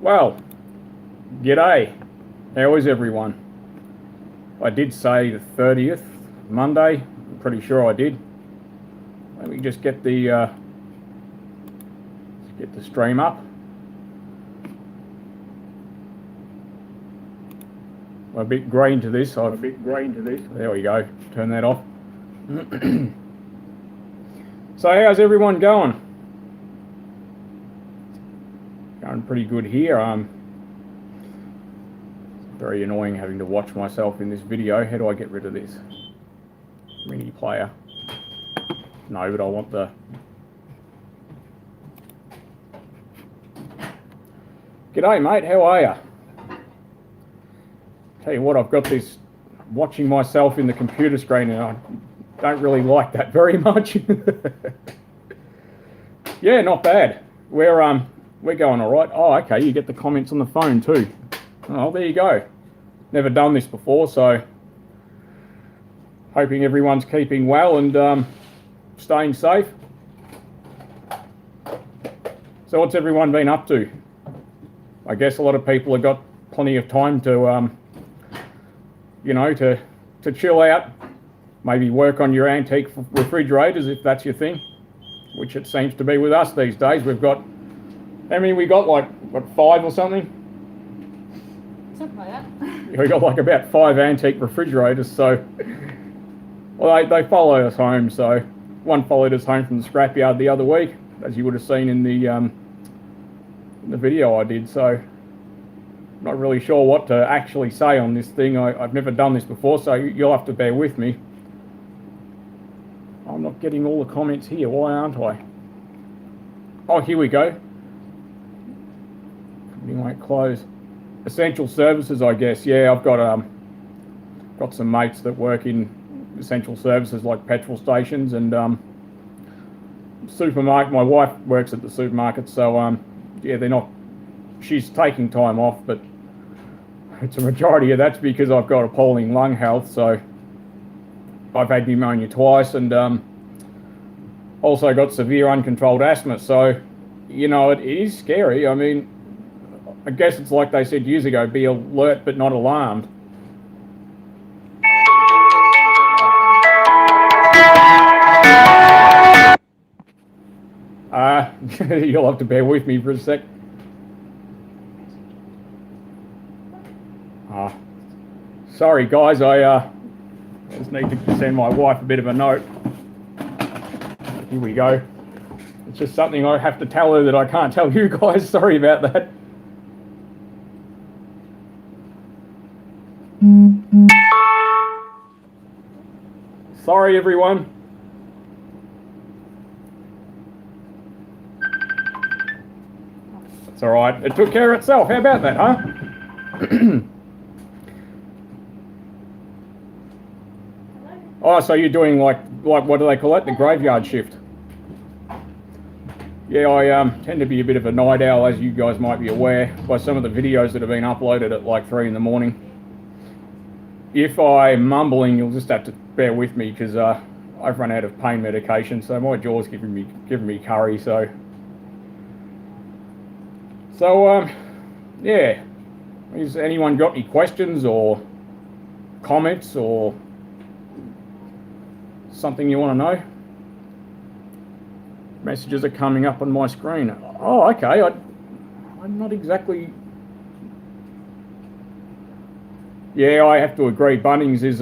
Well, g'day. How is everyone? I did say the 30th, Monday. I'm pretty sure I did. Let me just get the stream up. I'm a bit green to this. There we go. Turn that off. So how's everyone going? Going pretty good here. Very annoying having to watch myself in this video. How do I get rid of this? Mini player. No, but I want the... G'day mate, how are ya? Tell you what, I've got this watching myself in the computer screen and I don't really like that very much. Yeah, not bad. We're going all right. Oh, okay, you get the comments on the phone too. Oh, there you go. Never done this before, so hoping everyone's keeping well and staying safe. So what's everyone been up to? I guess a lot of people have got plenty of time to, to chill out, maybe work on your antique refrigerators if that's your thing, which it seems to be with us these days. We've got, how many we got, like, what, 5 or something? Something like that. We got like about 5 antique refrigerators, so, well, they follow us home, so one followed us home from the scrapyard the other week, as you would have seen in the video I did, so I'm not really sure what to actually say on this thing. I've never done this before, so you'll have to bear with me. I'm not getting all the comments here, why aren't I? Oh, here we go. Company won't close. Essential services, I guess. Yeah, I've got some mates that work in essential services like petrol stations and supermarket. My wife works at the supermarket, so yeah, they're not. She's taking time off, but it's a majority of that's because I've got appalling lung health. So I've had pneumonia twice, and also got severe uncontrolled asthma. So it is scary. I mean, I guess it's like they said years ago: be alert but not alarmed. You'll have to bear with me for a sec. Sorry guys, I just need to send my wife a bit of a note. Here we go. It's just something I have to tell her that I can't tell you guys. Sorry about that. Sorry everyone. It's all right. It took care of itself. How about that, huh? Oh, so you're doing like what do they call it? The graveyard shift. Yeah, I tend to be a bit of a night owl, as you guys might be aware by some of the videos that have been uploaded at like 3 in the morning. If I'm mumbling, you'll just have to bear with me because I've run out of pain medication, so my jaw's giving me curry. So yeah. Has anyone got any questions or comments or something you want to know? Messages are coming up on my screen. Oh, okay. I'm not exactly... Yeah, I have to agree. Bunnings is...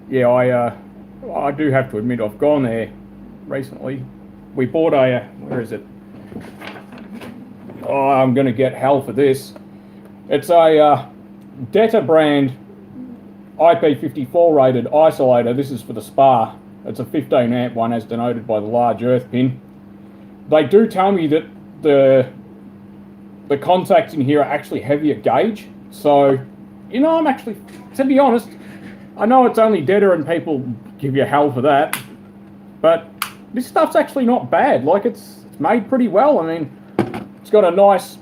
Yeah, I do have to admit I've gone there recently. We bought a... Where is it? Oh, I'm going to get hell for this. It's a Detta brand IP54 rated isolator. This is for the spa. It's a 15 amp one as denoted by the large earth pin. They do tell me that the contacts in here are actually heavier gauge. So, I'm actually, to be honest, I know it's only Detta and people give you hell for that, but this stuff's actually not bad. Like it's made pretty well. I mean, it's got a nice,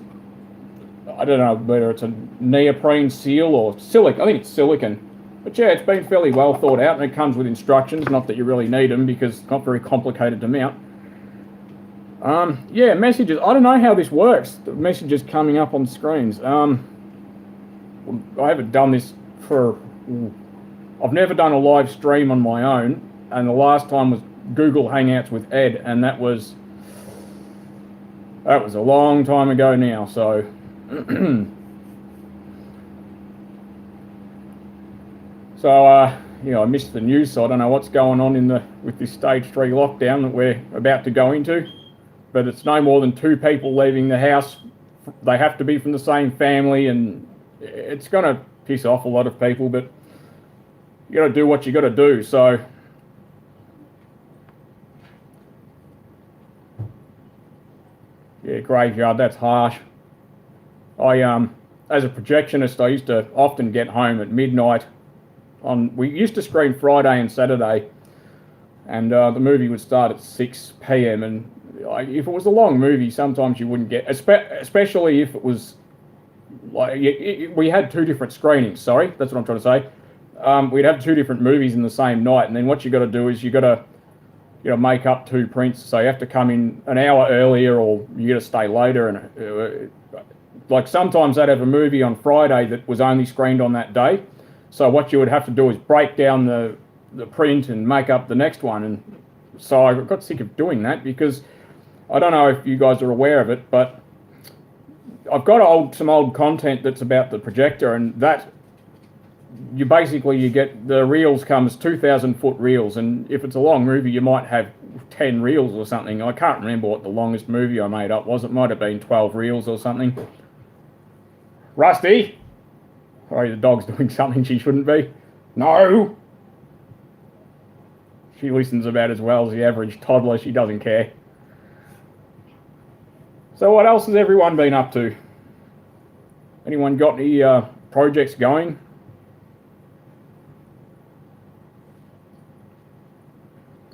I don't know whether it's a neoprene seal or silicone. I think it's silicone. But yeah, it's been fairly well thought out, and it comes with instructions. Not that you really need them because it's not very complicated to mount. Yeah, messages. I don't know how this works. The messages coming up on screens. I haven't done this for. I've never done a live stream on my own, and the last time was Google Hangouts with Ed, and that was a long time ago now. So. So, I missed the news, so I don't know what's going on with this stage 3 lockdown that we're about to go into. But it's no more than 2 people leaving the house. They have to be from the same family, and it's going to piss off a lot of people, but you got to do what you got to do. So, yeah, graveyard, that's harsh. As a projectionist, I used to often get home at midnight. We used to screen Friday and Saturday, and the movie would start at 6 p.m. and if it was a long movie, sometimes you wouldn't get, especially if it was like we had 2 different screenings. Sorry, that's what I'm trying to say. We'd have 2 different movies in the same night, and then what you got to do is you got to make up 2 prints. So you have to come in an hour earlier, or you got to stay later. And like sometimes I'd have a movie on Friday that was only screened on that day. So what you would have to do is break down the print and make up the next one. And so I got sick of doing that, because I don't know if you guys are aware of it, but I've got some old content that's about the projector, and that you get the reels comes 2,000 foot reels, and if it's a long movie you might have 10 reels or something. I can't remember what the longest movie I made up was. It might have been 12 reels or something. Rusty! Sorry, the dog's doing something she shouldn't be. No! She listens about as well as the average toddler. She doesn't care. So what else has everyone been up to? Anyone got any projects going?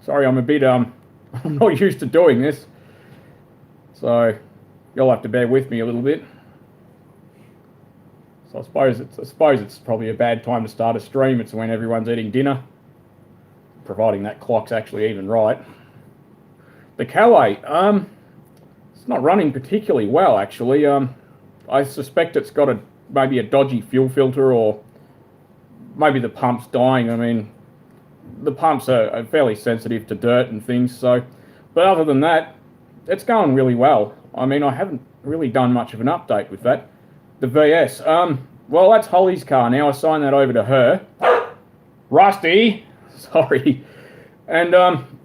Sorry, I'm a bit, I'm not used to doing this. So you'll have to bear with me a little bit. So I suppose it's probably a bad time to start a stream. It's when everyone's eating dinner, providing that clock's actually even right. The Calais, it's not running particularly well, actually. I suspect it's got maybe a dodgy fuel filter, or maybe the pump's dying. I mean, the pumps are fairly sensitive to dirt and things. So, but other than that, it's going really well. I mean, I haven't really done much of an update with that. The VS, well, that's Holly's car now. I signed that over to her. Rusty, sorry. And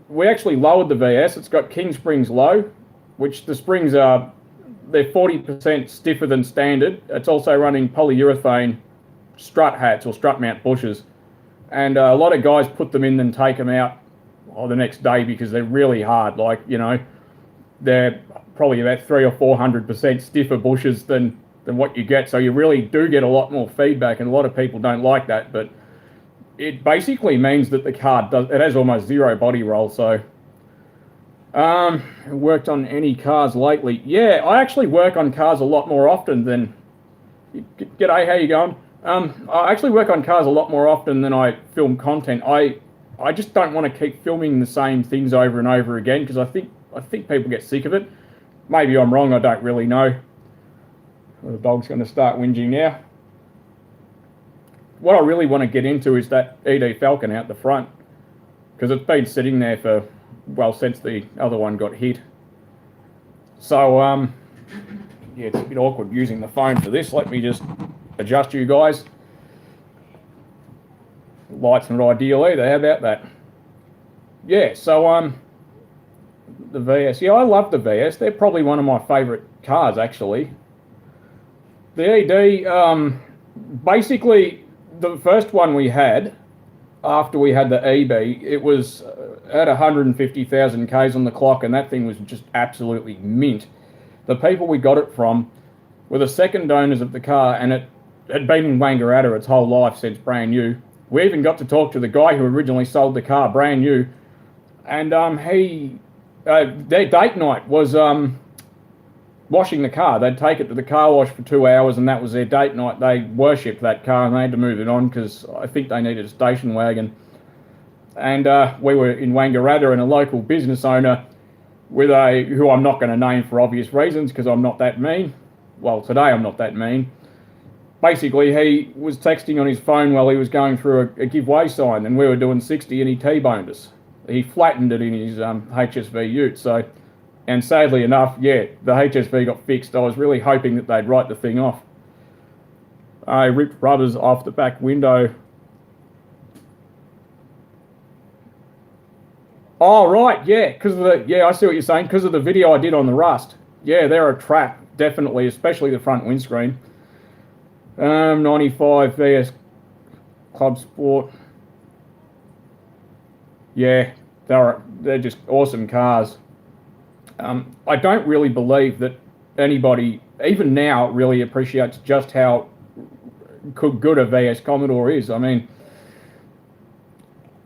we actually lowered the VS. It's got King Springs low, which the springs they're 40% stiffer than standard. It's also running polyurethane strut hats or strut mount bushers. And a lot of guys put them in and take them out the next day because they're really hard. Like, they're probably about 300 or 400% stiffer bushers than what you get. So you really do get a lot more feedback, and a lot of people don't like that. But it basically means that the car has almost zero body roll. So worked on any cars lately? Yeah, I actually work on cars a lot more often than. G'day, how you going? I actually work on cars a lot more often than I film content. I just don't want to keep filming the same things over and over again, because I think people get sick of it. Maybe I'm wrong. I don't really know. The dog's going to start whinging now. What I really want to get into is that ED Falcon out the front, because it's been sitting there since the other one got hit. So, yeah, it's a bit awkward using the phone for this. Let me just adjust you guys. The light's not ideal either. How about that? Yeah, so, the VS. Yeah, I love the VS. They're probably one of my favourite cars, actually. The ED, basically, the first one we had, after we had the EB, it was at 150,000 Ks on the clock, and that thing was just absolutely mint. The people we got it from were the second owners of the car, and it had been in Wangaratta its whole life since brand new. We even got to talk to the guy who originally sold the car brand new, and their date night was washing the car. They'd take it to the car wash for 2 hours, and that was their date night. They worshipped that car, and they had to move it on because I think they needed a station wagon. And we were in Wangaratta, and a local business owner with who I'm not going to name for obvious reasons because I'm not that mean. Well, today I'm not that mean. Basically, he was texting on his phone while he was going through a giveaway sign, and we were doing 60, and he T-boned us. He flattened it in his HSV ute. So, and sadly enough, yeah, the HSV got fixed. I was really hoping that they'd write the thing off. I ripped rubbers off the back window. Oh, right, yeah, because of I see what you're saying, because of the video I did on the rust. Yeah, they're a trap, definitely, especially the front windscreen. 95 VS Club Sport. Yeah, they're just awesome cars. I don't really believe that anybody, even now, really appreciates just how good a VS Commodore is. I mean,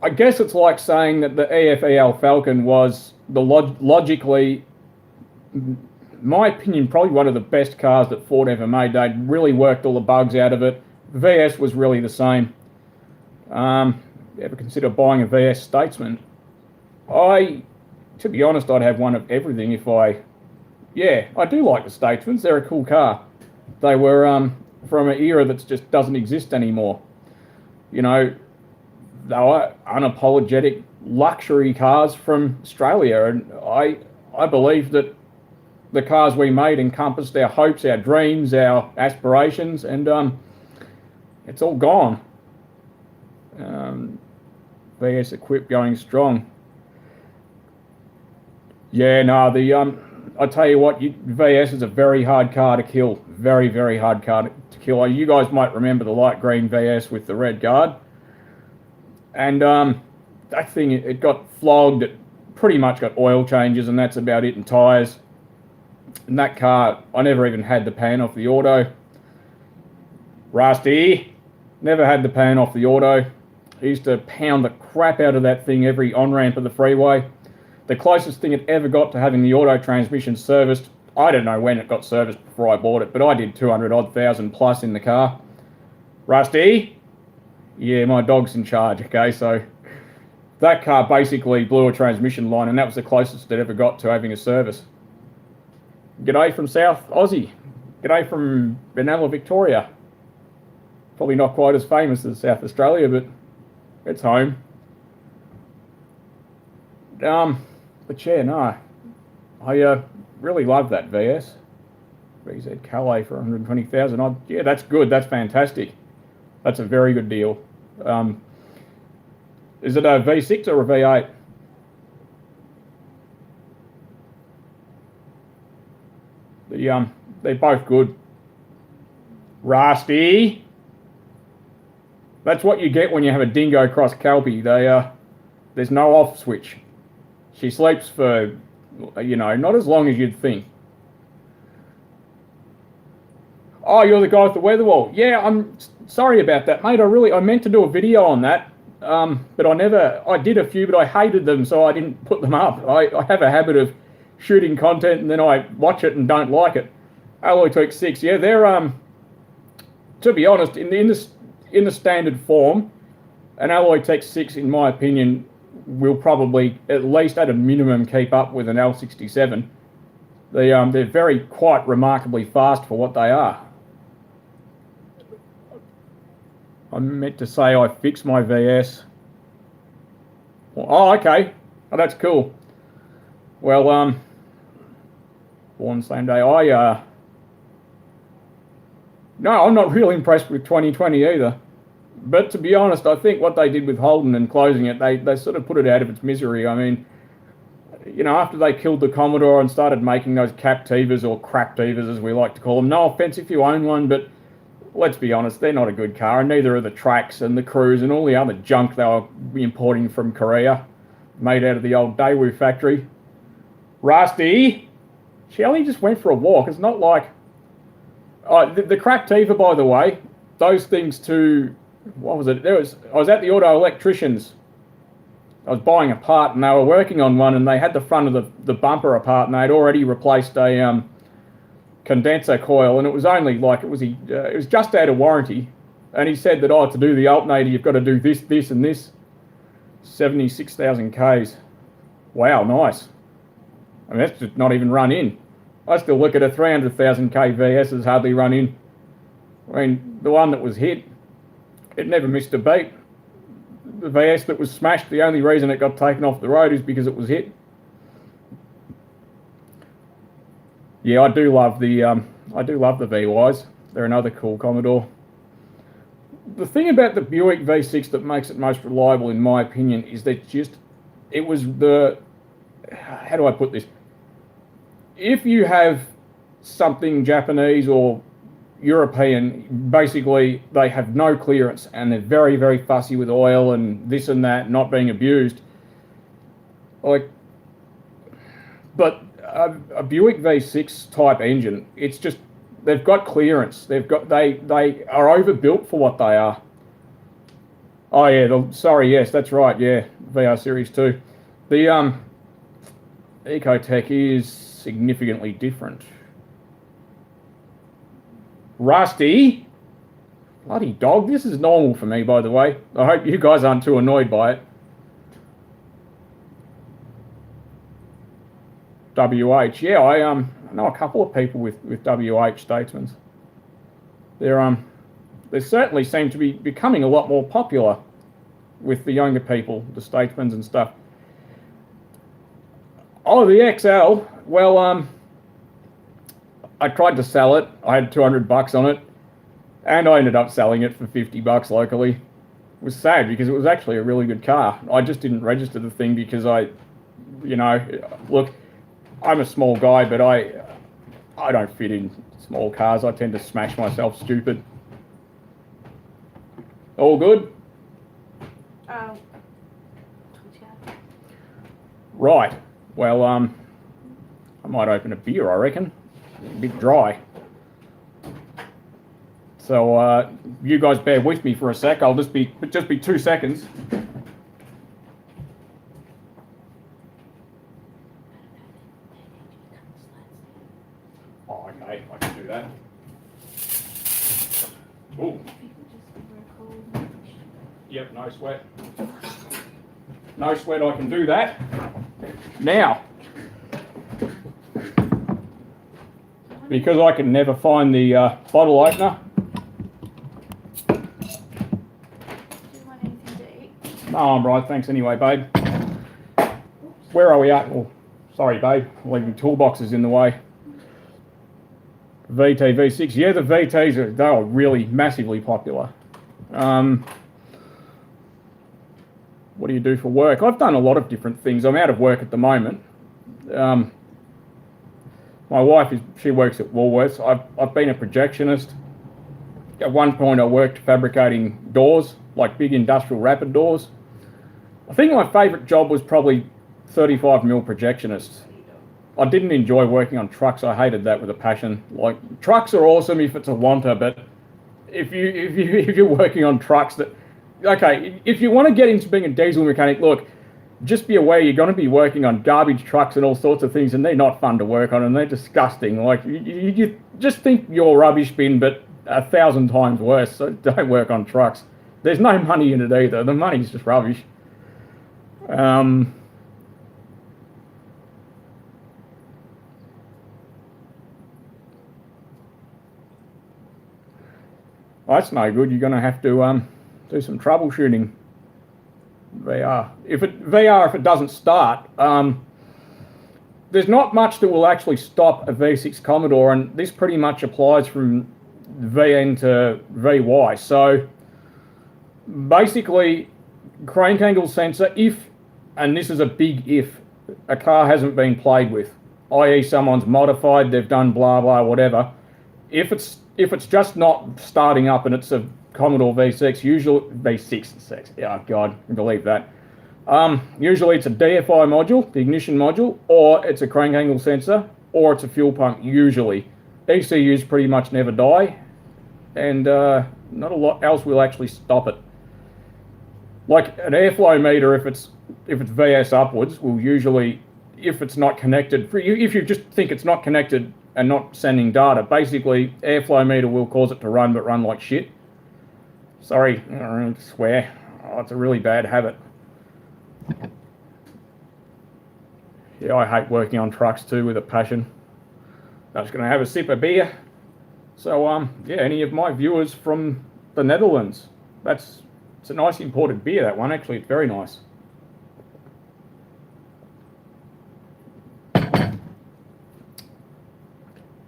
I guess it's like saying that the EFEL Falcon was logically, in my opinion, probably one of the best cars that Ford ever made. They'd really worked all the bugs out of it. VS was really the same. Ever consider buying a VS Statesman? To be honest, I'd have one of everything if I do like the Statesmans. They're a cool car. They were from an era that just doesn't exist anymore. You know, they were unapologetic luxury cars from Australia, and I believe that the cars we made encompassed our hopes, our dreams, our aspirations, and it's all gone. VS equipped going strong. Yeah, no, I tell you what, VS is a very hard car to kill. Very, very hard car to kill. You guys might remember the light green VS with the red guard. And that thing, it got flogged. It pretty much got oil changes, and that's about it, and tyres. And that car, I never even had the pan off the auto. Rusty, never had the pan off the auto. I used to pound the crap out of that thing every on-ramp of the freeway. The closest thing it ever got to having the auto transmission serviced, I don't know when it got serviced before I bought it, but I did 200,000 plus in the car. Rusty? Yeah, my dog's in charge, okay, so that car basically blew a transmission line, and that was the closest it ever got to having a service. G'day from South Aussie. G'day from Benalla, Victoria. Probably not quite as famous as South Australia, but it's home. But yeah, no, I really love that VS. VZ Calais for 120,000. Yeah, that's good. That's fantastic. That's a very good deal. Is it a V6 or a V8? They're both good. Rusty. That's what you get when you have a dingo cross Kelpie. There's no off switch. She sleeps for, not as long as you'd think. Oh, you're the guy with the weather wall. Yeah, I'm sorry about that, mate. I meant to do a video on that, but I did a few, but I hated them, so I didn't put them up. I have a habit of shooting content and then I watch it and don't like it. Alloy Tweak 6, yeah, they're, to be honest, in the standard form, an Alloy Tech 6, in my opinion, will probably, at least at a minimum, keep up with an L67. They're quite remarkably fast for what they are. I meant to say I fixed my VS. Oh, okay. Oh, that's cool. Well, born same day. No, I'm not really impressed with 2020 either. But to be honest, I think what they did with Holden and closing it, they sort of put it out of its misery. I mean, after they killed the Commodore and started making those Captivas, or Craptivas as we like to call them, no offense if you own one, but let's be honest, they're not a good car, and neither are the Trax and the Cruise and all the other junk they were importing from Korea, made out of the old Daewoo factory. Rusty, Shelly just went for a walk. It's not like... the Craptiva, by the way, those things too... What was it? I was at the auto electricians. I was buying a part, and they were working on one, and they had the front of the bumper apart, and they'd already replaced a condenser coil, and it was only like it was just out of warranty. And he said that to do the alternator, you've got to do this, this, and this. 76,000 Ks. Wow, nice. I mean, that's just not even run in. I still look at a 300,000k VS as hardly run in. I mean, the one that was hit, it never missed a beat. The VS that was smashed, the only reason it got taken off the road is because it was hit. Yeah, I do love the VYs. They're another cool Commodore. The thing about the Buick V6 that makes it most reliable, in my opinion, is that it was the, how do I put this? If you have something Japanese or European, basically they have no clearance and they're very, very fussy with oil and this and that, not being abused. Like, but a Buick V6 type engine, it's just, they've got clearance. They are overbuilt for what they are. Oh yeah, sorry, yes, that's right, yeah, VR Series 2. The Ecotech is significantly different. Rusty? Bloody dog, this is normal for me, by the way. I hope you guys aren't too annoyed by it. WH, yeah, I know a couple of people with WH Statesmans. They certainly seem to be becoming a lot more popular with the younger people, the Statesmans and stuff. Oh, the XL, well, I tried to sell it. I had $200 on it, and I ended up selling it for $50 locally. It was sad because it was actually a really good car. I just didn't register the thing because look, I'm a small guy, but I don't fit in small cars. I tend to smash myself stupid. All good? Right. Well, I might open a beer, I reckon. A bit dry. So you guys bear with me for a sec. I'll just be 2 seconds. Oh, okay, I can do that. Ooh. Yep, no sweat. No sweat, I can do that. Now, because I can never find the bottle opener. Do you want anything to eat? No, I'm right, thanks anyway, babe. Where are we at? Oh, sorry, babe, leaving toolboxes in the way. VT V6, yeah, the VTs they are really massively popular. What do you do for work? I've done a lot of different things. I'm out of work at the moment. My wife she works at Woolworths. I've been a projectionist. At one point I worked fabricating doors, like big industrial rapid doors. I think my favourite job was probably 35mm projectionist. I didn't enjoy working on trucks. I hated that with a passion. Like, trucks are awesome if it's a wanter, but if you're working on trucks that, okay, if you want to get into being a diesel mechanic, look, just be aware you're going to be working on garbage trucks and all sorts of things, and they're not fun to work on, and they're disgusting. Like, you just think you're a rubbish bin, but 1,000 times worse. So don't work on trucks. There's no money in it either. The money's just rubbish. That's no good. You're going to have to do some troubleshooting. VR. If it doesn't start, there's not much that will actually stop a V6 Commodore, and this pretty much applies from VN to VY. So basically, crank angle sensor, and this is a big if, a car hasn't been played with, i.e. someone's modified, they've done blah blah whatever. If it's just not starting up and it's a Commodore V6, usually V6, oh god, I believe that. Usually it's a DFI module, the ignition module, or it's a crank angle sensor, or it's a fuel pump, usually. ECUs pretty much never die, and not a lot else will actually stop it. Like an airflow meter, if it's VS upwards, will usually, if it's not connected, if you just think it's not connected and not sending data, basically airflow meter will cause it to run, but run like shit. Sorry, I don't swear. Oh, it's a really bad habit. Yeah, I hate working on trucks too with a passion. I'm just going to have a sip of beer. So, yeah, any of my viewers from the Netherlands, it's a nice imported beer, that one. Actually, it's very nice.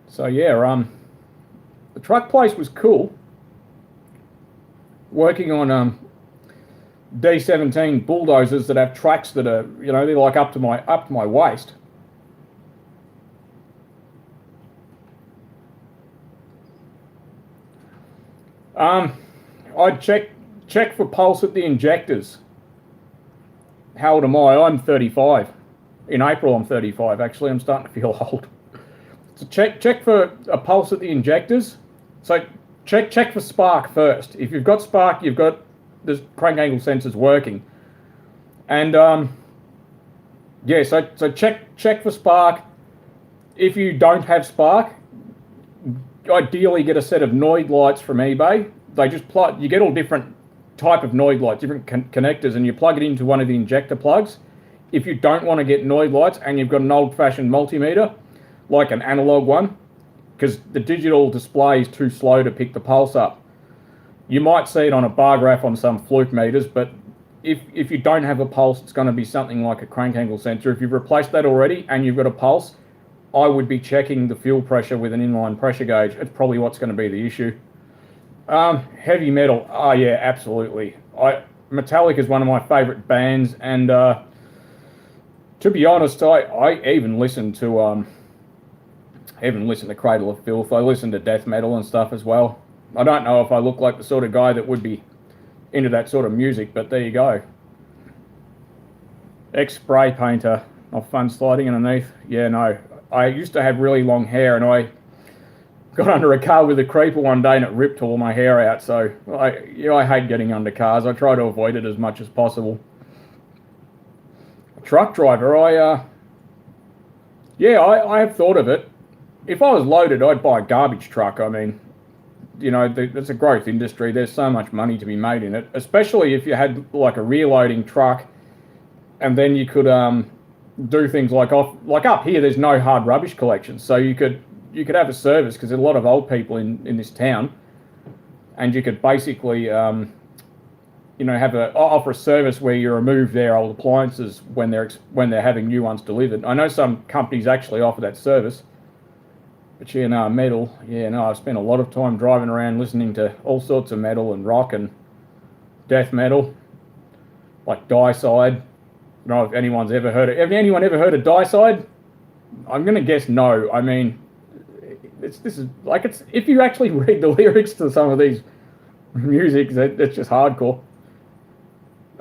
So, yeah, the truck place was cool. Working on D17 bulldozers that have tracks that are, they're like up to my waist. I'd check for pulse at the injectors. How old am I? I'm 35. In April, I'm 35. Actually, I'm starting to feel old. So check for a pulse at the injectors. So check for spark first. If you've got spark, you've got the crank angle sensors working. And yeah, so check for spark. If you don't have spark, ideally get a set of Noid lights from eBay. They just plug. You get all different type of Noid lights, different connectors, and you plug it into one of the injector plugs. If you don't want to get Noid lights and you've got an old-fashioned multimeter, like an analog one, because the digital display is too slow to pick the pulse up. You might see it on a bar graph on some fluke meters, but if you don't have a pulse, it's going to be something like a crank angle sensor. If you've replaced that already and you've got a pulse, I would be checking the fuel pressure with an inline pressure gauge. It's probably what's going to be the issue. Heavy metal. Oh yeah, absolutely. Metallica is one of my favourite bands, and to be honest, I even listen to Cradle of Filth. I listen to death metal and stuff as well. I don't know if I look like the sort of guy that would be into that sort of music, but there you go. Ex-spray painter. Not fun sliding underneath. Yeah, no. I used to have really long hair, and I got under a car with a creeper one day and it ripped all my hair out. So I hate getting under cars. I try to avoid it as much as possible. Truck driver, I have thought of it. If I was loaded, I'd buy a garbage truck. I mean, it's a growth industry. There's so much money to be made in it, especially if you had like a rear loading truck, and then you could do things like up here. There's no hard rubbish collection, so you could have a service, because there's a lot of old people in this town, and you could basically offer a service where you remove their old appliances when they're having new ones delivered. I know some companies actually offer that service. But metal. Yeah, no, I've spent a lot of time driving around listening to all sorts of metal and rock and death metal, like Dicide. I don't know if anyone's ever heard it. Have anyone ever heard of Dicide? I'm going to guess no. I mean, it's if you actually read the lyrics to some of these music, it's just hardcore.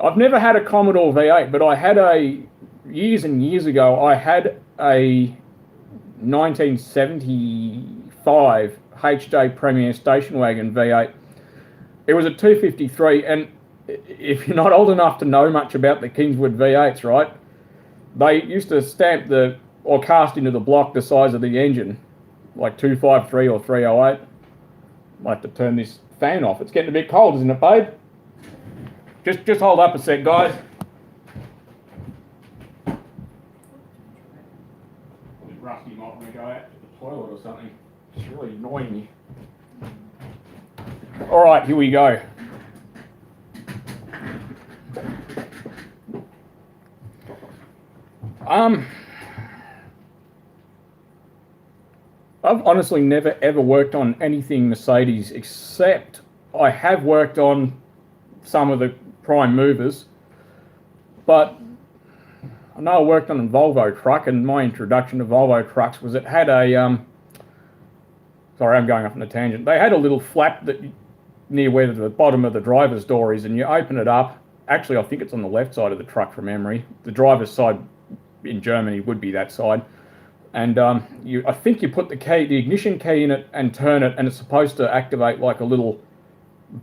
I've never had a Commodore V8, but I had years and years ago, I had a 1975 HJ Premier station wagon V8. It was a 253, and if you're not old enough to know much about the Kingswood V8s, right, they used to stamp or cast into the block the size of the engine, like 253 or 308. I'll have to turn this fan off. It's getting a bit cold, isn't it, babe? Just hold up a sec, guys. Rusty might want to go out to the toilet or something. It's really annoying me. All right, here we go. I've honestly never ever worked on anything Mercedes, except I have worked on some of the prime movers, but I know I worked on a Volvo truck, and my introduction to Volvo trucks was it had a sorry, I'm going off on a tangent. They had a little flap that near where the bottom of the driver's door is, and you open it up. Actually, I think it's on the left side of the truck from memory. The driver's side in Germany would be that side. And I think you put the ignition key in it and turn it, and it's supposed to activate like a little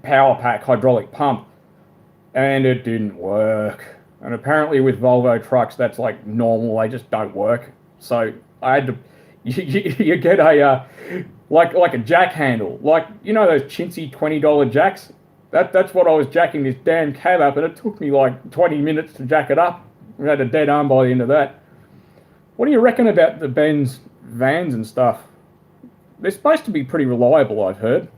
power pack hydraulic pump, and it didn't work. And apparently with Volvo trucks, that's like normal. They just don't work. So I had to, you get a like a jack handle, like those chintzy $20 jacks. That's what I was jacking this damn cab up, and it took me like 20 minutes to jack it up. We had a dead arm by the end of that. What do you reckon about the Benz vans and stuff? They're supposed to be pretty reliable, I've heard.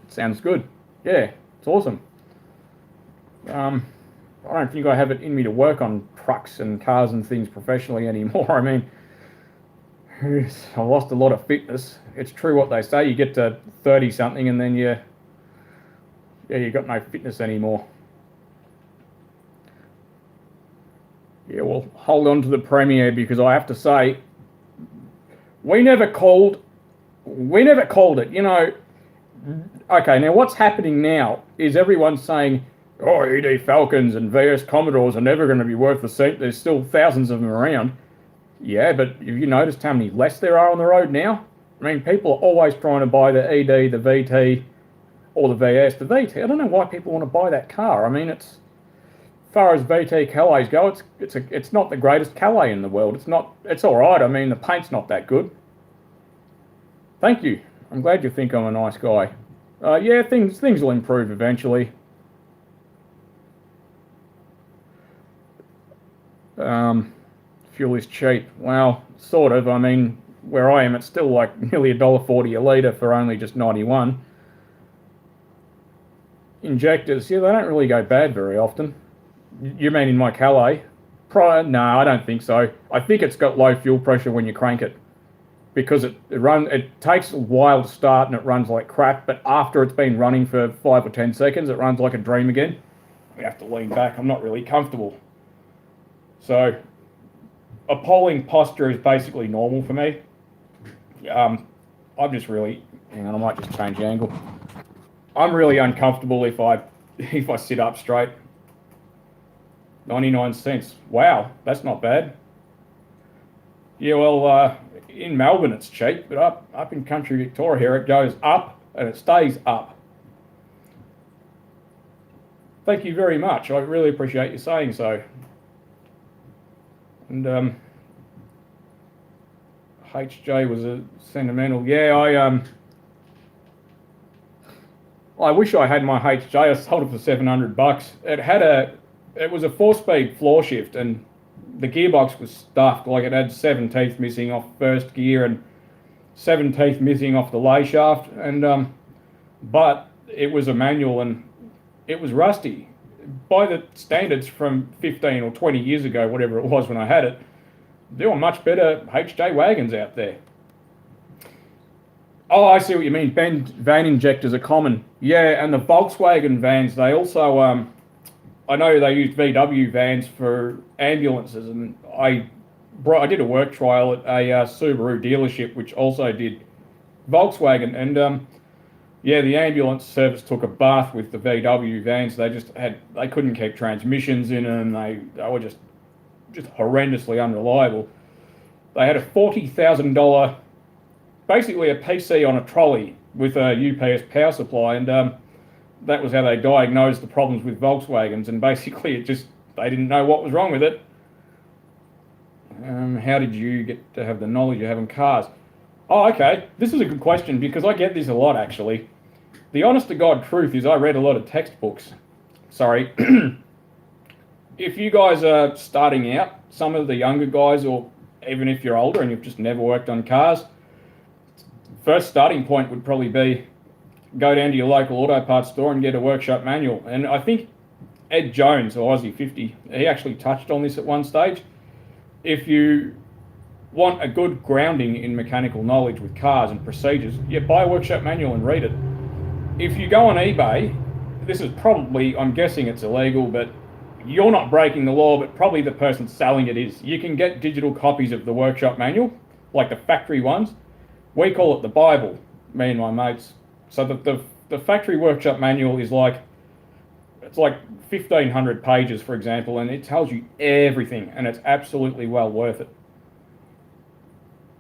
Sounds good. Yeah, it's awesome. I don't think I have it in me to work on trucks and cars and things professionally anymore. I mean, I lost a lot of fitness. It's true what they say. You get to 30 something and then you got no fitness anymore. Yeah, well, hold on to the premiere because I have to say, we never called it. You know, okay, now what's happening now is everyone's saying, oh, ED Falcons and VS Commodores are never going to be worth a cent. There's still thousands of them around. Yeah, but have you noticed how many less there are on the road now? I mean, people are always trying to buy the ED, the VT, or the VS. The VT, I don't know why people want to buy that car. I mean, it's, as far as VT Calays go, it's not the greatest Calais in the world. It's all right. I mean, the paint's not that good. Thank you. I'm glad you think I'm a nice guy. Yeah, things will improve eventually. Fuel is cheap. Well, sort of. I mean, where I am, it's still like nearly $1.40 a litre for only just 91. Injectors, yeah, they don't really go bad very often. You mean in my Calais? No, I don't think so. I think it's got low fuel pressure when you crank it, because it takes a while to start and it runs like crap, but after it's been running for 5 or 10 seconds, it runs like a dream again. We have to lean back. I'm not really comfortable. So a polling posture is basically normal for me. I'm just really, hang on, I might just change the angle. I'm really uncomfortable if I sit up straight. 99 cents. Wow, that's not bad. Yeah, well, in Melbourne it's cheap, but up in country Victoria here it goes up and it stays up. Thank you very much. I really appreciate you saying so. And HJ was a sentimental. Yeah, I wish I had my HJ. I sold it for $700. It was a 4-speed floor shift, and the gearbox was stuffed. Like, it had 7 teeth missing off first gear and 7 teeth missing off the lay shaft. And but it was a manual and it was rusty. By the standards from 15 or 20 years ago, whatever it was when I had it, there were much better HJ wagons out there. Oh, I see what you mean. Van injectors are common. Yeah, and the Volkswagen vans, they also, I know they used VW vans for ambulances, and I did a work trial at a Subaru dealership, which also did Volkswagen, and yeah, the ambulance service took a bath with the VW vans. They couldn't keep transmissions in them. They were just horrendously unreliable. They had a $40,000, basically a PC on a trolley with a UPS power supply, and that was how they diagnosed the problems with Volkswagens. And basically, they didn't know what was wrong with it. How did you get to have the knowledge you have in cars? Oh, okay. This is a good question because I get this a lot, actually. The honest to God truth is I read a lot of textbooks. Sorry. If you guys are starting out, some of the younger guys, or even if you're older and you've just never worked on cars, first starting point would probably be go down to your local auto parts store and get a workshop manual. And I think Ed Jones, or Aussie 50, he actually touched on this at one stage. If you want a good grounding in mechanical knowledge with cars and procedures, buy a workshop manual and read it. If you go on eBay, this is probably, I'm guessing it's illegal, but you're not breaking the law, but probably the person selling it is. You can get digital copies of the workshop manual, like the factory ones. We call it the Bible, me and my mates. So the factory workshop manual is it's like 1,500 pages, for example, and it tells you everything, and it's absolutely well worth it.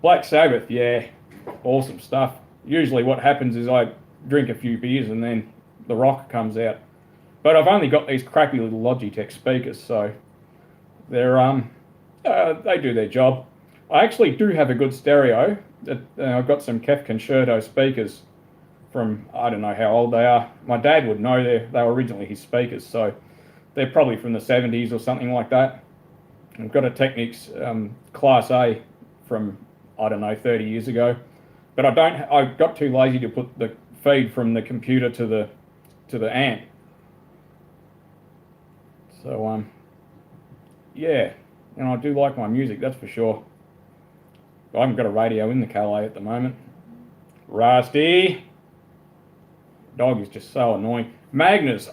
Black Sabbath, yeah, awesome stuff. Usually what happens is I drink a few beers and then the rock comes out. But I've only got these crappy little Logitech speakers, so they do their job. I actually do have a good stereo. I've got some Kef Concerto speakers from, I don't know how old they are. My dad would know, they were originally his speakers, so They're probably from the 70s or something like that. I've got a Technics Class A from, I don't know, 30 years ago. But I got too lazy to put the feed from the computer to the amp. So, yeah, and I do like my music, that's for sure. I haven't got a radio in the Calais at the moment. Rusty! Dog is just so annoying. Magnus,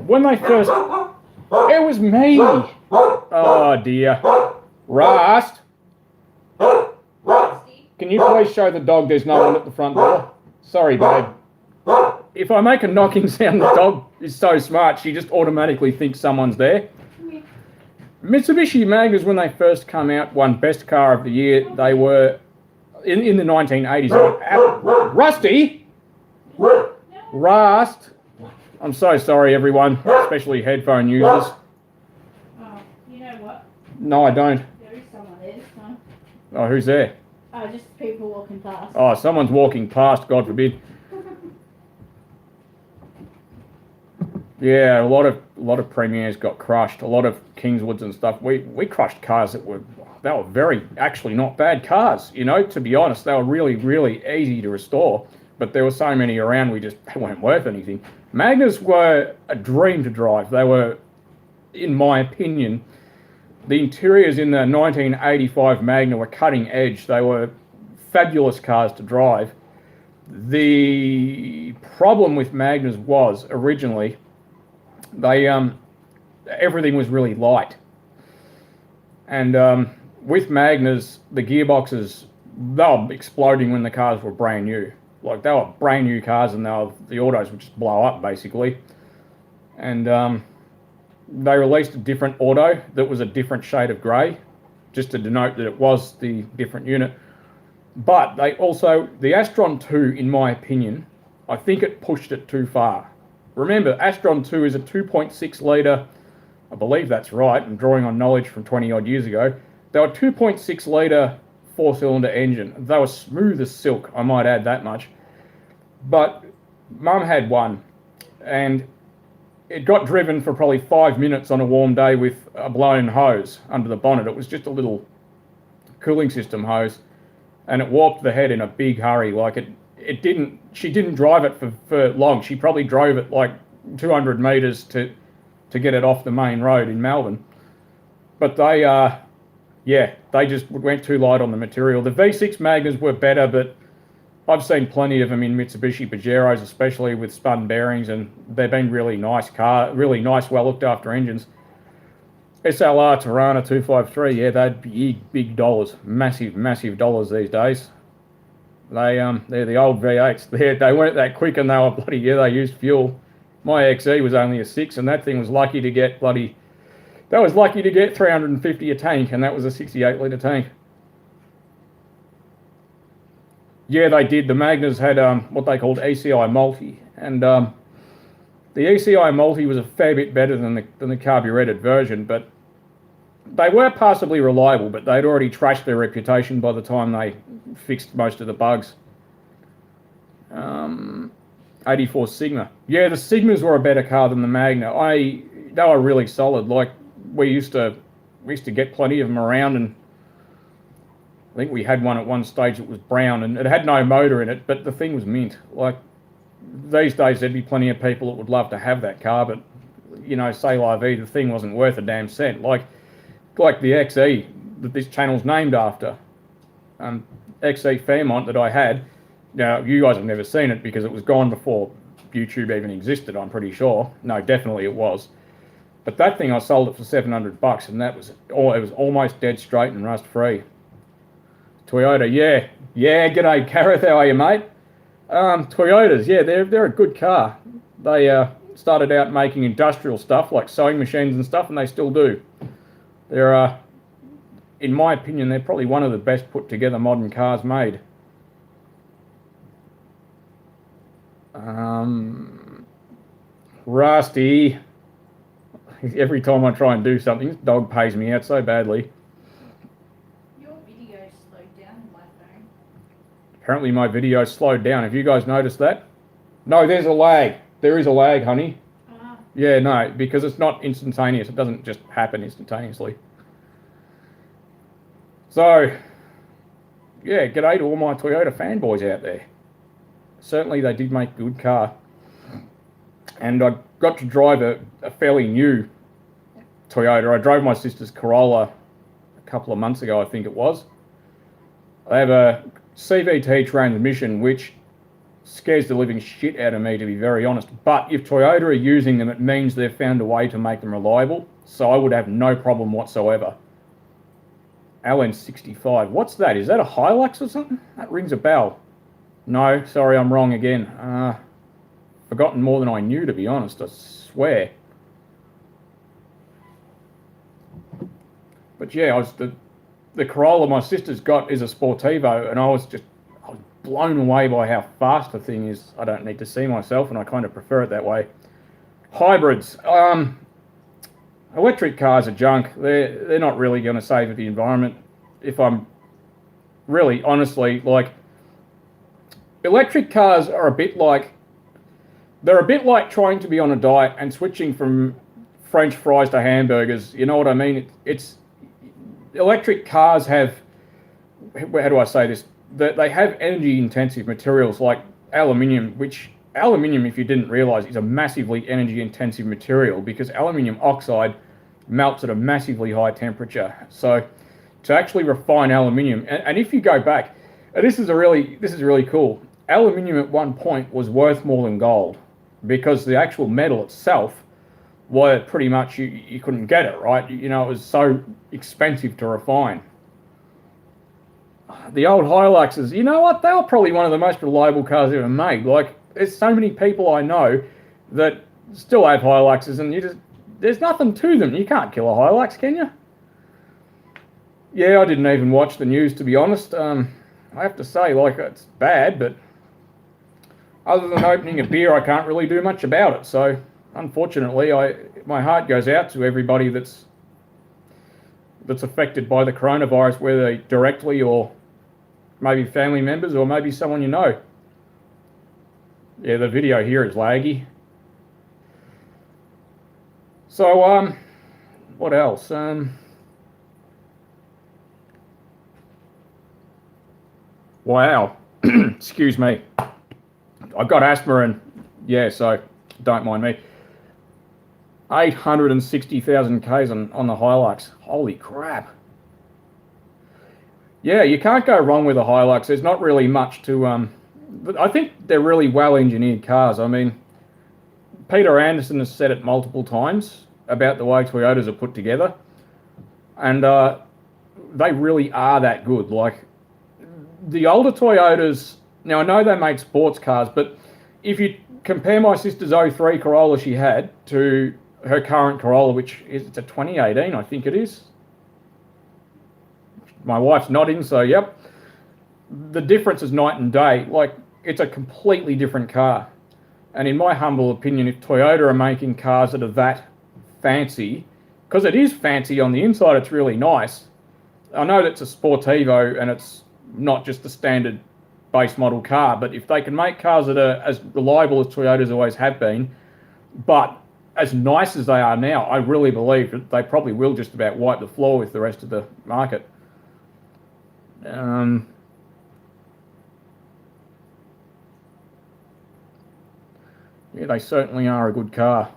when they first... It was me! Oh dear. Rust! Can you please show the dog there's no one at the front door? Sorry, babe. If I make a knocking sound, the dog is so smart, she just automatically thinks someone's there. Mitsubishi Magnus, when they first come out, won Best Car of the Year. They were, in the 1980s. Rusty! Rust! I'm so sorry, everyone, especially headphone users. Oh, you know what? No, I don't. There is someone there. No? Oh, who's there? Oh, just people walking past. Oh, someone's walking past, God forbid. Yeah, a lot of Premiers got crushed. A lot of Kingswoods and stuff. We crushed cars that were very, actually not bad cars. You know, to be honest, they were really, really easy to restore. But there were so many around, they weren't worth anything. Magnus were a dream to drive. They were, in my opinion, the interiors in the 1985 Magna were cutting edge. They were fabulous cars to drive. The problem with Magnas was, originally, everything was really light. And with Magnas, the gearboxes, they were exploding when the cars were brand new. Like, they were brand new cars, and the autos would just blow up, basically. And they released a different auto that was a different shade of grey, just to denote that it was the different unit. But they also, the Astron 2, in my opinion, I think it pushed it too far. Remember, Astron 2 is a 2.6 litre, I believe that's right, I'm drawing on knowledge from 20 odd years ago. They were 2.6 litre 4-cylinder engine. They were smooth as silk, I might add that much. But Mum had one, and it got driven for probably 5 minutes on a warm day with a blown hose under the bonnet. It was just a little cooling system hose, and it warped the head in a big hurry. Like, she didn't drive it for long. She probably drove it like 200 metres to get it off the main road in Melbourne. But they just went too light on the material. The V6 Magnas were better, but I've seen plenty of them in Mitsubishi Pajeros, especially with spun bearings, and they've been really nice, well looked after engines. SLR Tirana 253, yeah, they're big dollars, massive dollars these days. They're the old V8s. They weren't that quick, and they were bloody, they used fuel. My XE was only a 6, and that thing was lucky to get 350 a tank, and that was a 68 litre tank. Yeah, they did. The Magnas had what they called ECI Multi, and the ECI Multi was a fair bit better than the carburetted version, but they were passably reliable, but they'd already trashed their reputation by the time they fixed most of the bugs. 84 Sigma. Yeah, the Sigmas were a better car than the Magna. They were really solid. Like, we used to get plenty of them around, and I think we had one at one stage that was brown, and it had no motor in it, but the thing was mint. Like, these days there'd be plenty of people that would love to have that car, but, you know, say la vie, the thing wasn't worth a damn cent. Like the XE that this channel's named after, XE Fairmont that I had. Now, you guys have never seen it because it was gone before YouTube even existed, I'm pretty sure. No, definitely it was. But that thing, I sold it for $700, and it was almost dead straight and rust free. Toyota, yeah, g'day Gareth, how are you, mate? Toyotas, yeah, they're a good car. They started out making industrial stuff like sewing machines and stuff, and they still do. They're, in my opinion, they're probably one of the best put together modern cars made. Rusty. Every time I try and do something, this dog pays me out so badly. Your video slowed down on my phone. Apparently my video slowed down. Have you guys noticed that? No, there's a lag. There is a lag, honey. Yeah, no, because it's not instantaneous. It doesn't just happen instantaneously. So, yeah, g'day to all my Toyota fanboys out there. Certainly they did make a good car. And I got to drive a fairly new Toyota. I drove my sister's Corolla a couple of months ago, I think it was. They have a CVT transmission, which scares the living shit out of me, to be very honest. But if Toyota are using them, it means they've found a way to make them reliable. So I would have no problem whatsoever. LN65. What's that? Is that a Hilux or something? That rings a bell. No, sorry, I'm wrong again. Forgotten more than I knew, to be honest, I swear. But yeah, the Corolla my sister's got is a Sportivo, and I was blown away by how fast the thing is. I don't need to see myself, and I kind of prefer it that way. Hybrids. Electric cars are junk. They're not really going to save the environment. If I'm really honestly, like, electric cars are they're a bit like trying to be on a diet and switching from French fries to hamburgers. You know what I mean? It's electric cars have, how do I say this? They have energy intensive materials like aluminium, which aluminium, if you didn't realize, is a massively energy intensive material because aluminium oxide melts at a massively high temperature. So to actually refine aluminium, and if you go back, and this is really cool. Aluminium at one point was worth more than gold because the actual metal itself, well, pretty much you couldn't get it, right? You know, it was so expensive to refine. The old Hiluxes, you know what? They were probably one of the most reliable cars ever made. Like, there's so many people I know that still have Hiluxes, and there's nothing to them. You can't kill a Hilux, can you? Yeah, I didn't even watch the news, to be honest. I have to say, like, it's bad, but other than opening a beer, I can't really do much about it. So, unfortunately, my heart goes out to everybody that's affected by the coronavirus, whether directly or maybe family members or maybe someone you know. Yeah, the video here is laggy. So, what else? Wow. Excuse me. I've got asthma and, yeah, so don't mind me. 860,000 Ks on the Hilux. Holy crap. Yeah, you can't go wrong with a Hilux. There's not really much to... I think they're really well-engineered cars. I mean, Peter Anderson has said it multiple times about the way Toyotas are put together. And they really are that good. Like, the older Toyotas... Now, I know they make sports cars, but if you compare my sister's 03 Corolla she had to her current Corolla, which is it's a 2018, I think it is. My wife's nodding, so yep. The difference is night and day. Like, it's a completely different car. And in my humble opinion, if Toyota are making cars that are that fancy, because it is fancy on the inside, it's really nice. I know that it's a Sportivo and it's not just the standard base model car, but if they can make cars that are as reliable as Toyotas always have been, but as nice as they are now, I really believe that they probably will just about wipe the floor with the rest of the market. Yeah, they certainly are a good car.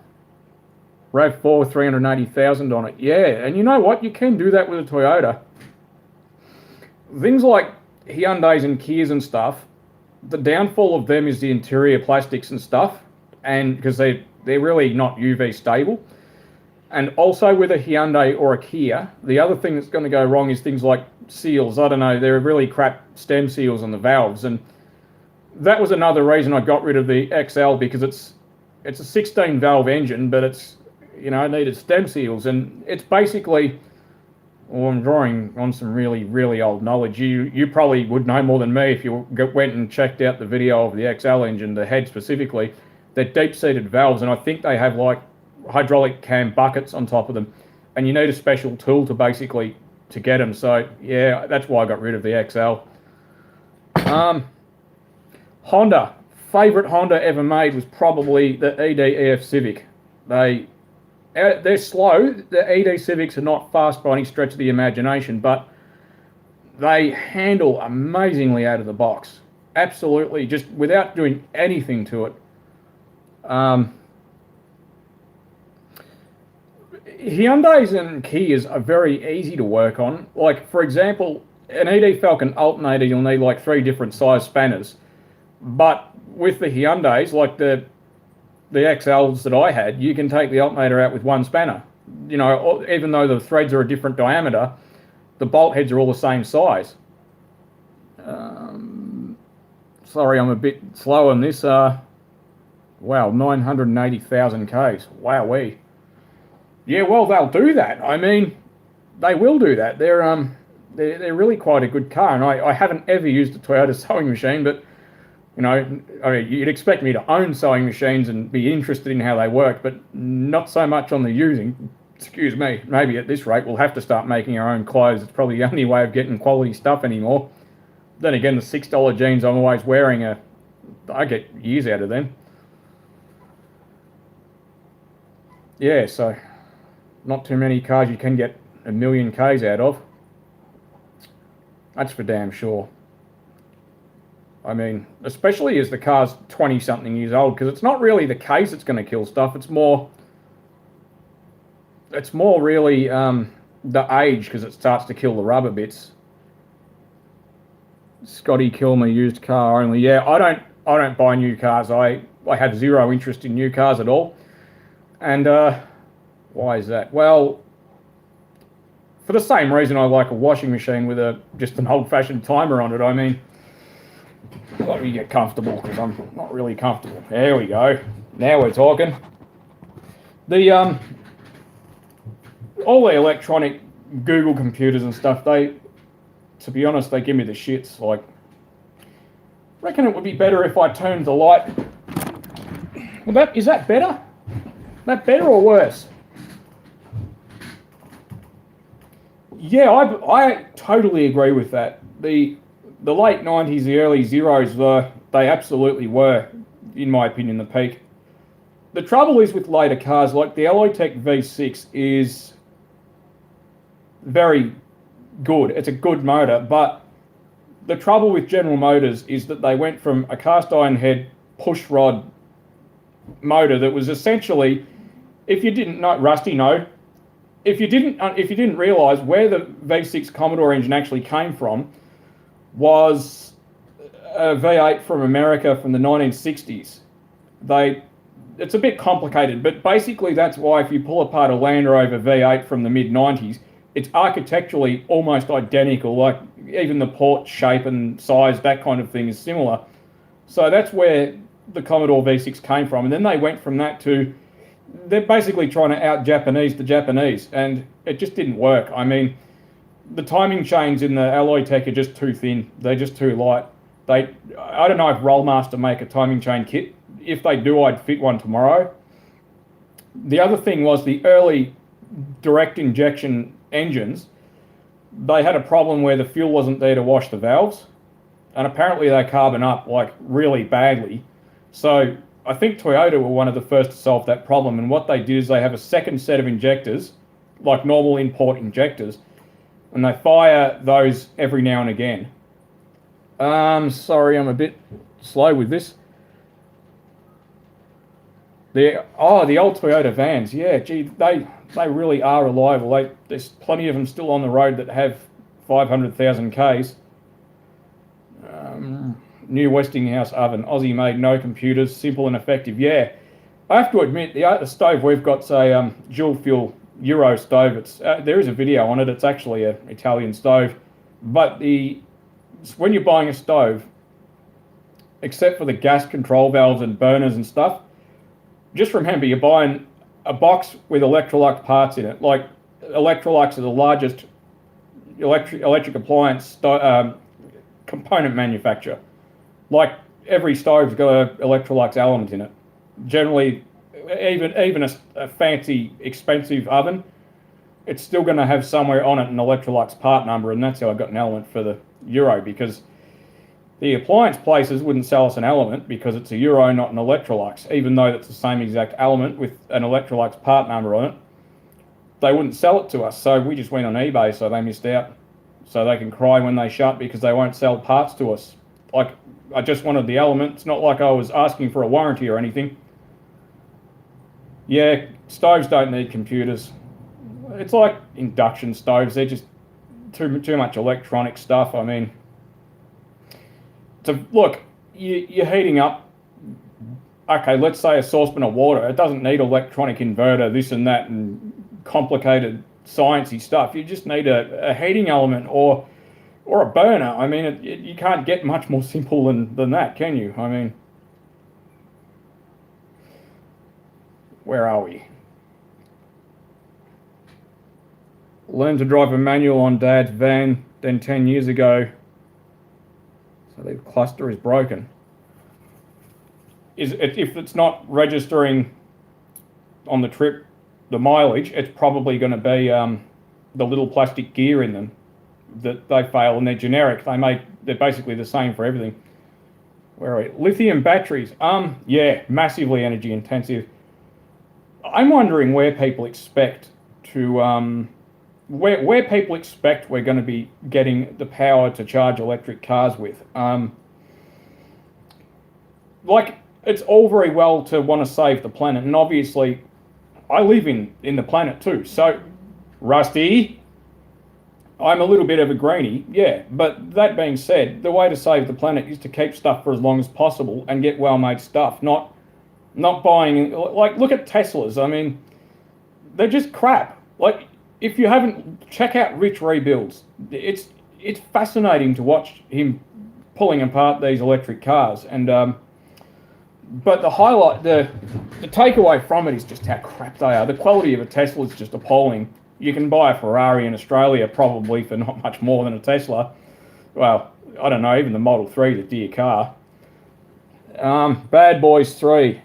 RAV4, 380,000 on it. Yeah, and you know what? You can do that with a Toyota. Things like Hyundais and Kias and stuff, the downfall of them is the interior plastics and stuff, and because they're really not UV stable. And also with a Hyundai or a Kia, the other thing that's going to go wrong is things like seals. I don't know, they're really crap stem seals on the valves, and that was another reason I got rid of the XL, because it's a 16 valve engine, but it's, you know, it needed stem seals, and it's basically... Well, I'm drawing on some really, really old knowledge. You probably would know more than me if you went and checked out the video of the XL engine, the head specifically. They're deep-seated valves, and I think they have like hydraulic cam buckets on top of them, and you need a special tool to basically to get them. So yeah, that's why I got rid of the XL. Honda, favorite Honda ever made was probably the ED EF Civic. They're slow. The ED Civics are not fast by any stretch of the imagination, but they handle amazingly out of the box. Absolutely, just without doing anything to it. Hyundais and Kias are very easy to work on. Like, for example, an ED Falcon alternator, you'll need like 3 different size spanners. But with the Hyundais, like the XLs that I had, you can take the alternator out with 1 spanner. You know, even though the threads are a different diameter, the bolt heads are all the same size. Sorry, I'm a bit slow on this. Wow, 980,000 Ks. Wowee. Yeah, well, they'll do that. I mean, they will do that. They're really quite a good car, and I haven't ever used a Toyota sewing machine, but you know, I mean, you'd expect me to own sewing machines and be interested in how they work, but not so much on the using. Excuse me. Maybe at this rate we'll have to start making our own clothes. It's probably the only way of getting quality stuff anymore. Then again, the $6 jeans I'm always wearing I get years out of them. Yeah, so not too many cars you can get 1 million Ks out of. That's for damn sure. I mean, especially as the car's 20-something years old, because it's not really the case that's going to kill stuff. It's more really the age, because it starts to kill the rubber bits. Scotty Kilmer, used car only. Yeah, I don't buy new cars. I have zero interest in new cars at all. And why is that? Well, for the same reason I like a washing machine with just an old-fashioned timer on it. I mean, let me get comfortable, because I'm not really comfortable. There we go. Now we're talking. All the electronic Google computers and stuff, to be honest, they give me the shits. Like, I reckon it would be better if I turned the light. Well, is that better? That better or worse? Yeah, I totally agree with that. The late 90s, the early zeros, they absolutely were, in my opinion, the peak. The trouble is with later cars, like the Alloytech V6 is very good. It's a good motor, but the trouble with General Motors is that they went from a cast iron head push rod motor that was essentially, if you didn't know, Rusty, no, if you didn't realise where the V6 Commodore engine actually came from, was a V8 from America from the 1960s. It's a bit complicated, but basically that's why if you pull apart a Land Rover V8 from the mid-90s, it's architecturally almost identical, like even the port shape and size, that kind of thing is similar. So that's where the Commodore V6 came from, and then they went from that to, they're basically trying to out-Japanese the Japanese, and it just didn't work. I mean, the timing chains in the Alloytech are just too thin. They're just too light. I don't know if Rollmaster make a timing chain kit. If they do, I'd fit one tomorrow. The other thing was the early direct injection engines, they had a problem where the fuel wasn't there to wash the valves, and apparently they carbon up like really badly. So I think Toyota were one of the first to solve that problem, and what they did is they have a second set of injectors, like normal import injectors, and they fire those every now and again. Sorry, I'm a bit slow with this. The old Toyota vans, yeah, gee, they really are reliable. There's plenty of them still on the road that have 500,000 Ks. New Westinghouse oven, Aussie made, no computers, simple and effective. Yeah, I have to admit, the stove we've got's a dual fuel Euro stove. There is a video on it. It's actually an Italian stove, but when you're buying a stove, except for the gas control valves and burners and stuff, just remember you're buying a box with Electrolux parts in it. Like, Electrolux are the largest electric appliance component manufacturer. Like, every stove's got an Electrolux element in it. Generally, even a fancy, expensive oven, it's still going to have somewhere on it an Electrolux part number, and that's how I got an element for the Euro, because The appliance places wouldn't sell us an element because it's a Euro, not an Electrolux, even though it's the same exact element with an Electrolux part number on it. They wouldn't sell it to us, so we just went on eBay, so they missed out. So they can cry when they shut because they won't sell parts to us. Like, I just wanted the element. It's not like I was asking for a warranty or anything. Yeah, stoves don't need computers. It's like induction stoves. They're just too much electronic stuff. I mean, look, you're heating up, okay, let's say a saucepan of water. It doesn't need electronic inverter, this and that, and complicated sciencey stuff. You just need a heating element or a burner. I mean, you can't get much more simple than that, can you? I mean, where are we? Learned to drive a manual on Dad's van, then 10 years ago. So the cluster is broken. If it's not registering on the trip, the mileage, it's probably going to be the little plastic gear in them that they fail, and they're generic. They're basically the same for everything. Where are we? Lithium batteries. Yeah, massively energy intensive. I'm wondering where people expect to where people expect we're going to be getting the power to charge electric cars with. Like, it's all very well to want to save the planet, and obviously I live in the planet too. So, Rusty, I'm a little bit of a greenie, yeah. But that being said, the way to save the planet is to keep stuff for as long as possible and get well-made stuff, not buying, like, look at Teslas. I mean, they're just crap. Like, if you haven't, check out Rich Rebuilds. It's fascinating to watch him pulling apart these electric cars. And but the takeaway from it is just how crap they are. The quality of a Tesla is just appalling. You can buy a Ferrari in Australia probably for not much more than a Tesla. Well, I don't know, even the Model 3 is a dear car. Bad Boys 3.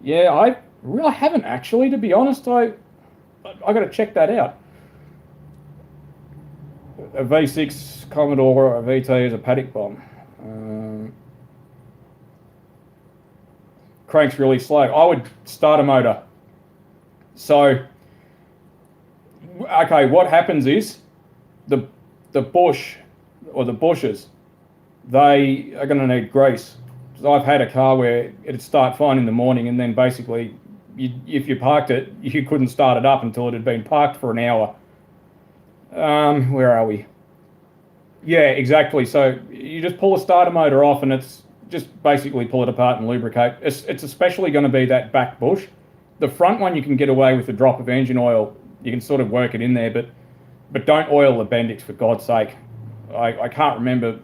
Yeah, I really haven't actually, to be honest. I got to check that out. A V6 Commodore or a VT is a paddock bomb. Crank's really slow. I would start a motor. So, okay, what happens is the bush or the bushes, they are going to need grease. So I've had a car where it'd start fine in the morning, and then basically, if you parked it, you couldn't start it up until it had been parked for an hour. Where are we? Yeah, exactly. So you just pull a starter motor off, and it's just basically pull it apart and lubricate. It's especially going to be that back bush. The front one you can get away with a drop of engine oil. You can sort of work it in there, but don't oil the Bendix, for God's sake. I can't remember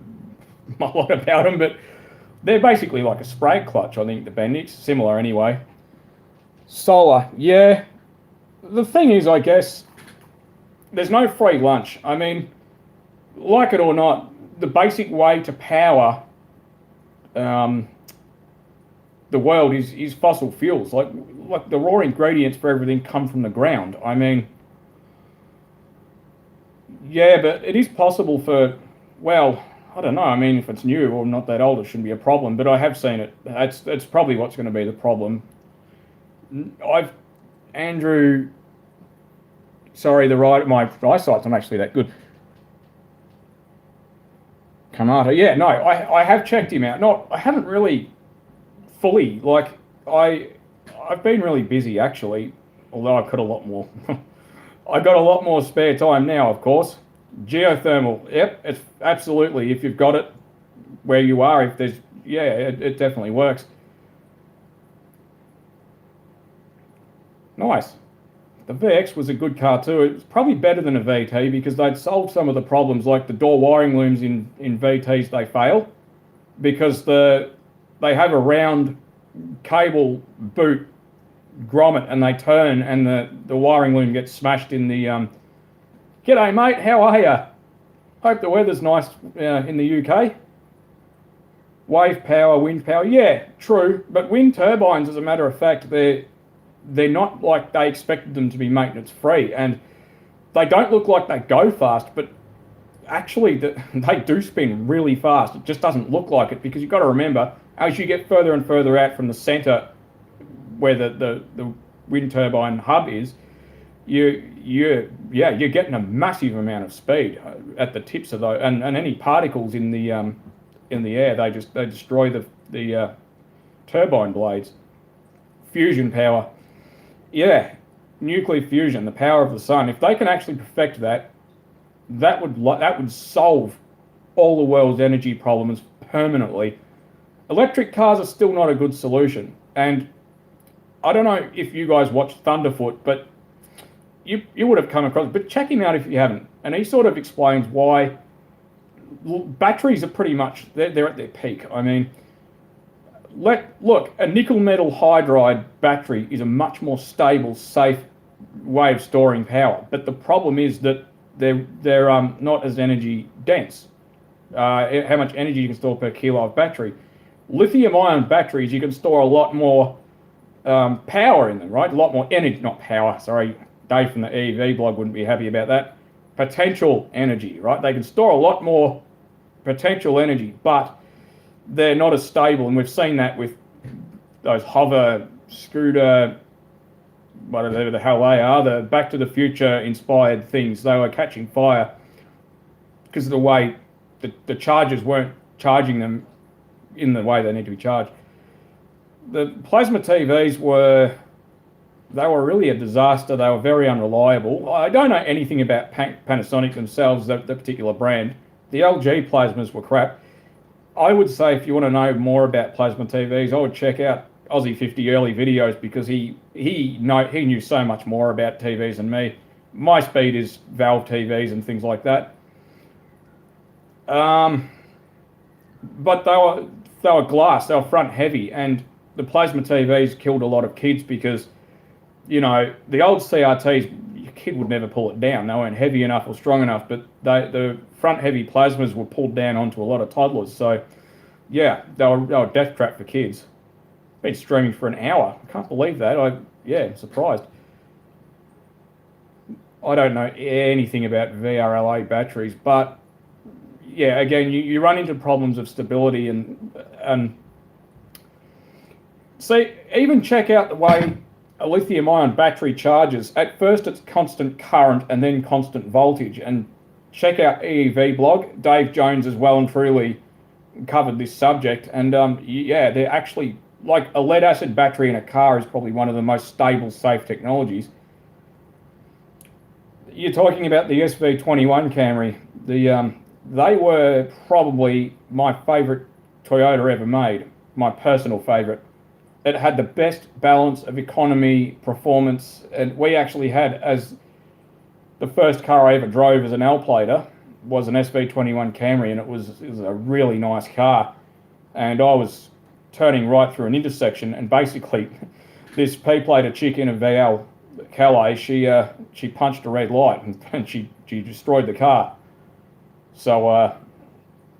a lot about them, but they're basically like a spray clutch, I think, the Bendix. Similar anyway. Solar, yeah. The thing is, I guess, there's no free lunch. I mean, like it or not, the basic way to power the world is fossil fuels. Like the raw ingredients for everything come from the ground. I mean, yeah, but it is possible for, well, I don't know. I mean, if it's new or not that old, it shouldn't be a problem. But I have seen it. That's probably what's going to be the problem. Andrew, sorry, my eyesight's not actually that good. Kamata, yeah, no, I have checked him out. I haven't really fully, like, I've been really busy actually, although I've got a lot more. I've got a lot more spare time now, of course. Geothermal, yep, it's absolutely, if you've got it where you are, if there's, yeah, it definitely works. Nice. The VX was a good car too. It was probably better than a VT because they'd solved some of the problems, like the door wiring looms in VTs, they fail because they have a round cable boot grommet and they turn and the wiring loom gets smashed in the... G'day mate, how are you? Hope the weather's nice in the UK. Wave power, wind power, yeah, true. But wind turbines, as a matter of fact, they're not like they expected them to be maintenance free, and they don't look like they go fast, but actually, they do spin really fast. It just doesn't look like it because you've got to remember, as you get further and further out from the center where the wind turbine hub is, you're getting a massive amount of speed at the tips of those, and any particles in the air, they destroy the turbine blades. Fusion power, yeah, nuclear fusion, the power of the sun. If they can actually perfect that, that would solve all the world's energy problems permanently. Electric cars are still not a good solution, and I don't know if you guys watch Thunderfoot, but you would have come across, but check him out if you haven't. And he sort of explains why batteries are pretty much, they're at their peak. I mean, look, a nickel metal hydride battery is a much more stable, safe way of storing power. But the problem is that they're not as energy dense. How much energy you can store per kilo of battery. Lithium-ion batteries, you can store a lot more power in them, right? A lot more energy, not power, sorry. Dave from the EV blog wouldn't be happy about that. Potential energy, right? They can store a lot more potential energy, but they're not as stable. And we've seen that with those hover, scooter, whatever the hell they are, the Back to the Future inspired things. They were catching fire because of the way the chargers weren't charging them in the way they need to be charged. The plasma TVs were really a disaster. They were very unreliable. I don't know anything about Panasonic themselves, the particular brand. The LG plasmas were crap. I would say if you want to know more about plasma TVs, I would check out Aussie 50 early videos because he knew so much more about TVs than me. My speed is valve TVs and things like that. But they were glass, they were front heavy, and the plasma TVs killed a lot of kids because, you know, the old CRTs, your kid would never pull it down. They weren't heavy enough or strong enough, but the front heavy plasmas were pulled down onto a lot of toddlers. So, yeah, they were death trap for kids. Been streaming for an hour. I can't believe that. I'm surprised. I don't know anything about VRLA batteries, but yeah, again, you run into problems of stability and see, even check out the way a lithium-ion battery charges. At first, it's constant current and then constant voltage. And check out EEV blog. Dave Jones has well and truly covered this subject. And yeah, they're actually, like a lead acid battery in a car is probably one of the most stable, safe technologies. You're talking about the SV21 Camry. They were probably my favourite Toyota ever made, my personal favourite. It had the best balance of economy, performance, and we actually had, as the first car I ever drove as an L-plater, was an SV21 Camry, and it was a really nice car. And I was turning right through an intersection, and basically this P-plater chick in a VL Calais, she punched a red light and she destroyed the car. So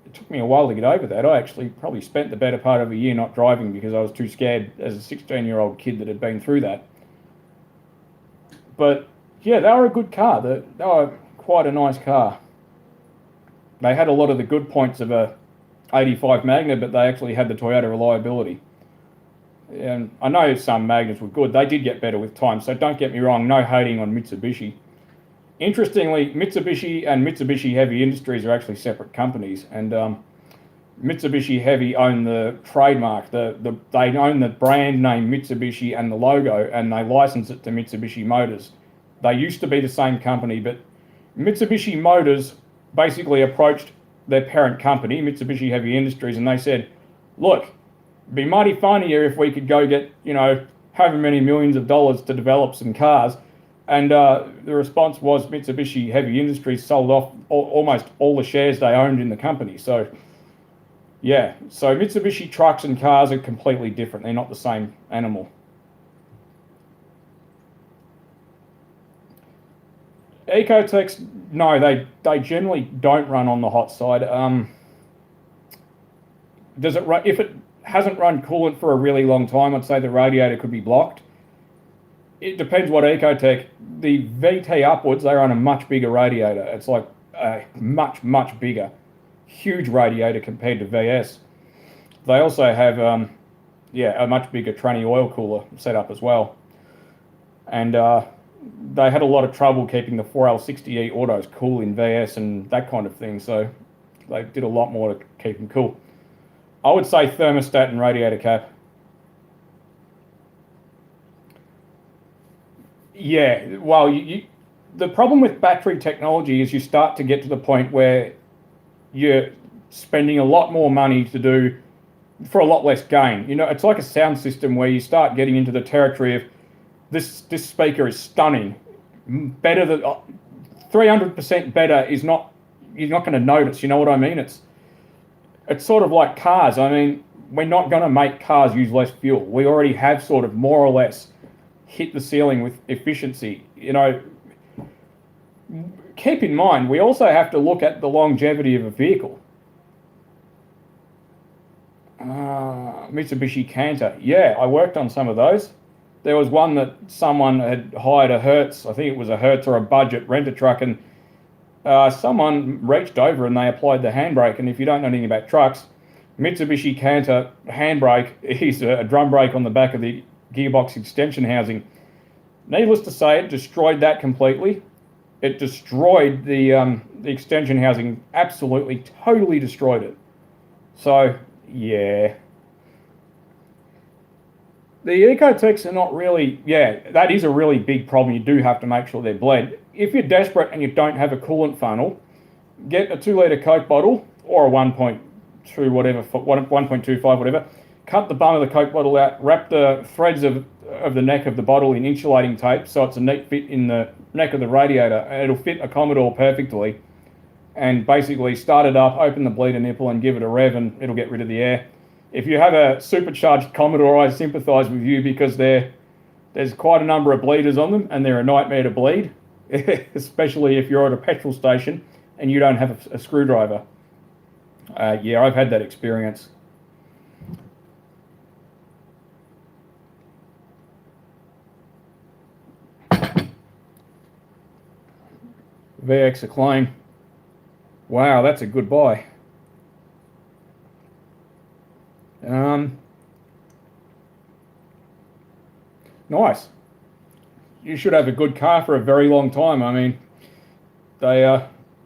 it took me a while to get over that. I actually probably spent the better part of a year not driving because I was too scared as a 16-year-old kid that had been through that. But yeah, they were a good car. They were quite a nice car. They had a lot of the good points of a 85 Magna, but they actually had the Toyota reliability. And I know some Magnas were good. They did get better with time, so don't get me wrong, no hating on Mitsubishi. Interestingly, Mitsubishi and Mitsubishi Heavy Industries are actually separate companies, and Mitsubishi Heavy own the trademark. They own the brand name Mitsubishi and the logo, and they license it to Mitsubishi Motors. They used to be the same company, but Mitsubishi Motors basically approached their parent company, Mitsubishi Heavy Industries, and they said, look, it'd be mighty funnier if we could go get, you know, however many millions of dollars to develop some cars. And the response was Mitsubishi Heavy Industries sold off almost all the shares they owned in the company. So, yeah, so Mitsubishi trucks and cars are completely different. They're not the same animal. Ecotechs, no, they generally don't run on the hot side. Does it run? If it hasn't run coolant for a really long time, I'd say the radiator could be blocked. It depends what Ecotech. The VT upwards, they run a much bigger radiator. It's like much, much bigger. Huge radiator compared to VS. They also have, a much bigger tranny oil cooler setup as well. And they had a lot of trouble keeping the 4L60E autos cool in VS and that kind of thing, so they did a lot more to keep them cool. I would say thermostat and radiator cap. Yeah, well, the problem with battery technology is you start to get to the point where you're spending a lot more money to do for a lot less gain. You know, it's like a sound system where you start getting into the territory of this speaker is stunning. Better than 300% better is not, you're not going to notice, you know what I mean? It's sort of like cars. I mean, we're not going to make cars use less fuel. We already have sort of more or less hit the ceiling with efficiency. You know, keep in mind, we also have to look at the longevity of a vehicle. Mitsubishi Canter. Yeah, I worked on some of those. There was one that someone had hired a Hertz, I think it was a Hertz or a budget rent-a-truck, and someone reached over and they applied the handbrake. And if you don't know anything about trucks, Mitsubishi Canter handbrake is a drum brake on the back of the gearbox extension housing. Needless to say, it destroyed that completely. It destroyed the extension housing, absolutely, totally destroyed it. So, yeah. The Ecotechs are not really, that is a really big problem. You do have to make sure they're bled. If you're desperate and you don't have a coolant funnel, get a 2-litre Coke bottle or a 1.2 whatever, 1.25 whatever. Cut the bum of the Coke bottle out, wrap the threads of the neck of the bottle in insulating tape so it's a neat fit in the neck of the radiator, and it'll fit a Commodore perfectly. And basically start it up, open the bleeder nipple and give it a rev and it'll get rid of the air. If you have a supercharged Commodore, I sympathise with you because there's quite a number of bleeders on them and they're a nightmare to bleed, especially if you're at a petrol station and you don't have a screwdriver. Yeah, I've had that experience. VX Acclaim. Wow, that's a good buy. Nice. You should have a good car for a very long time. I mean, they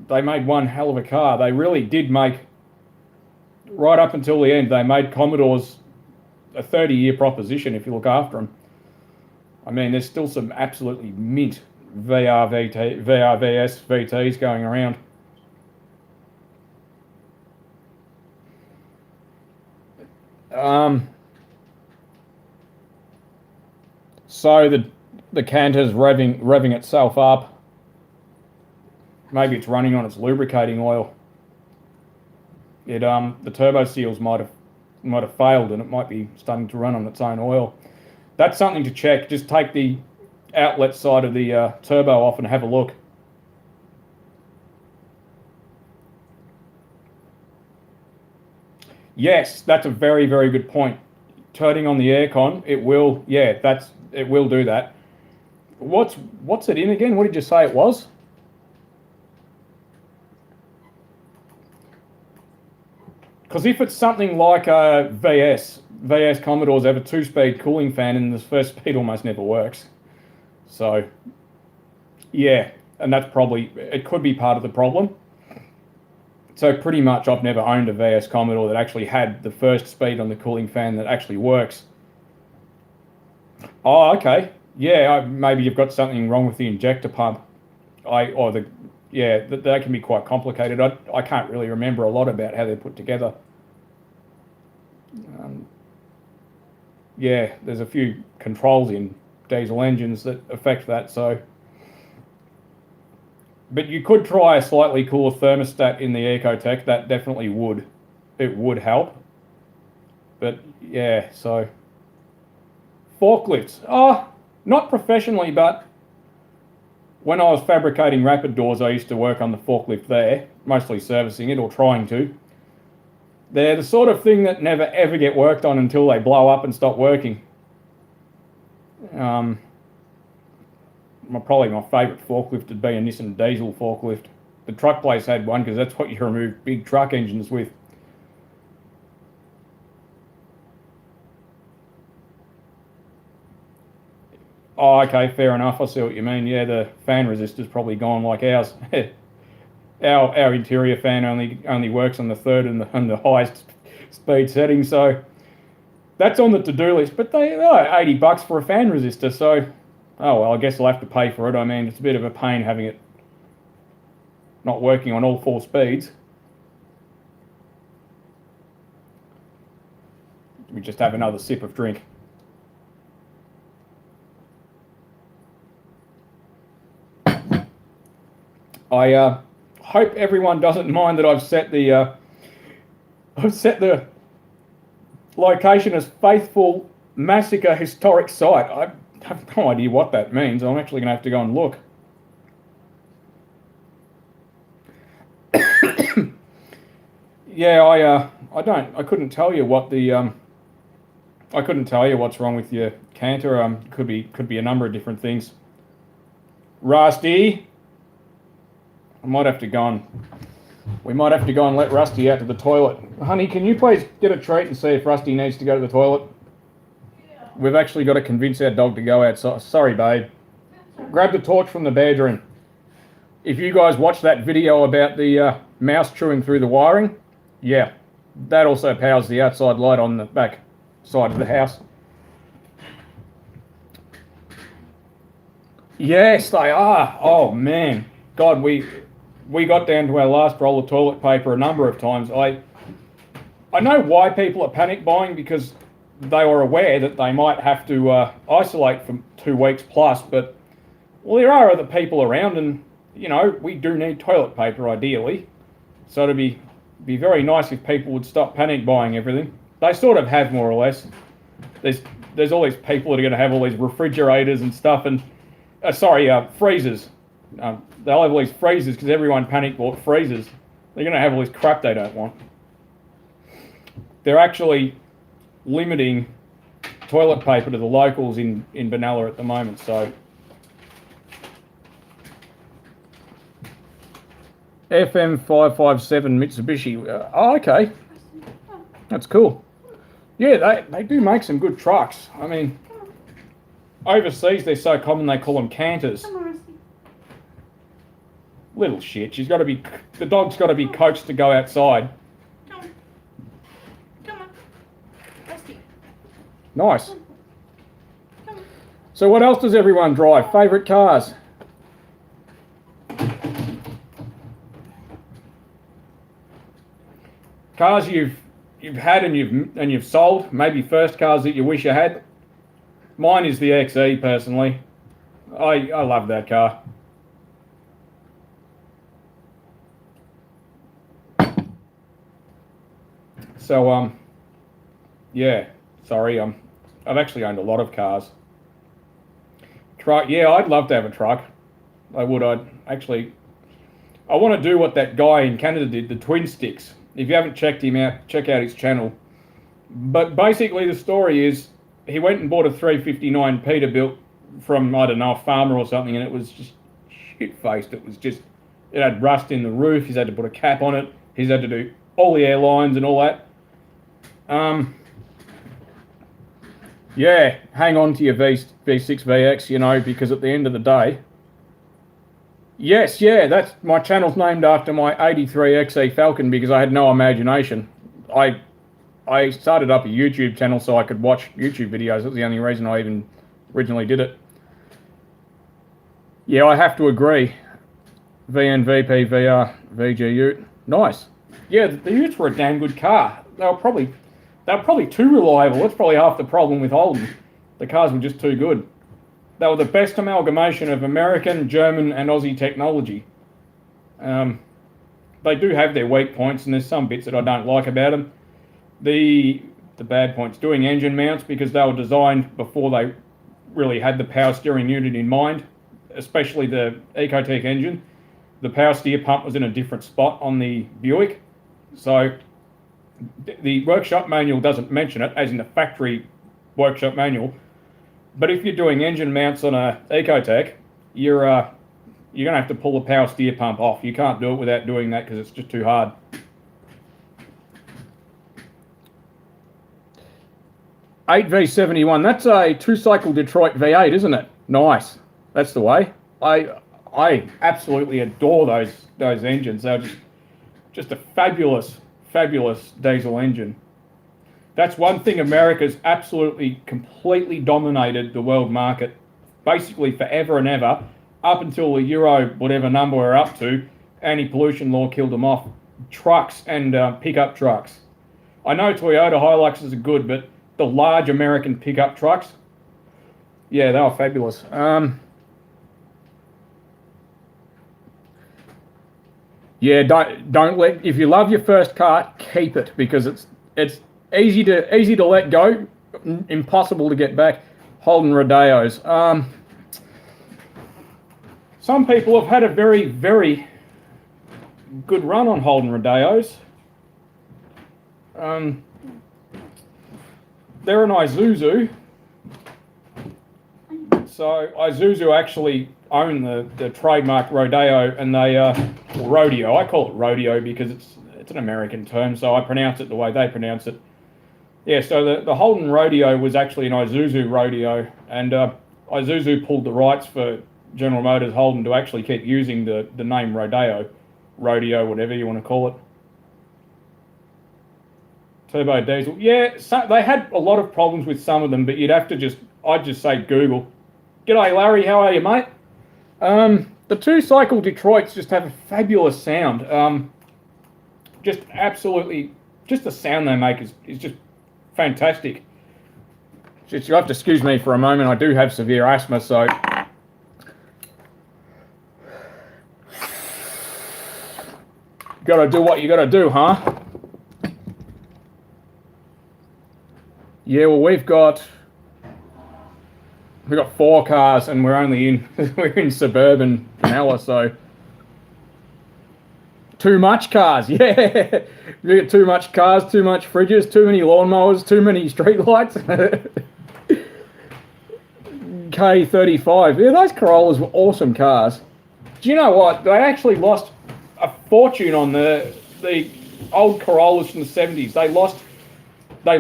made one hell of a car. They really did make, right up until the end, they made Commodores a 30-year proposition if you look after them. I mean, there's still some absolutely mint VRVS VTs going around. So the Canter's revving itself up. Maybe it's running on its lubricating oil. The turbo seals might have failed and it might be starting to run on its own oil. That's something to check. Just take the outlet side of the turbo off and have a look. Yes, that's a very, very good point. Turning on the aircon, it will do that. What's it in again? What did you say it was? Because if it's something like a VS Commodores have a 2-speed cooling fan and the first speed almost never works. So, yeah, and that's probably, it could be part of the problem. So pretty much I've never owned a VS Commodore that actually had the first speed on the cooling fan that actually works. Oh, okay. Yeah, maybe you've got something wrong with the injector pump. That can be quite complicated. I can't really remember a lot about how they're put together. There's a few controls in diesel engines that affect that, so. But you could try a slightly cooler thermostat in the Ecotech. That definitely would. It would help. But yeah, so. Forklifts. Not professionally, but when I was fabricating rapid doors, I used to work on the forklift there, mostly servicing it or trying to. They're the sort of thing that never ever get worked on until they blow up and stop working. Probably my favourite forklift would be a Nissan diesel forklift. the truck place had one because that's what you remove big truck engines with. Oh, okay, fair enough. I see what you mean. Yeah, the fan resistor's probably gone like ours. Our interior fan only works on the third and the highest speed setting, so that's on the to-do list. But they are $80 for a fan resistor, so oh well, I guess I'll have to pay for it. I mean, it's a bit of a pain having it not working on all 4 speeds. Let me just have another sip of drink. I hope everyone doesn't mind that I've set the location as Faithful Massacre Historic Site. I have no idea what that means. I'm actually going to have to go and look. Yeah, I couldn't tell you what the I couldn't tell you what's wrong with your canter. Could be a number of different things. Rusty, we might have to go and let Rusty out to the toilet. Honey, can you please get a treat and see if Rusty needs to go to the toilet? Yeah. We've actually got to convince our dog to go outside. Sorry, babe. Grab the torch from the bedroom. If you guys watch that video about the mouse chewing through the wiring, yeah, that also powers the outside light on the back side of the house. Yes, they are. Oh man, God, we got down to our last roll of toilet paper a number of times. I know why people are panic buying, because they were aware that they might have to isolate for 2 weeks plus, but well, there are other people around, and you know, we do need toilet paper ideally, so it'd be very nice if people would stop panic buying everything. They sort of have, more or less. There's all these people that are going to have all these refrigerators and stuff, and freezers. They'll have all these freezers because everyone panic bought freezers. They're going to have all this crap they don't want. They're actually limiting toilet paper to the locals in Benalla at the moment, so. FM557 Mitsubishi. Oh, okay. That's cool. Yeah, they do make some good trucks. I mean, overseas they're so common they call them canters. Little shit. The dog's got to be coaxed to go outside. Come on. Rusty. Nice. Come on. So what else does everyone drive? Favourite cars? Cars you've had and you've sold. Maybe first cars that you wish you had. Mine is the XE personally. I love that car. So yeah, sorry, I've actually owned a lot of cars. Truck, yeah, I'd love to have a truck. I would. I want to do what that guy in Canada did, the twin sticks. If you haven't checked him out, check out his channel. But basically the story is he went and bought a 359 Peterbilt from, I don't know, a farmer or something, and it was just shit-faced. It had rust in the roof. He's had to put a cap on it. He's had to do all the airlines and all that. Yeah, hang on to your V6 VX, you know, because at the end of the day, yes, yeah, that's my channel's named after my 83 XE Falcon because I had no imagination. I started up a YouTube channel so I could watch YouTube videos. That's the only reason I even originally did it. Yeah, I have to agree. VN, VP, VR, VG Ute. Nice. Yeah, the Utes were a damn good car. They were probably too reliable. That's probably half the problem with Holden. The cars were just too good. They were the best amalgamation of American, German, and Aussie technology. They do have their weak points, and there's some bits that I don't like about them. The bad points, doing engine mounts, because they were designed before they really had the power steering unit in mind, especially the Ecotec engine. The power steer pump was in a different spot on the Buick, so the workshop manual doesn't mention it, as in the factory workshop manual. But if you're doing engine mounts on a Ecotec, you're you're going to have to pull the power steer pump off. You can't do it without doing that because it's just too hard. $8V71, that's a 2-cycle Detroit V8, isn't it? Nice. That's the way. I absolutely adore those engines. They're just a fabulous diesel engine. That's one thing America's absolutely completely dominated the world market, basically forever and ever, up until the Euro whatever number we're up to. Anti-pollution law killed them off. Trucks and pickup trucks. I know Toyota Hiluxes are good, but the large American pickup trucks, yeah, they were fabulous. Yeah, don't let, if you love your first car, keep it, because it's easy to let go, impossible to get back. Holden Rodeos. Some people have had a very, very good run on Holden Rodeos. They're an Isuzu. So Isuzu actually own the trademark Rodeo, and they rodeo. I call it rodeo because it's an American term, so I pronounce it the way they pronounce it. Yeah, so the Holden Rodeo was actually an Isuzu rodeo, and Isuzu pulled the rights for General Motors Holden to actually keep using the name rodeo, whatever you want to call it. Turbo diesel. Yeah, so they had a lot of problems with some of them, but I'd just say Google. G'day Larry, how are you, mate? The 2-cycle Detroits just have a fabulous sound. Just absolutely, just the sound they make is just fantastic. Just, you have to excuse me for a moment, I do have severe asthma, so. Gotta do what you gotta do, huh? Yeah, well, we've got 4 cars, and we're only in suburban Canella, so too much cars. Yeah, we got too much cars, too much fridges, too many lawnmowers, too many streetlights. K35. Yeah, those Corollas were awesome cars. Do you know what? They actually lost a fortune on the old Corollas from the 70s. They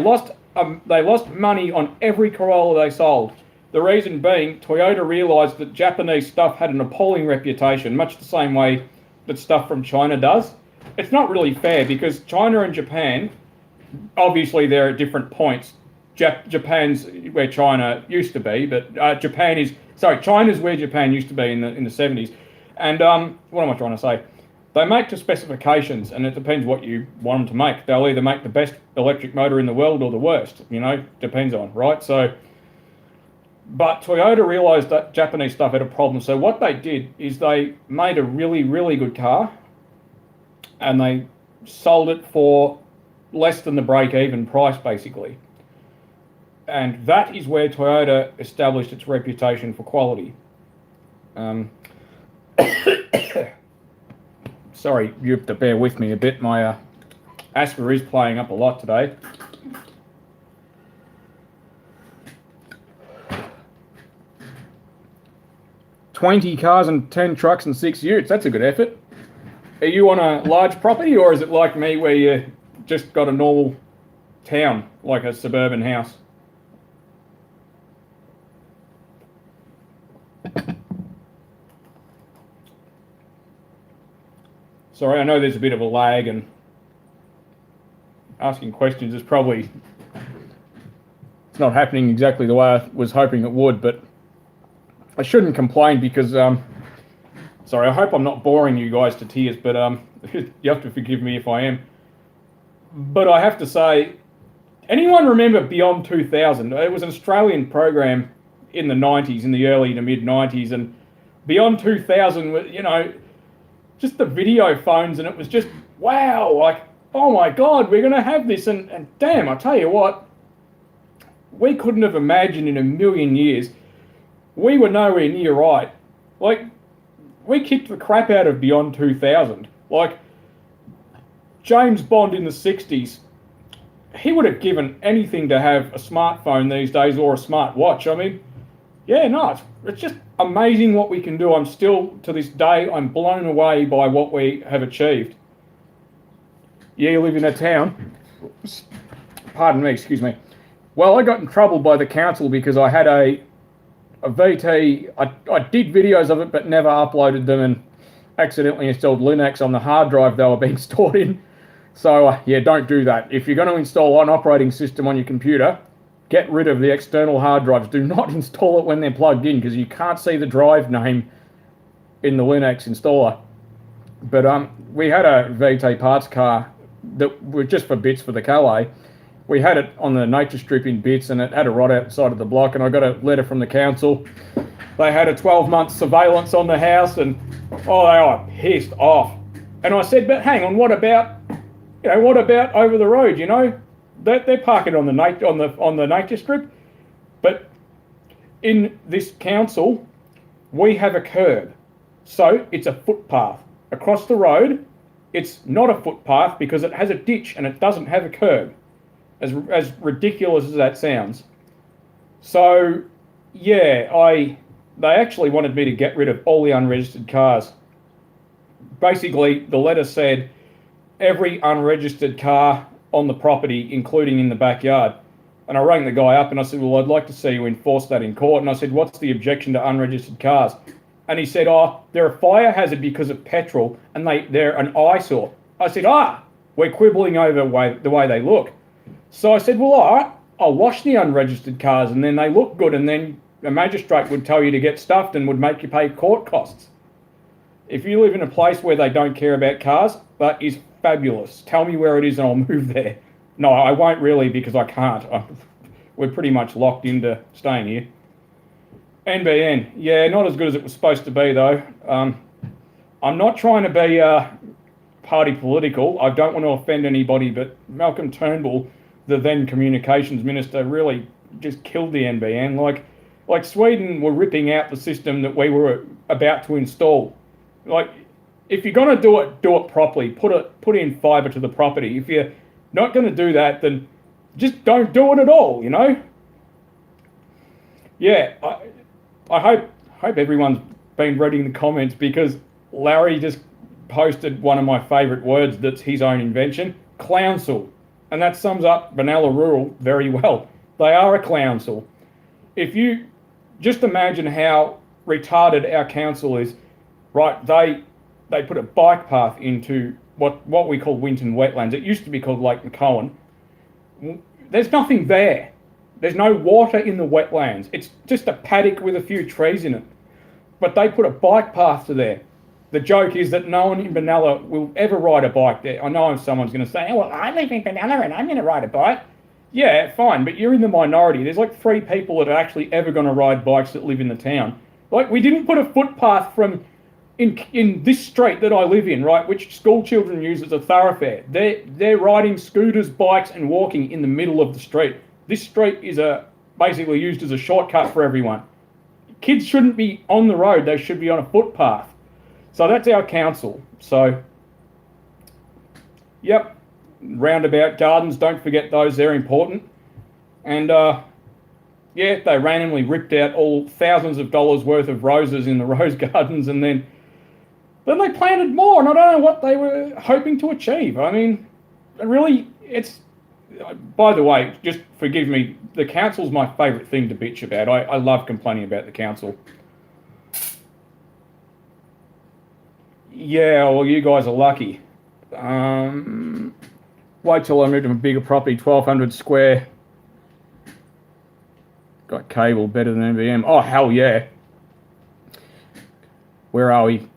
lost money on every Corolla they sold. The reason being, Toyota realised that Japanese stuff had an appalling reputation, much the same way that stuff from China does. It's not really fair because China and Japan, obviously they're at different points. Japan's where China used to be, but China's where Japan used to be in the 70s. And what am I trying to say? They make to specifications, and it depends what you want them to make. They'll either make the best electric motor in the world or the worst, depends on, right? So, but Toyota realised that Japanese stuff had a problem. So what they did is they made a really, really good car, and they sold it for less than the break-even price, basically. And that is where Toyota established its reputation for quality. Sorry, you have to bear with me a bit. My asthma is playing up a lot today. $20 cars and 10 trucks and 6 utes. That's a good effort. Are you on a large property, or is it like me where you just got a normal town, like a suburban house? Sorry, I know there's a bit of a lag, and asking questions is probably, it's not happening exactly the way I was hoping it would, but I shouldn't complain because, sorry, I hope I'm not boring you guys to tears, but you have to forgive me if I am. But I have to say, anyone remember Beyond 2000? It was an Australian program in the 90s, in the early to mid-90s, and Beyond 2000, just the video phones, and it was just, wow, like, oh my God, we're going to have this, and damn, I tell you what, we couldn't have imagined in a million years. We were nowhere near right. Like, we kicked the crap out of Beyond 2000. Like, James Bond in the 60s, he would have given anything to have a smartphone these days or a smart watch. I mean, yeah, no, it's just amazing what we can do. I'm still, to this day, I'm blown away by what we have achieved. Yeah, you live in a town. Pardon me, excuse me. Well, I got in trouble by the council because I had a VT. I did videos of it, but never uploaded them, and accidentally installed Linux on the hard drive they were being stored in. So yeah, don't do that. If you're going to install an operating system on your computer, get rid of the external hard drives. Do not install it when they're plugged in, because you can't see the drive name in the Linux installer. But we had a VT parts car that were just for bits for the Calais. We had it on the nature strip in bits, and it had a rod outside of the block, and I got a letter from the council. They had a 12-month surveillance on the house, and oh, they are pissed off. And I said, but hang on, what about over the road? You know, they're parking on the nature strip, but in this council we have a curb, so it's a footpath across the road. It's not a footpath because it has a ditch and it doesn't have a curb. As ridiculous as that sounds. So yeah, they actually wanted me to get rid of all the unregistered cars. Basically, the letter said every unregistered car on the property, including in the backyard. And I rang the guy up and I said, well, I'd like to see you enforce that in court. And I said, what's the objection to unregistered cars? And he said, oh, they're a fire hazard because of petrol and they're an eyesore. I said, we're quibbling over the way they look. So I said, well, all right, I'll wash the unregistered cars and then they look good, and then a magistrate would tell you to get stuffed and would make you pay court costs. If you live in a place where they don't care about cars, that is fabulous. Tell me where it is and I'll move there. No, I won't really, because I can't. We're pretty much locked into staying here. NBN, yeah, not as good as it was supposed to be though. I'm not trying to be party political. I don't want to offend anybody, but Malcolm Turnbull, the then communications minister, really just killed the NBN. Like Sweden were ripping out the system that we were about to install. Like, if you're going to do it properly. Put in fibre to the property. If you're not going to do that, then just don't do it at all, you know? Yeah, I hope everyone's been reading the comments, because Larry just posted one of my favourite words that's his own invention, clownsel. And that sums up Benalla Rural very well. They are a clownsel. If you just imagine how retarded our council is, right, they put a bike path into what we call Winton Wetlands. It used to be called Lake McCowan. There's nothing there. There's no water in the wetlands. It's just a paddock with a few trees in it. But they put a bike path to there. The joke is that no one in Benalla will ever ride a bike there. I know someone's going to say, oh, well, I live in Benalla and I'm going to ride a bike. Yeah, fine, but you're in the minority. There's like 3 people that are actually ever going to ride bikes that live in the town. Like, we didn't put a footpath from in this street that I live in, right, which school children use as a thoroughfare. They're riding scooters, bikes and walking in the middle of the street. This street is basically used as a shortcut for everyone. Kids shouldn't be on the road. They should be on a footpath. So that's our council. So, yep, roundabout gardens, don't forget those, they're important. And yeah, they randomly ripped out all thousands of dollars worth of roses in the rose gardens, and then they planted more, and I don't know what they were hoping to achieve. I mean, really, it's, by the way, just forgive me, the council's my favourite thing to bitch about. I love complaining about the council. Yeah, well, you guys are lucky. Wait till I move to a bigger property, 1,200 square. Got cable better than NBM. Oh, hell yeah. Where are we?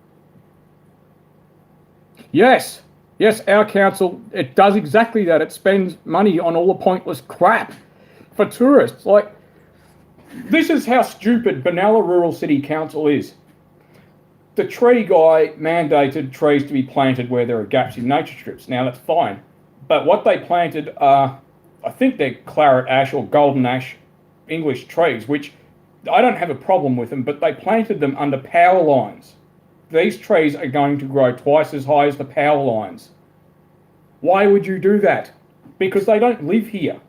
Yes, our council, it does exactly that. It spends money on all the pointless crap for tourists. Like, this is how stupid Benalla Rural City Council is. The tree guy mandated trees to be planted where there are gaps in nature strips. Now, that's fine. But what they planted are, I think they're claret ash or golden ash English trees, which I don't have a problem with them, but they planted them under power lines. These trees are going to grow twice as high as the power lines. Why would you do that? Because they don't live here.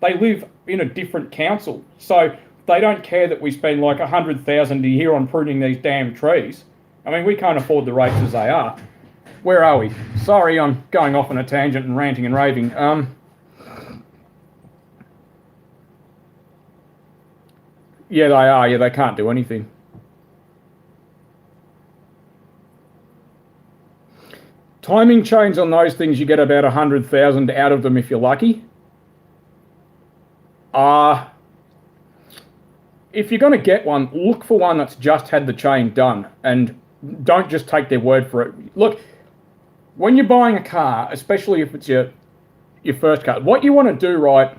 They live in a different council. So they don't care that we spend like 100,000 a year on pruning these damn trees. I mean, we can't afford the rates as they are. Where are we? Sorry, I'm going off on a tangent and ranting and raving. Yeah, they are. Yeah, they can't do anything. Timing chains on those things, you get about 100,000 out of them if you're lucky. If you're going to get one, look for one that's just had the chain done, and don't just take their word for it. Look, when you're buying a car, especially if it's your first car, what you want to do, right,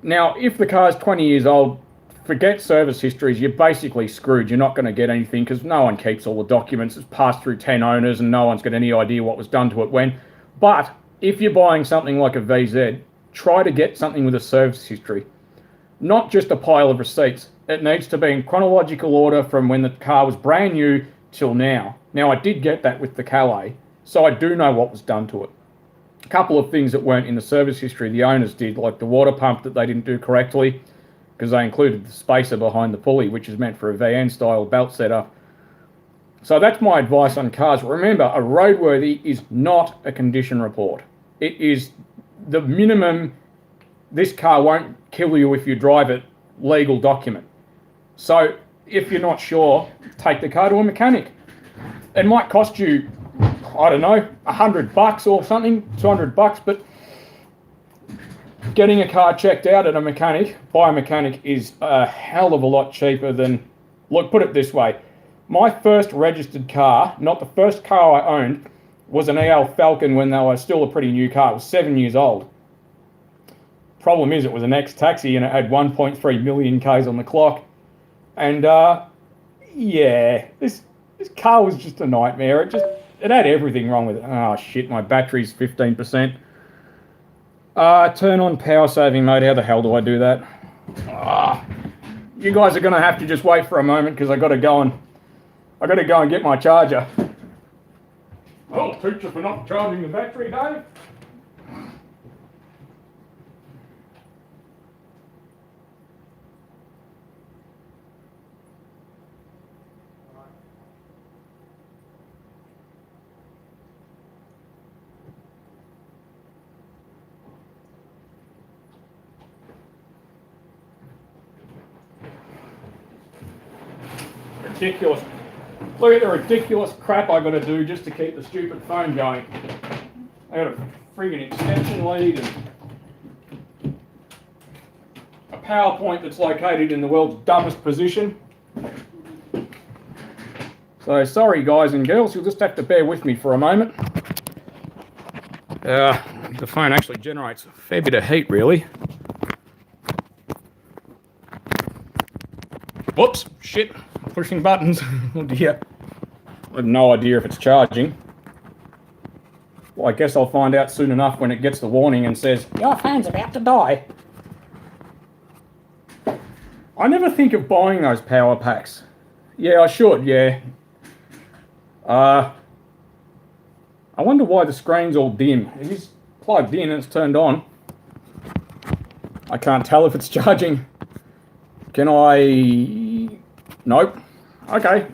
now, if the car's 20 years old, forget service histories, you're basically screwed. You're not going to get anything because no one keeps all the documents. It's passed through 10 owners and no one's got any idea what was done to it when. But if you're buying something like a VZ, try to get something with a service history. Not just a pile of receipts. It needs to be in chronological order from when the car was brand new till now. Now, I did get that with the Calais, so I do know what was done to it. A couple of things that weren't in the service history the owners did, like the water pump that they didn't do correctly, because they included the spacer behind the pulley, which is meant for a VN-style belt setup. So that's my advice on cars. Remember, a roadworthy is not a condition report. It is the minimum, this car won't kill you if you drive it, legal document. So if you're not sure, take the car to a mechanic. It might cost you, I don't know, $100 or something, $200, but getting a car checked out at a mechanic, by a mechanic, is a hell of a lot cheaper than, look, put it this way. My first registered car, not the first car I owned, was an EL Falcon when they were still a pretty new car. It was 7 years old. Problem is, it was an ex-taxi and it had 1.3 million Ks on the clock. And yeah, this car was just a nightmare. It had everything wrong with it. Oh shit, my battery's 15%. Turn on power saving mode. How the hell do I do that? You guys are gonna have to just wait for a moment because I gotta go and get my charger. Well, teacher for not charging the battery, Dave. Ridiculous. Look at the ridiculous crap I got to do just to keep the stupid phone going. I got a friggin' extension lead and a PowerPoint that's located in the world's dumbest position. So sorry guys and girls, you'll just have to bear with me for a moment. The phone actually generates a fair bit of heat, really. Whoops, shit. Pushing buttons. Oh dear. I have no idea if it's charging. Well, I guess I'll find out soon enough when it gets the warning and says, your phone's about to die. I never think of buying those power packs. Yeah, I should, yeah. I wonder why the screen's all dim. It is plugged in and it's turned on. I can't tell if it's charging. Can I... Nope. Okay.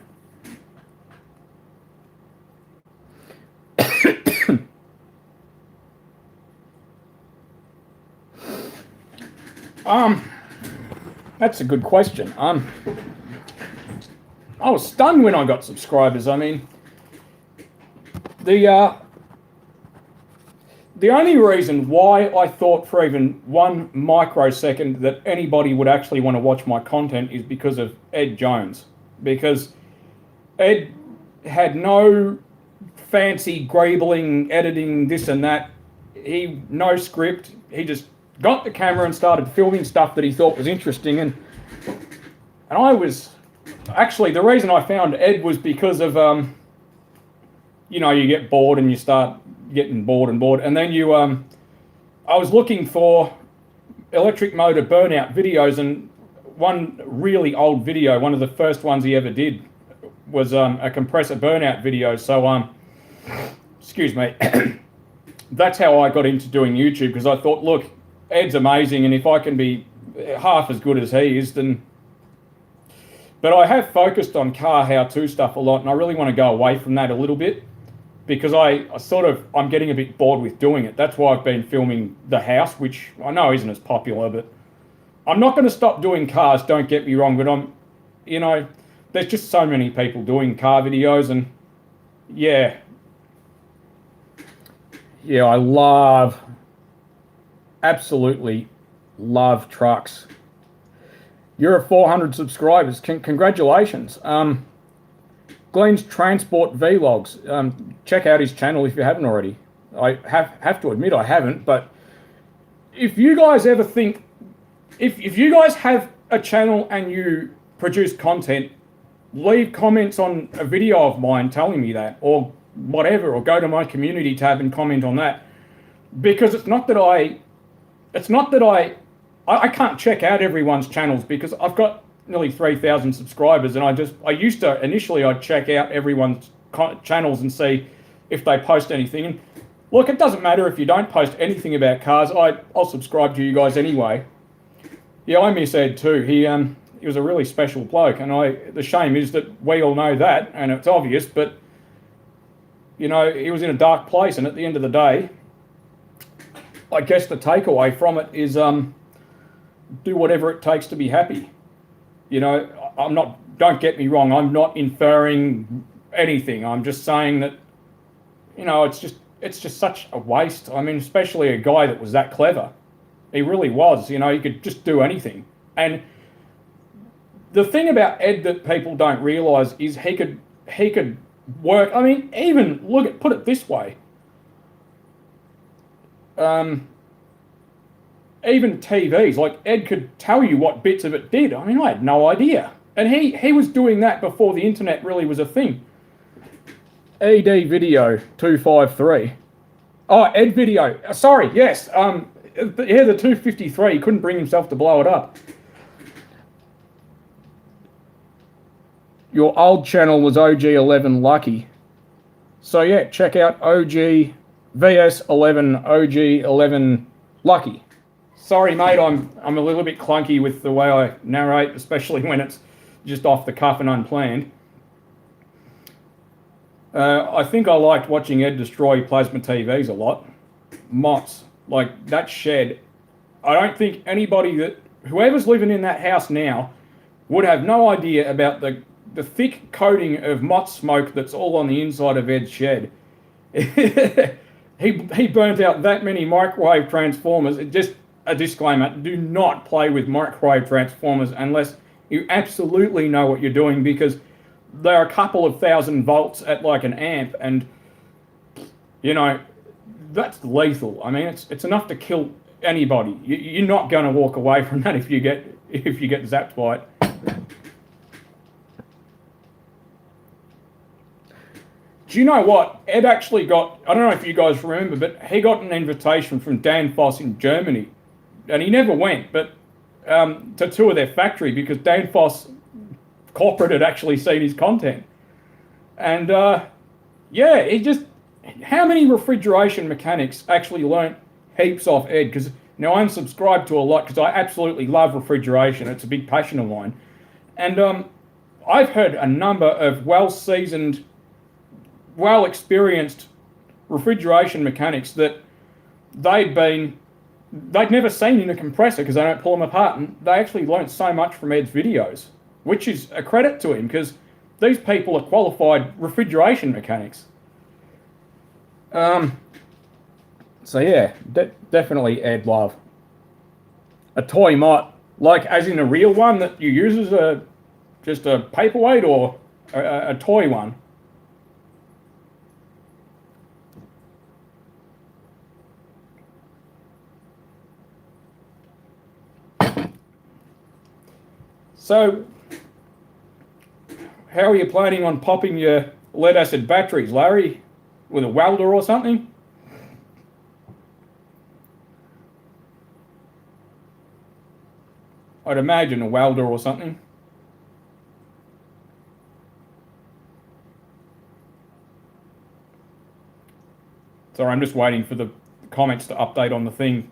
That's a good question. I was stunned when I got subscribers. I mean, the only reason why I thought for even 1 microsecond that anybody would actually want to watch my content is because of Ed Jones. Because Ed had no fancy greebling, editing, this and that. No script. He just got the camera and started filming stuff that he thought was interesting. And I was... Actually, the reason I found Ed was because of, you know, you get bored and you start getting bored. And then you, I was looking for electric motor burnout videos, and one really old video, one of the first ones he ever did, was a compressor burnout video. So, excuse me, that's how I got into doing YouTube, because I thought, look, Ed's amazing, and if I can be half as good as he is, then. But I have focused on car how-to stuff a lot, and I really want to go away from that a little bit because I'm getting a bit bored with doing it. That's why I've been filming the house, which I know isn't as popular, but I'm not going to stop doing cars, don't get me wrong, but there's just so many people doing car videos, and yeah, I absolutely love trucks. You're at 400 subscribers. Congratulations. Glenn's Transport Vlogs. Check out his channel if you haven't already. I have to admit I haven't, but if you guys ever think, if you guys have a channel and you produce content, leave comments on a video of mine telling me that, or whatever, or go to my community tab and comment on that. Because it's not that I can't check out everyone's channels because I've got nearly 3,000 subscribers, and I'd check out everyone's channels and see if they post anything. And look, it doesn't matter if you don't post anything about cars. I'll subscribe to you guys anyway. Yeah, I miss Ed too. He was a really special bloke, and the shame is that we all know that, and it's obvious, but he was in a dark place, and at the end of the day, I guess the takeaway from it is do whatever it takes to be happy. Don't get me wrong, I'm not inferring anything. I'm just saying that, it's just such a waste. I mean, especially a guy that was that clever. He really was, he could just do anything. And the thing about Ed that people don't realise is he could work. I mean, even put it this way. Even TVs, like Ed could tell you what bits of it did. I mean, I had no idea. And he was doing that before the internet really was a thing. ED Video 253. Oh, Ed Video. Sorry, yes. The 253, he couldn't bring himself to blow it up. Your old channel was OG11 Lucky. So yeah, check out OG VS11 OG11 Lucky. Sorry, mate, I'm a little bit clunky with the way I narrate, especially when it's just off the cuff and unplanned. I think I liked watching Ed destroy plasma TVs a lot. Mott's, like that shed. I don't think whoever's living in that house now would have no idea about the thick coating of Mott smoke that's all on the inside of Ed's shed. He burnt out that many microwave transformers. Just a disclaimer, do not play with microwave transformers unless you absolutely know what you're doing, because they're a couple of 1,000 volts at like an amp, and that's lethal. I mean, it's enough to kill anybody. You're not going to walk away from that if you get zapped by it. Do you know what? Ed actually got, I don't know if you guys remember, but he got an invitation from Danfoss in Germany, and he never went, but to tour their factory, because Danfoss corporate had actually seen his content. And how many refrigeration mechanics actually learnt heaps off Ed? Because now I'm subscribed to a lot because I absolutely love refrigeration. It's a big passion of mine. And I've heard a number of well-seasoned, well-experienced refrigeration mechanics that they'd never seen in a compressor because they don't pull them apart, and they actually learnt so much from Ed's videos, which is a credit to him, because these people are qualified refrigeration mechanics. So yeah, definitely Ed love. A toy Mott, like as in a real one that you use as just a paperweight, or a toy one? So, how are you planning on popping your lead acid batteries, Larry? With a welder or something? I'd imagine a welder or something. Sorry, I'm just waiting for the comments to update on the thing.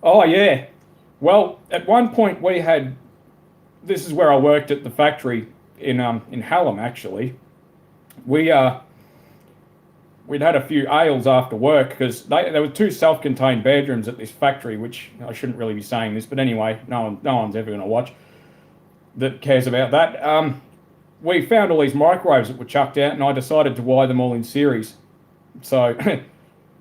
Oh yeah. Well, at one point we had. This is where I worked at the factory in Hallam. Actually, we we'd had a few ales after work because there were two self-contained bedrooms at this factory, which I shouldn't really be saying this, but anyway, no one's ever going to watch that cares about that. We found all these microwaves that were chucked out, and I decided to wire them all in series. So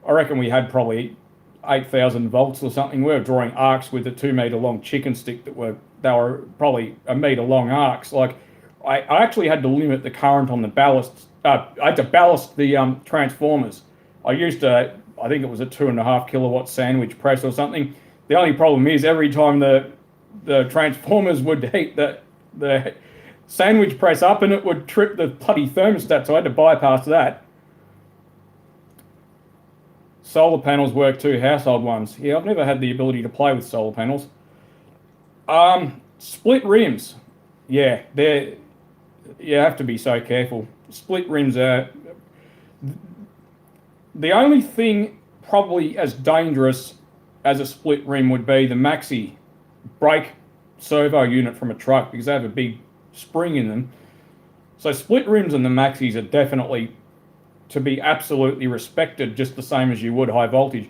I reckon we had probably 8,000 volts or something. We were drawing arcs with a 2 meter long chicken stick they were probably a meter long arcs. Like I actually had to limit the current on the ballast. I had to ballast the transformers. I think it was a 2.5 kilowatt sandwich press or something. The only problem is every time the transformers would heat the sandwich press up and it would trip the bloody thermostat, so I had to bypass that. Solar panels work too, household ones. Yeah, I've never had the ability to play with solar panels. Split rims. Yeah, you have to be so careful. Split rims are the only thing probably as dangerous as a split rim would be the maxi brake servo unit from a truck, because they have a big spring in them. So split rims and the maxis are definitely to be absolutely respected, just the same as you would high voltage.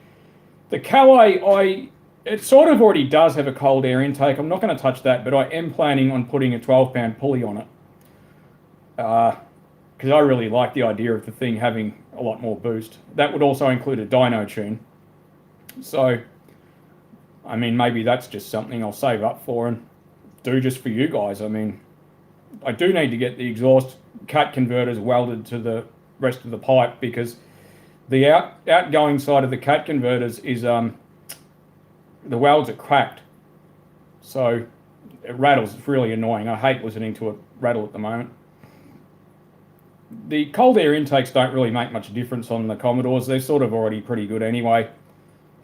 The Calais, it sort of already does have a cold air intake. I'm not going to touch that, but I am planning on putting a 12-pound pulley on it. Because I really like the idea of the thing having a lot more boost. That would also include a dyno tune. So, I mean, maybe that's just something I'll save up for and do just for you guys. I mean, I do need to get the exhaust cut converters welded to the rest of the pipe, because the outgoing side of the cut converters is the welds are cracked, so it rattles. It's really annoying. I hate listening to it rattle at the moment. The cold air intakes don't really make much difference on the Commodores. They're sort of already pretty good anyway.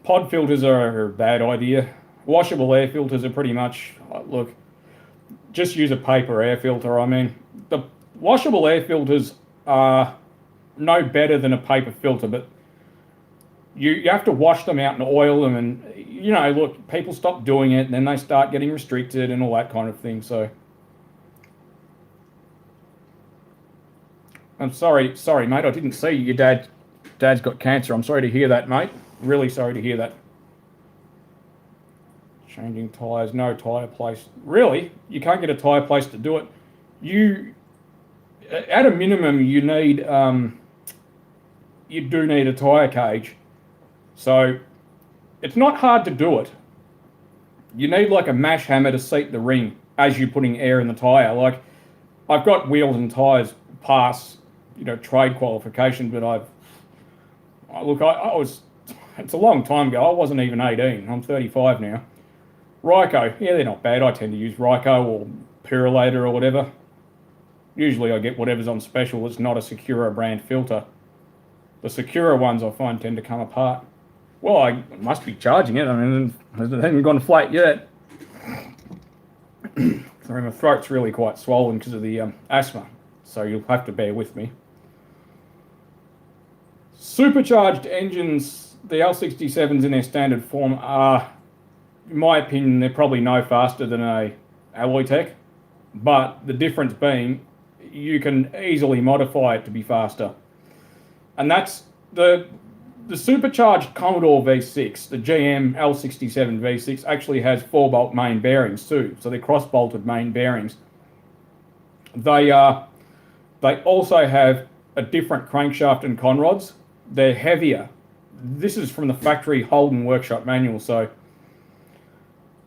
Pod filters are a bad idea. Washable air filters are pretty much, look, just use a paper air filter. I mean, the washable air filters are no better than a paper filter, but you have to wash them out and oil them, and look, people stop doing it and then they start getting restricted and all that kind of thing. So I'm sorry mate, I didn't see your dad's got cancer. I'm sorry to hear that, mate. Really sorry to hear that. Changing tyres, no tyre place. Really? You can't get a tyre place to do it. At a minimum, you do need a tyre cage. So it's not hard to do it. You need like a mash hammer to seat the ring as you're putting air in the tyre. Like, I've got wheels and tyres pass, trade qualification, but I was, it's a long time ago. I wasn't even 18. I'm 35 now. Ryco, yeah, they're not bad. I tend to use Ryco or Purolator or whatever. Usually I get whatever's on special. It's not a Secura brand filter. The Secura ones I find tend to come apart. Well, I must be charging it. I mean, it hasn't gone flat yet. Sorry, my throat's really quite swollen because of the asthma, so you'll have to bear with me. Supercharged engines, the L67s in their standard form are, in my opinion, they're probably no faster than a Alloytech, but the difference being you can easily modify it to be faster. And that's the supercharged Commodore V6, the GM L67 V6 actually has 4-bolt main bearings too, so they're cross-bolted main bearings. They also have a different crankshaft and conrods. They're heavier. This is from the factory Holden workshop manual, so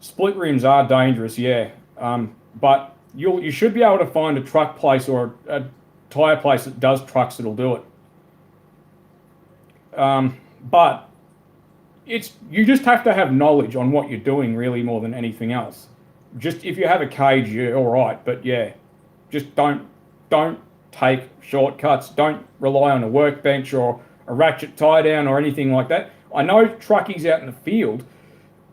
split rims are dangerous, yeah, but you should be able to find a truck place or a tyre place that does trucks that'll do it. But you just have to have knowledge on what you're doing, really, more than anything else. Just if you have a cage, you're all right, but yeah, just don't take shortcuts. Don't rely on a workbench or a ratchet tie down or anything like that. I know truckies out in the field,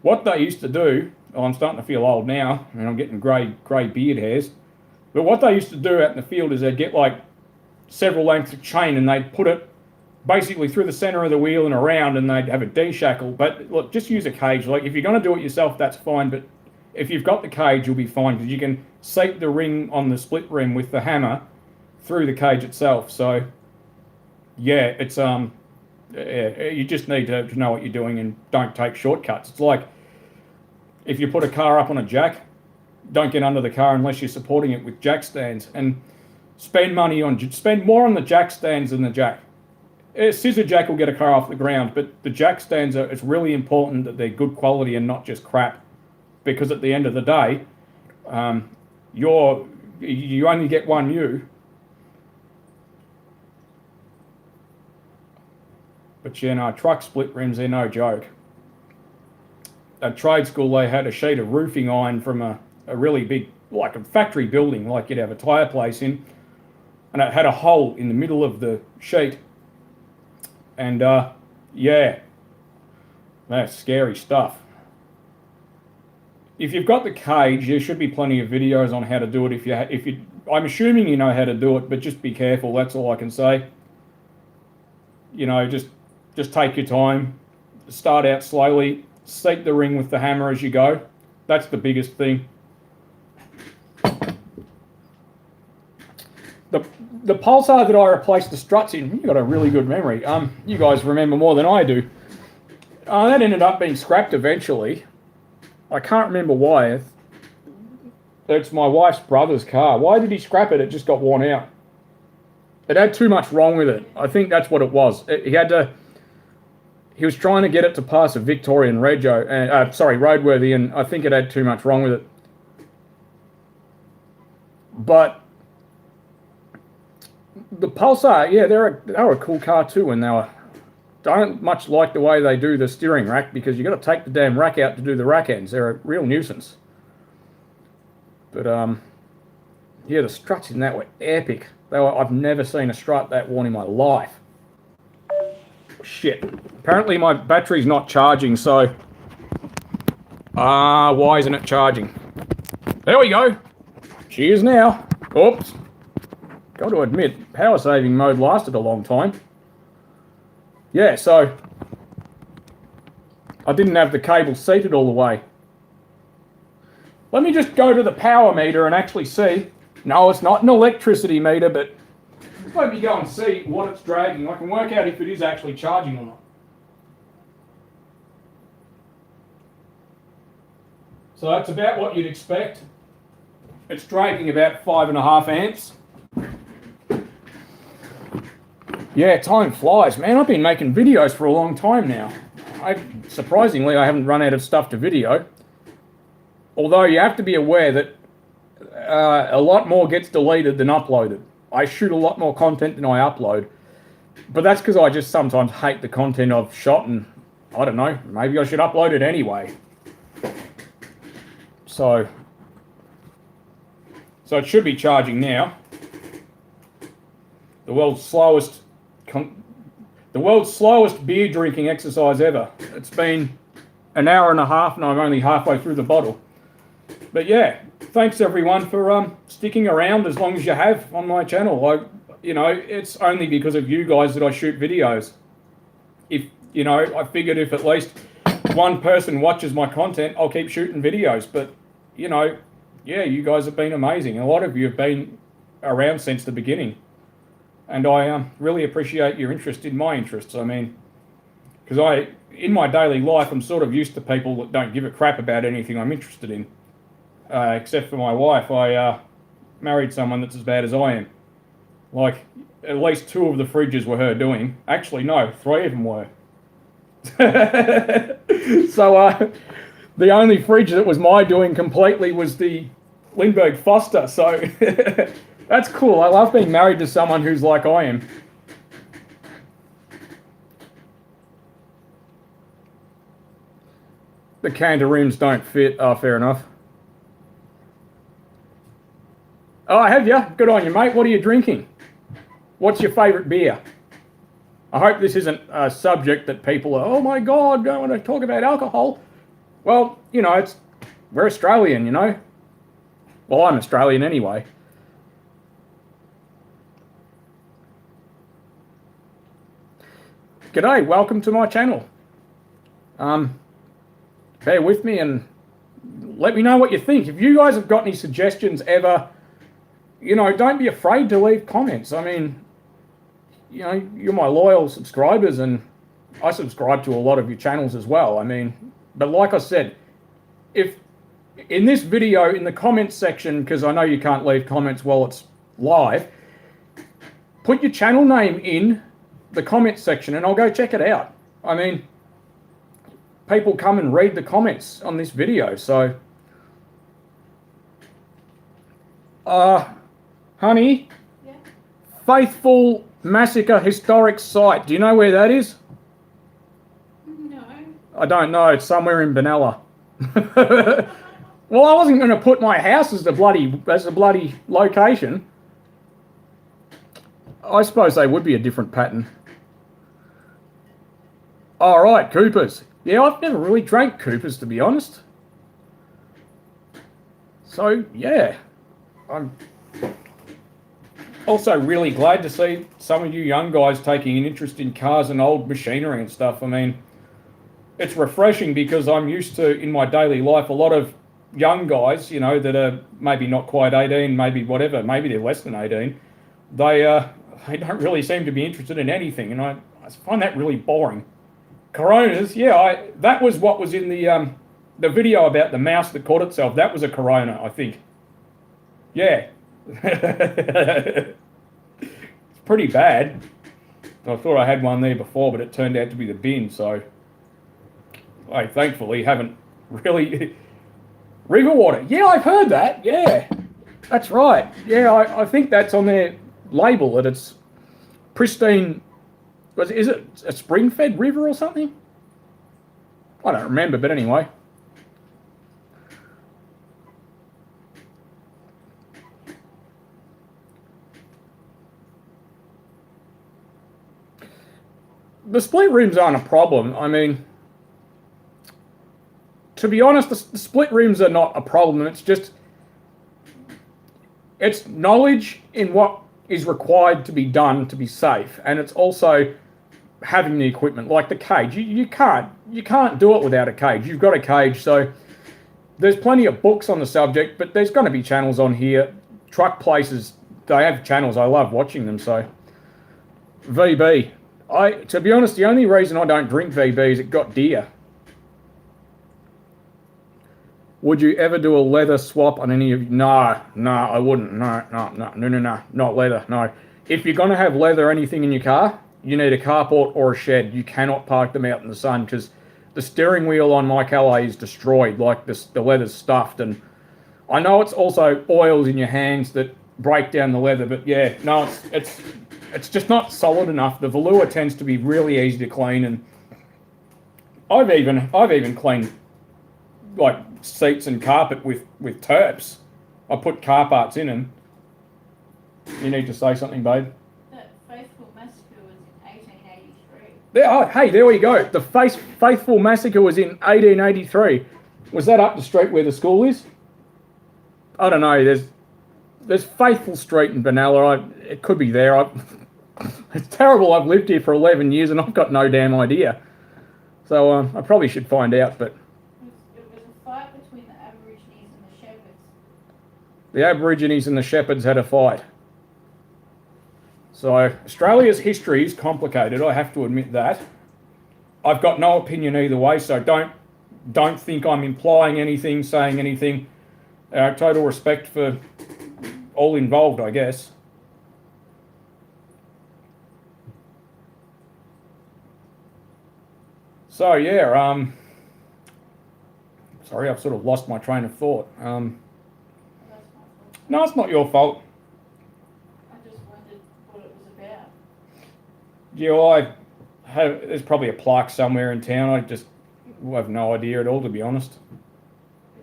what they used to do, I'm starting to feel old now, and I'm getting grey beard hairs, but what they used to do out in the field is they'd get like several lengths of chain and they'd put it basically through the center of the wheel and around, and they'd have a D-shackle. But look, just use a cage. Like, if you're going to do it yourself, that's fine, but if you've got the cage, you'll be fine, because you can seat the ring on the split rim with the hammer through the cage itself. So yeah, it's you just need to know what you're doing and don't take shortcuts. It's like if you put a car up on a jack, don't get under the car unless you're supporting it with jack stands, and spend more on the jack stands than the jack. A scissor jack will get a car off the ground, but the jack stands it's really important that they're good quality and not just crap, because at the end of the day, you only get one you. But yeah, no, truck split rims, they're no joke. At trade school, they had a sheet of roofing iron from a really big, like a factory building, like you'd have a tyre place in, and it had a hole in the middle of the sheet. And yeah, that's scary stuff. If you've got the cage, there should be plenty of videos on how to do it. I'm assuming you know how to do it, but just be careful. That's all I can say. You know, just take your time. Start out slowly. Seat the ring with the hammer as you go. That's the biggest thing. The pulsar that I replaced the struts in, you got a really good memory. You guys remember more than I do. That ended up being scrapped eventually. I can't remember why. It's my wife's brother's car. Why did he scrap it? It just got worn out. It had too much wrong with it. I think that's what it was. He was trying to get it to pass a Victorian roadworthy, and I think it had too much wrong with it. But the Pulsar, yeah, they were a cool car too when they were. Don't much like the way they do the steering rack, because you got to take the damn rack out to do the rack ends. They're a real nuisance. But yeah, the struts in that were epic. I've never seen a strut that worn in my life. Shit. Apparently my battery's not charging, so why isn't it charging? There we go. She is now. Oops. Got to admit, power saving mode lasted a long time. Yeah, so I didn't have the cable seated all the way. Let me just go to the power meter and actually see. No, it's not an electricity meter, but let me go and see what it's dragging. I can work out if it is actually charging or not. So that's about what you'd expect. It's dragging about 5.5 amps. Yeah, time flies, man. I've been making videos for a long time now. Surprisingly, I haven't run out of stuff to video. Although you have to be aware that a lot more gets deleted than uploaded. I shoot a lot more content than I upload. But that's because I just sometimes hate the content I've shot, and I don't know, maybe I should upload it anyway. So it should be charging now. The world's slowest beer drinking exercise ever. It's been an hour and a half and I'm only halfway through the bottle. But yeah, thanks everyone for sticking around as long as you have on my channel. It's only because of you guys that I shoot videos. I figured if at least one person watches my content, I'll keep shooting videos. But yeah, you guys have been amazing. A lot of you have been around since the beginning. And I really appreciate your interest in my interests. I mean, because in my daily life, I'm sort of used to people that don't give a crap about anything I'm interested in. Except for my wife. I married someone that's as bad as I am. Like, at least 2 of the fridges were her doing. Actually, no, 3 of them were. So, the only fridge that was my doing completely was the Lindbergh Foster. So, that's cool. I love being married to someone who's like I am. The Canter rims don't fit. Oh, fair enough. Oh, have you? Good on you, mate. What are you drinking? What's your favourite beer? I hope this isn't a subject that people are, oh my God, don't want to talk about alcohol. Well, we're Australian, Well, I'm Australian anyway. G'day, welcome to my channel. Bear with me and let me know what you think. If you guys have got any suggestions ever, you know, don't be afraid to leave comments. I mean, you know, you're my loyal subscribers and I subscribe to a lot of your channels as well. I mean, but like I said, if in this video, in the comments section, because I know you can't leave comments while it's live, put your channel name in the comments section and I'll go check it out. I mean, people come and read the comments on this video, so honey, Yeah. Faithful Massacre Historic Site, do you know where that is? No. I don't know, it's somewhere in Benalla. Well, I wasn't going to put my house as the bloody location. I suppose they would be a different pattern. All right, Coopers. Yeah, I've never really drank Coopers, to be honest. So, yeah. I'm also really glad to see some of you young guys taking an interest in cars and old machinery and stuff. I mean, it's refreshing because I'm used to, in my daily life, a lot of young guys, you know, that are maybe not quite 18, maybe whatever, maybe they're less than 18. They don't really seem to be interested in anything, and I find that really boring. Coronas, yeah, that was what was in the video about the mouse that caught itself. That was a Corona, I think. Yeah. It's pretty bad. I thought I had one there before, but it turned out to be the bin, so I thankfully haven't really... River water. Yeah, I've heard that. Yeah, that's right. Yeah, I think that's on their label, that it's pristine. Is it a spring-fed river or something? I don't remember, but anyway. The split rims aren't a problem. I mean, to be honest, the split rims are not a problem. It's just, it's knowledge in what is required to be done to be safe, and it's also having the equipment, like the cage. You can't do it without a cage. You've got a cage, so there's plenty of books on the subject, but there's going to be channels on here. Truck places, they have channels. I love watching them. So VB, to be honest, the only reason I don't drink VB is it got dear. Would you ever do a leather swap on any of you? No, I wouldn't. No, not leather, no. If you're going to have leather or anything in your car, you need a carport or a shed. You cannot park them out in the sun because the steering wheel on my Calais is destroyed, like the leather's stuffed. And I know it's also oils in your hands that break down the leather, but yeah, no, it's just not solid enough. The velour tends to be really easy to clean, and I've even cleaned like seats and carpet with terps. I put car parts in them. You need to say something, babe? That Faithful Massacre was in 1883. There we go. The Faithful Massacre was in 1883. Was that up the street where the school is? I don't know. There's Faithful Street in Benalla. It could be there. It's terrible. I've lived here for 11 years and I've got no damn idea. So I probably should find out, but... It was a fight between the Aborigines and the Shepherds. The Aborigines and the Shepherds had a fight. So Australia's history is complicated, I have to admit that. I've got no opinion either way, so don't think I'm implying anything, saying anything. Total respect for all involved, I guess. So yeah, sorry, I've sort of lost my train of thought. That's my fault. No, it's not your fault. I just wondered what it was about. Yeah, well, there's probably a plaque somewhere in town. I just have no idea at all, to be honest.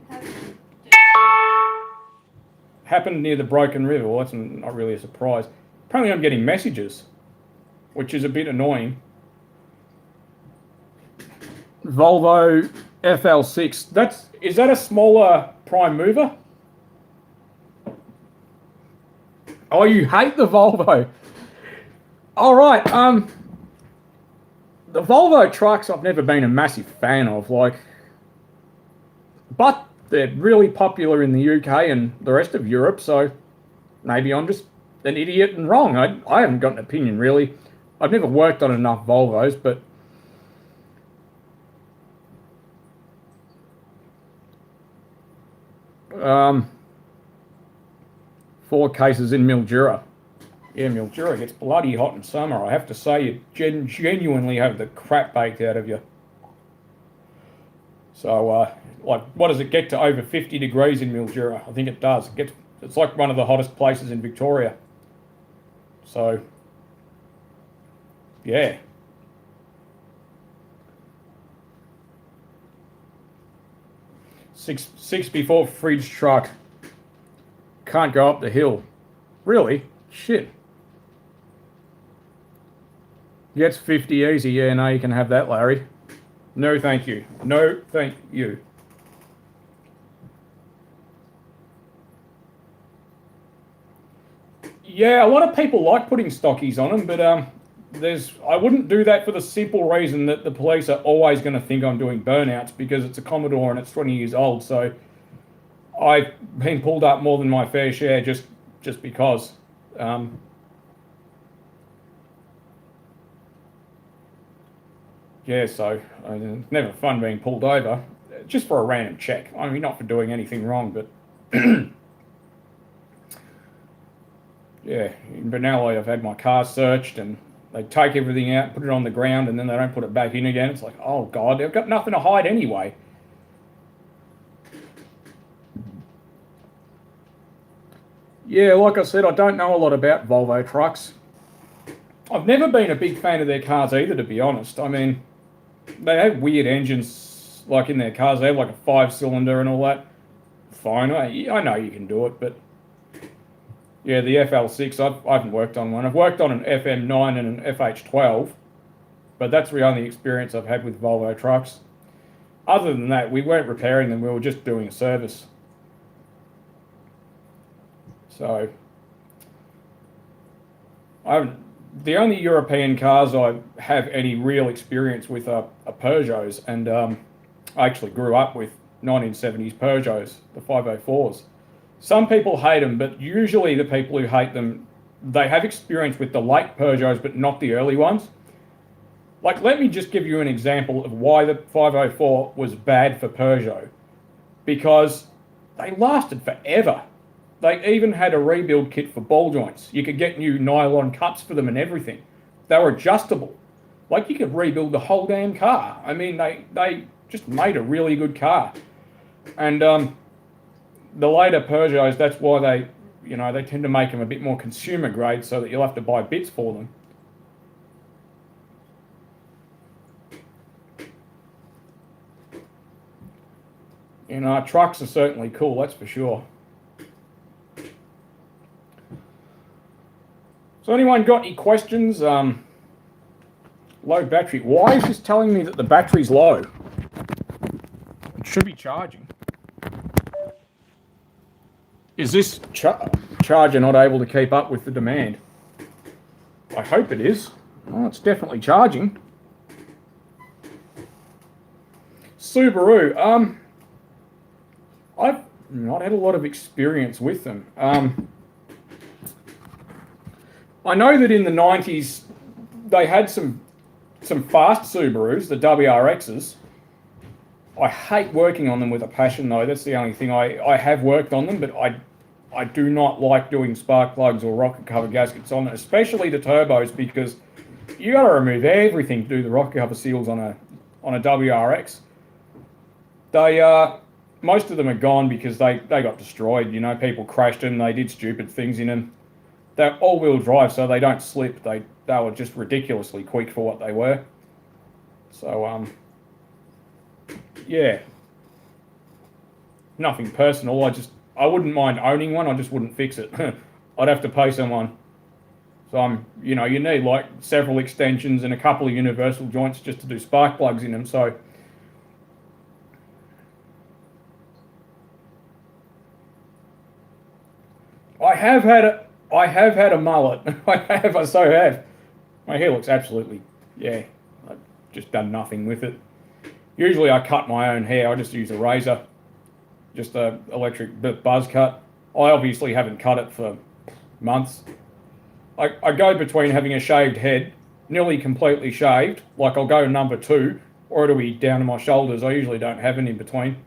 It Happened near the Broken River. Well, that's not really a surprise. Apparently I'm getting messages, which is a bit annoying. Volvo FL6. Is that a smaller prime mover? Oh, you hate the Volvo. All right. The Volvo trucks I've never been a massive fan of, but they're really popular in the UK and the rest of Europe, so maybe I'm just an idiot and wrong. I haven't got an opinion really. I've never worked on enough Volvos, but um, 4 cases in Mildura. Yeah, Mildura gets bloody hot in summer. I have to say, you genuinely have the crap baked out of you. So, what does it get to over 50 degrees in Mildura? I think it does. It's like one of the hottest places in Victoria. So, yeah. Six before fridge truck. Can't go up the hill. Really? Shit. Gets 50 easy. Yeah, no, you can have that, Larry. No, thank you. No, thank you. Yeah, a lot of people like putting stockies on them, but I wouldn't do that for the simple reason that the police are always going to think I'm doing burnouts because it's a Commodore and it's 20 years old. So I've been pulled up more than my fair share just because. Yeah, so it's never fun being pulled over, just for a random check. I mean, not for doing anything wrong, but yeah, in Benelli I've had my car searched and they take everything out, put it on the ground, and then they don't put it back in again. It's like, oh God, they've got nothing to hide anyway. Yeah, like I said, I don't know a lot about Volvo trucks. I've never been a big fan of their cars either, to be honest. I mean, they have weird engines, like in their cars. They have like a 5-cylinder and all that. Fine, I know you can do it, but yeah, the FL6, I haven't worked on one. I've worked on an FM9 and an FH12, but that's the only experience I've had with Volvo trucks. Other than that, we weren't repairing them, we were just doing a service. So, the only European cars I have any real experience with are Peugeots, and I actually grew up with 1970s Peugeots, the 504s. Some people hate them, but usually the people who hate them, they have experience with the late Peugeots, but not the early ones. Like, let me just give you an example of why the 504 was bad for Peugeot. Because they lasted forever. They even had a rebuild kit for ball joints. You could get new nylon cups for them and everything. They were adjustable. Like, you could rebuild the whole damn car. I mean, they just made a really good car. And the later Peugeots, that's why they tend to make them a bit more consumer grade so that you'll have to buy bits for them. Trucks are certainly cool, that's for sure. So anyone got any questions? Low battery. Why is this telling me that the battery's low? It should be charging. Is this charger not able to keep up with the demand? I hope it is. Oh, it's definitely charging. Subaru. I've not had a lot of experience with them. I know that in the 90s they had some fast Subarus, the WRXs. I hate working on them with a passion though. That's the only thing. I have worked on them, but I do not like doing spark plugs or rocket cover gaskets on them, especially the turbos, because you got to remove everything to do the rocket cover seals on a WRX. Most of them are gone because they got destroyed. People crashed them. They did stupid things in them. They're all-wheel drive, so they don't slip. They were just ridiculously quick for what they were. So, yeah. Nothing personal. I wouldn't mind owning one. I just wouldn't fix it. I'd have to pay someone. So you need like several extensions and a couple of universal joints just to do spark plugs in them. So I have had a mullet. I so have. My hair looks absolutely, yeah. just done nothing with it. Usually I cut my own hair. I just use a razor, just a electric buzz cut. I obviously haven't cut it for months. I go between having a shaved head, nearly completely shaved, like I'll go number 2, or it'll be down to my shoulders. I usually don't have an in between.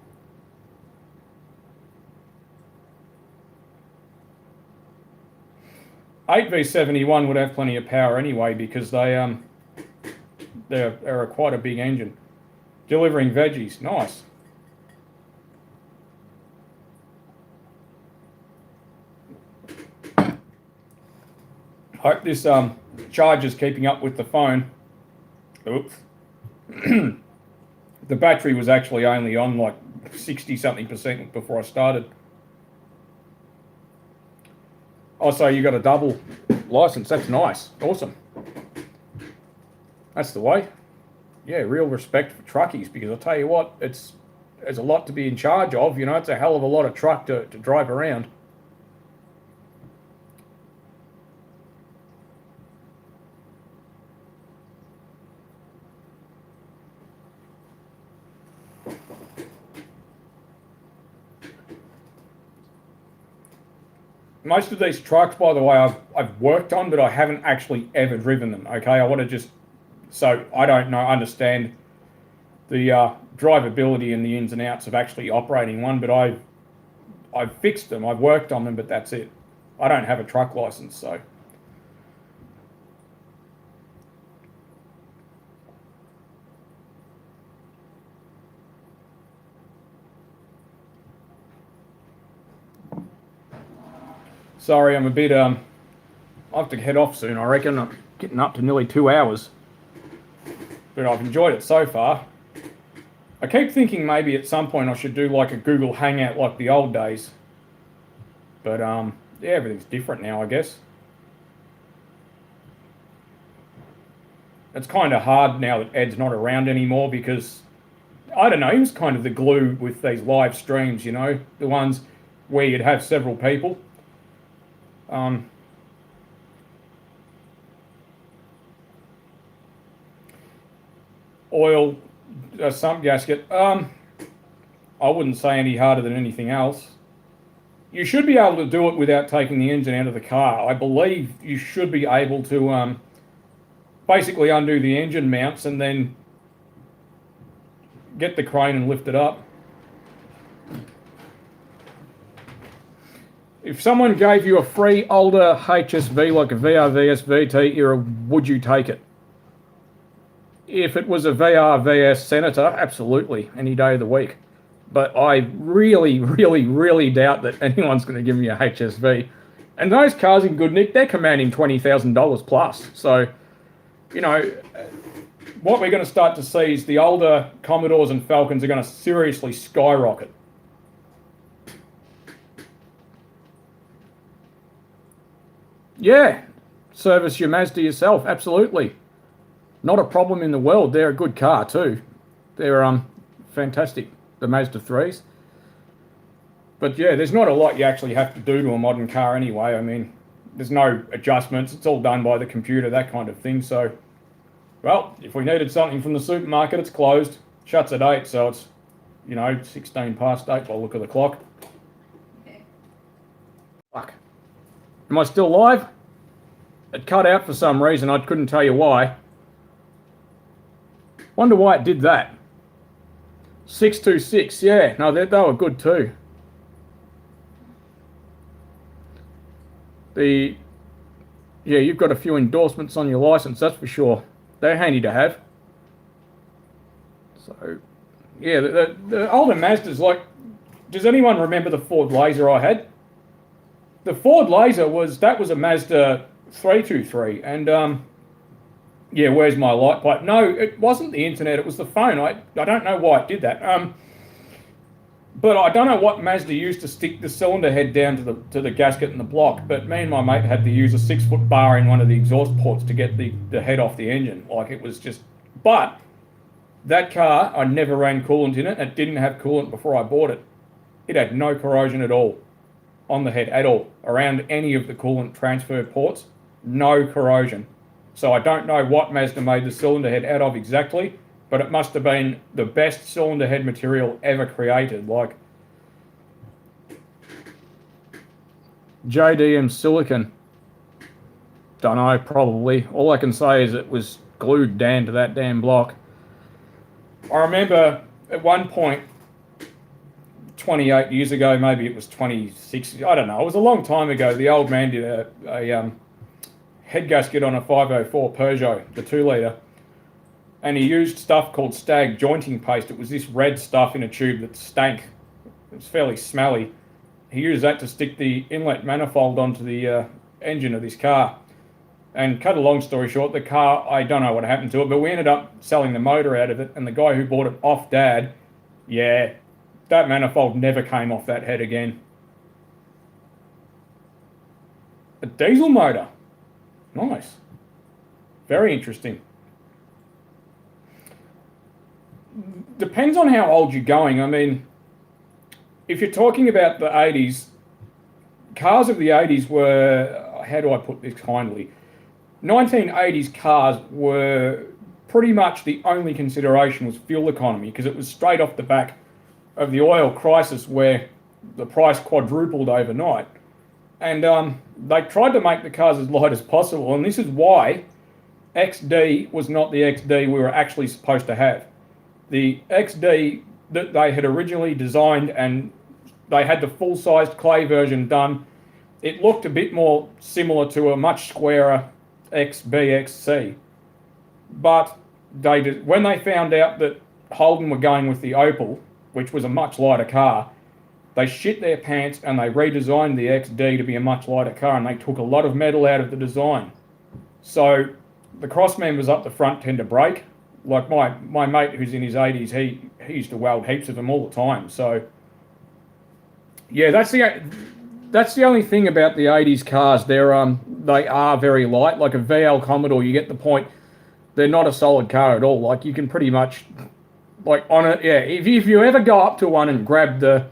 V71 would have plenty of power anyway because they're quite a big engine. Delivering veggies, nice. Hope this charger's keeping up with the phone. Oops. The battery was actually only on like 60-something% before I started. Oh, so you got a double license. That's nice. Awesome. That's the way. Yeah, real respect for truckies, because I'll tell you what, there's a lot to be in charge of. You know, it's a hell of a lot of truck to drive around. Most of these trucks, by the way, I've worked on, but I haven't actually ever driven them. Okay, I want to just, so I don't understand the drivability and the ins and outs of actually operating one. But I've fixed them, I've worked on them, but that's it. I don't have a truck license, so. Sorry, I'm a bit, I have to head off soon, I reckon. I'm getting up to nearly 2 hours. But I've enjoyed it so far. I keep thinking maybe at some point I should do like a Google Hangout like the old days. But, yeah, everything's different now, I guess. It's kind of hard now that Ed's not around anymore because, I don't know, he was kind of the glue with these live streams, you know, the ones where you'd have several people. Oil, sump gasket. I wouldn't say any harder than anything else. You should be able to do it without taking the engine out of the car. I believe you should be able to basically undo the engine mounts and then get the crane and lift it up. If someone gave you a free older HSV like a VRVS VT era, would you take it? If it was a VRVS Senator, absolutely, any day of the week. But I really, really, really doubt that anyone's going to give me a HSV. And those cars in good nick, they're commanding $20,000 plus. So, you know, what we're going to start to see is the older Commodores and Falcons are going to seriously skyrocket. Yeah, service your Mazda yourself, absolutely. Not a problem in the world. They're a good car too. They're fantastic, the Mazda 3s. But yeah, there's not a lot you actually have to do to a modern car anyway. I mean, there's no adjustments. It's all done by the computer, that kind of thing. So, well, if we needed something from the supermarket, it's closed. Shuts at 8, so it's, you know, 16 past 8 by the look of the clock. Okay. Fuck. Am I still live? It cut out for some reason. I couldn't tell you why. Wonder why it did that. 626, yeah. No, they were good too. Yeah, you've got a few endorsements on your license, that's for sure. They're handy to have. So, yeah, the older Mazdas, like, does anyone remember the Ford Laser I had? The Ford Laser was a Mazda 323, and yeah, where's my light plate? No, it wasn't the internet, it was the phone. I don't know why it did that. But I don't know what Mazda used to stick the cylinder head down to the gasket in the block, but me and my mate had to use a 6-foot bar in one of the exhaust ports to get the head off the engine. Like, it was just... But that car, I never ran coolant in it. It didn't have coolant before I bought it. It had no corrosion at all on the head, at all. Around any of the coolant transfer ports, no corrosion. So I don't know what Mazda made the cylinder head out of exactly, but it must have been the best cylinder head material ever created. Like JDM silicon. Don't know, probably. All I can say is it was glued down to that damn block. I remember at one point, 28 years ago, maybe it was 26, I don't know, it was a long time ago, the old man did a head gasket on a 504 Peugeot, the 2-litre, and he used stuff called stag jointing paste. It was this red stuff in a tube that stank. It was fairly smelly. He used that to stick the inlet manifold onto the engine of this car. And cut a long story short, the car, I don't know what happened to it, but we ended up selling the motor out of it, and the guy who bought it off Dad, yeah, that manifold never came off that head again. A diesel motor. Nice. Very interesting. Depends on how old you're going. I mean, if you're talking about the 80s, cars of the 80s were, how do I put this kindly? 1980s cars were pretty much the only consideration was fuel economy, because it was straight off the back of the oil crisis where the price quadrupled overnight. And they tried to make the cars as light as possible, and this is why XD was not the XD we were actually supposed to have. The XD that they had originally designed, and they had the full-sized clay version done, it looked a bit more similar to a much squarer XBXC. But when they found out that Holden were going with the Opel, which was a much lighter car, they shit their pants and they redesigned the XD to be a much lighter car, and they took a lot of metal out of the design. So the cross members up the front tend to break. Like my mate who's in his 80s, he used to weld heaps of them all the time. So yeah, that's the only thing about the 80s cars. They are very light. Like a VL Commodore, you get the point. They're not a solid car at all. Like you can pretty much, like on it, yeah. If you ever go up to one and grab the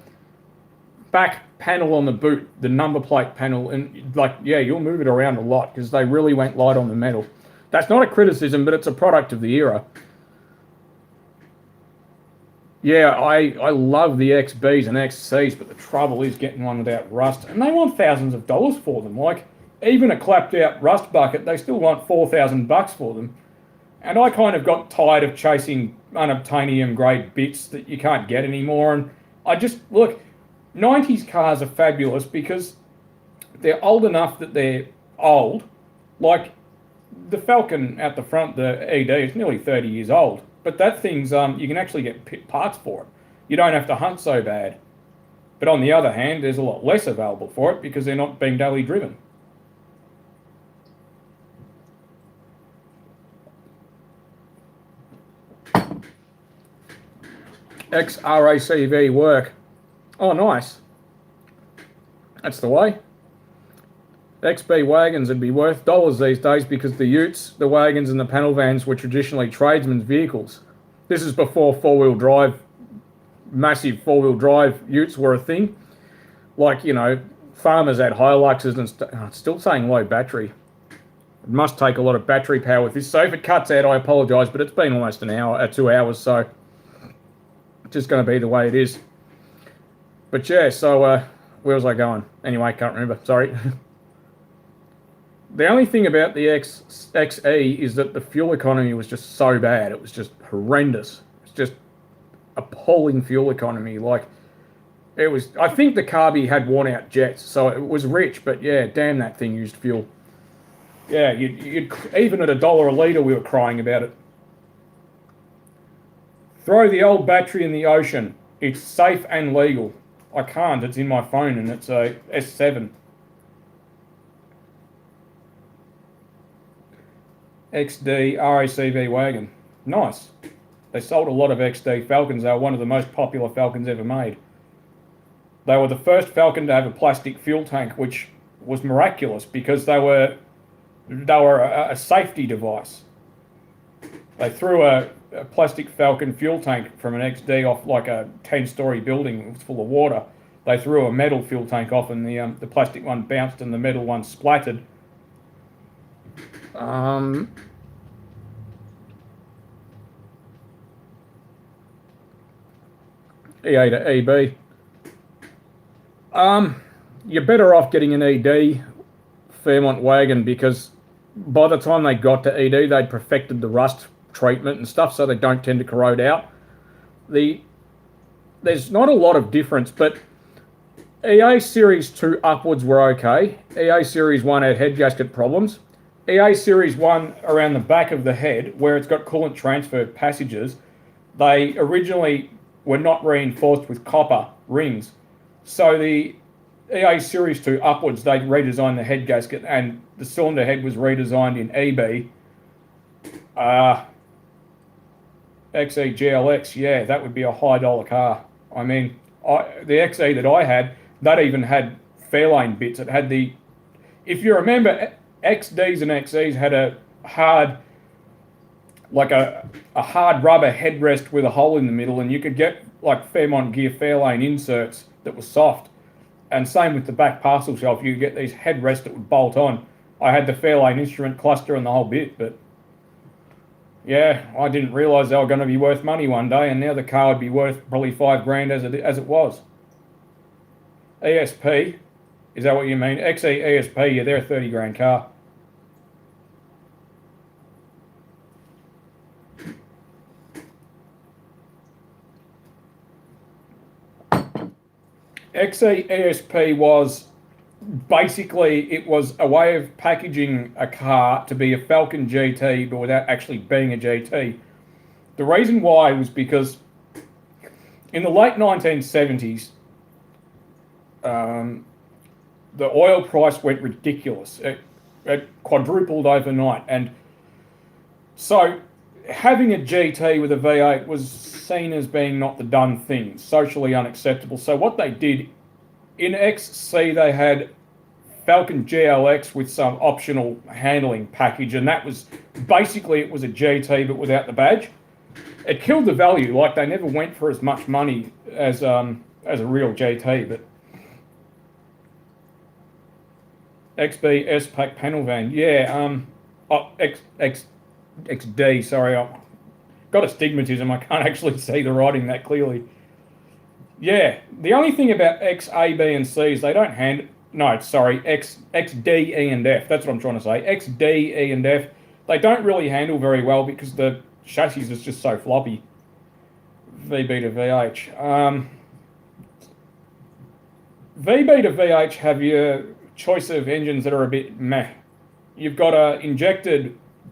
back panel on the boot, the number plate panel, and like, yeah, you'll move it around a lot because they really went light on the metal. That's not a criticism, but it's a product of the era. Yeah, I love the XBs and XCs, but the trouble is getting one without rust, and they want thousands of dollars for them. Like even a clapped out rust bucket, they still want $4,000 for them. And I kind of got tired of chasing unobtainium grade bits that you can't get anymore. And I just, look, 90s cars are fabulous because they're old enough that they're old. Like the Falcon at the front, the ED, is nearly 30 years old. But that thing's, you can actually get parts for it. You don't have to hunt so bad. But on the other hand, there's a lot less available for it because they're not being daily driven. XRACV work. Oh, nice. That's the way. XB wagons would be worth dollars these days because the utes, the wagons and the panel vans were traditionally tradesmen's vehicles. This is before four-wheel drive, massive four-wheel drive utes were a thing. Like, you know, farmers had Hiluxes and it's still saying low battery. It must take a lot of battery power with this. So if it cuts out, I apologise, but it's been almost an hour, 2 hours, so it's just going to be the way it is. But yeah, so where was I going? Anyway, can't remember, sorry. The only thing about the XE is that the fuel economy was just so bad. It was just horrendous. It's just appalling fuel economy. Like, it was, I think the carby had worn out jets, so it was rich, but yeah, damn, that thing used fuel. Yeah, you'd even at $1 a litre, we were crying about it. Throw the old battery in the ocean. It's safe and legal. I can't, it's in my phone and it's a S7. XD RACV wagon. Nice. They sold a lot of XD Falcons. They were one of the most popular Falcons ever made. They were the first Falcon to have a plastic fuel tank, which was miraculous because they were a safety device. They threw a plastic Falcon fuel tank from an XD off like a 10-story building. It was full of water. They threw a metal fuel tank off and the plastic one bounced and the metal one splattered. Um, EA to EB. You're better off getting an ED Fairmont wagon because by the time they got to ED, they'd perfected the rust treatment and stuff, so they don't tend to corrode out. There's not a lot of difference, but EA Series 2 upwards were okay. EA Series 1 had head gasket problems. EA Series 1 around the back of the head, where it's got coolant transfer passages, they originally were not reinforced with copper rings. So the EA Series 2 upwards, they redesigned the head gasket and the cylinder head was redesigned in EB. XE GLX, yeah, that would be a high dollar car. I mean, the XE that I had, that even had Fairlane bits. It had the, if you remember, XDs and XEs had a hard, like a hard rubber headrest with a hole in the middle, and you could get like Fairmont gear Fairlane inserts that were soft. And same with the back parcel shelf, you could get these headrests that would bolt on. I had the Fairlane instrument cluster and the whole bit, but yeah, I didn't realise they were going to be worth money one day, and now the car would be worth probably $5,000 as it was. ESP, is that what you mean? XE ESP, yeah, they're a $30,000 car. XE ESP was basically, it was a way of packaging a car to be a Falcon GT, but without actually being a GT. The reason why was because in the late 1970s, the oil price went ridiculous. It quadrupled overnight. And so having a GT with a V8 was seen as being not the done thing, socially unacceptable. So what they did, in XC they had Falcon GLX with some optional handling package, and that was basically, it was a GT but without the badge. It killed the value, like they never went for as much money as a real GT. But XB S-Pack panel van, yeah, XD, sorry, I've got astigmatism, I can't actually see the writing that clearly. Yeah, the only thing about X, A, B, and C is they don't XD, E, and F, that's what I'm trying to say. XD, E, and F, they don't really handle very well because the chassis is just so floppy. VB to VH. VB to VH have your choice of engines that are a bit meh. You've got a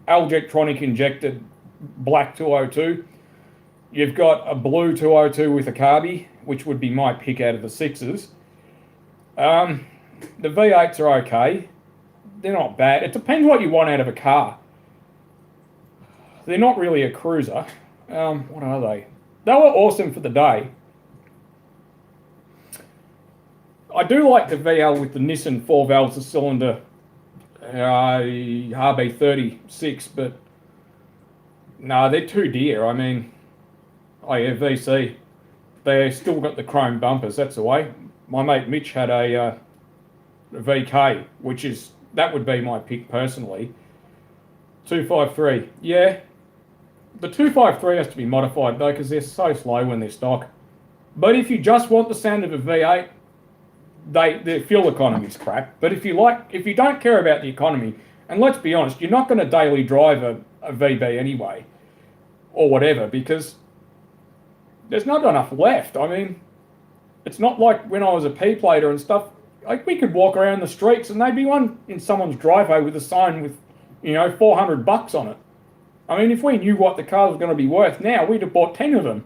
Aljetronic injected black 202. You've got a blue 202 with a carby, which would be my pick out of the sixes. The V8s are okay. They're not bad. It depends what you want out of a car. They're not really a cruiser. What are they? They were awesome for the day. I do like the VL with the Nissan 4 valves a cylinder RB36, but no, they're too dear. I mean, oh yeah, VC. They still got the chrome bumpers, that's the way. My mate Mitch had a VK, that would be my pick personally. 253, yeah. The 253 has to be modified though, because they're so slow when they're stock. But if you just want the sound of a V8, their fuel economy is crap. But if you don't care about the economy, and let's be honest, you're not going to daily drive a VB anyway, or whatever, because there's not enough left. I mean, it's not like when I was a P-plater and stuff, like we could walk around the streets and there'd be one in someone's driveway with a sign with, $400 on it. I mean, if we knew what the car was going to be worth now, we'd have bought 10 of them.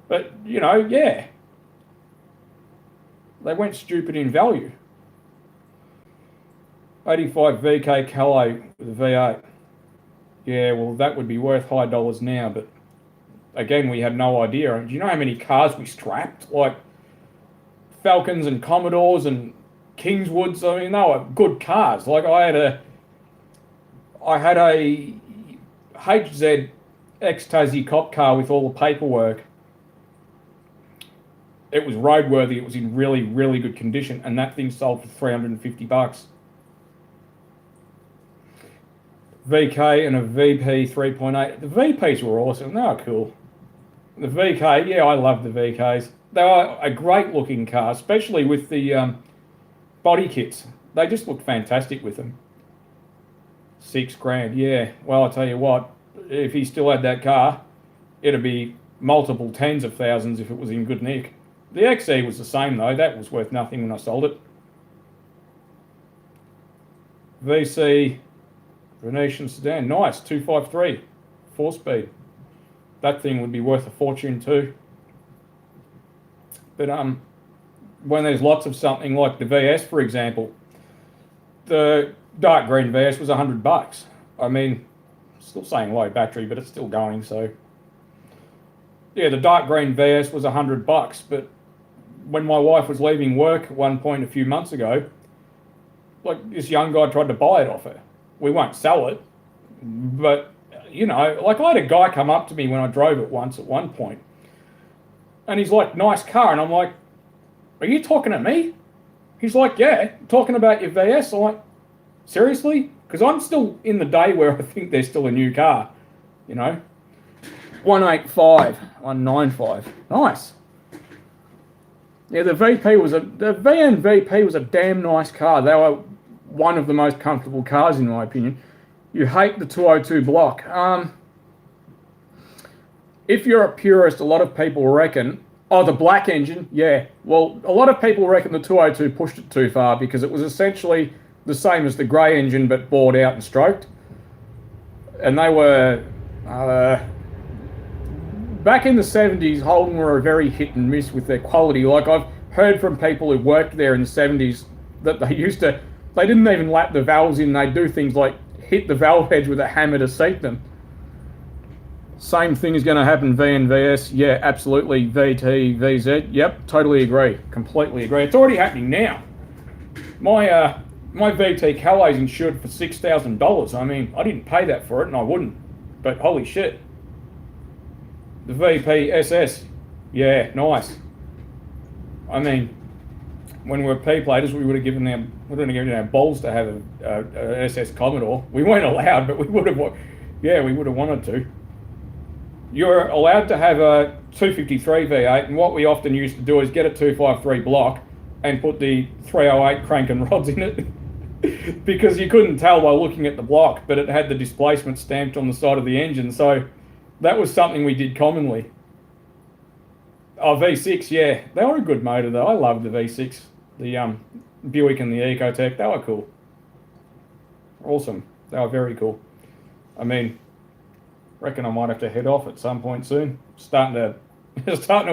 But, yeah. They went stupid in value. 85 VK Calais with a V8. Yeah, well, that would be worth high dollars now, but again, we had no idea. Do you know how many cars we scrapped? Like Falcons and Commodores and Kingswoods. I mean, they were good cars. Like I had a HZ ex-Tassie cop car with all the paperwork. It was roadworthy. It was in really, really good condition, and that thing sold for $350. VK and a VP 3.8. The VPs were awesome. They were cool. The VK, yeah, I love the VKs. They are a great looking car, especially with the body kits. They just look fantastic with them. $6,000, yeah. Well, I'll tell you what, if he still had that car, it'd be multiple tens of thousands if it was in good nick. The XE was the same though. That was worth nothing when I sold it. VC Venetian sedan, nice, 253, 4-speed. That thing would be worth a fortune too. But when there's lots of something like the VS, for example, the dark green VS was $100. I mean, still saying low battery, but it's still going. So yeah, the dark green VS was $100. But when my wife was leaving work at one point a few months ago, like this young guy tried to buy it off her. We won't sell it, but you know, like I had a guy come up to me when I drove it once at one point, and he's like, "Nice car," and I'm like, "Are you talking to me?" He's like, "Yeah, talking about your VS." I'm like, "Seriously?" Because I'm still in the day where I think they're still a new car, you know. 185, 195, nice. Yeah, the VN VP was a damn nice car. They were one of the most comfortable cars in my opinion. You hate the 202 block. If you're a purist, a lot of people reckon, oh, the black engine, yeah. Well, a lot of people reckon the 202 pushed it too far because it was essentially the same as the grey engine but bored out and stroked. And they were, back in the 70s, Holden were a very hit and miss with their quality. Like I've heard from people who worked there in the 70s that they didn't even lap the valves in. They'd do things like hit the valve edge with a hammer to seat them. Same thing is going to happen VNVS. Yeah, absolutely. VT, VZ. Yep, totally agree. Completely agree. It's already happening now. My VT Calais insured for $6,000. I mean, I didn't pay that for it, and I wouldn't. But holy shit. The VP SS. Yeah, nice. I mean, when we were P-platers, we would have given our balls to have a SS Commodore. We weren't allowed, but we would have wanted to. You're allowed to have a 253 V8, and what we often used to do is get a 253 block and put the 308 crank and rods in it because you couldn't tell by looking at the block, but it had the displacement stamped on the side of the engine. So that was something we did commonly. Oh, V6, yeah. They were a good motor though. I loved the V6. The Buick and the Ecotec, they were cool. Awesome. They were very cool. I mean, reckon I might have to head off at some point soon. Starting to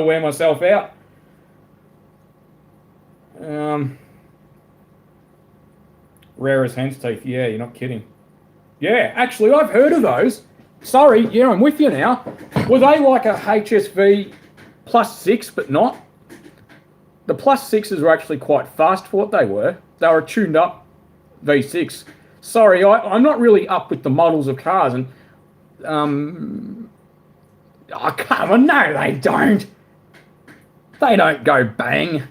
wear myself out. Rare as hen's teeth. Yeah, you're not kidding. Yeah, actually, I've heard of those. Sorry, yeah, I'm with you now. Were they like a HSV +6, but not? The +6s were actually quite fast for what they were. They were a tuned up V6. Sorry, I'm not really up with the models of cars, and oh, come on, no, they don't. They don't go bang.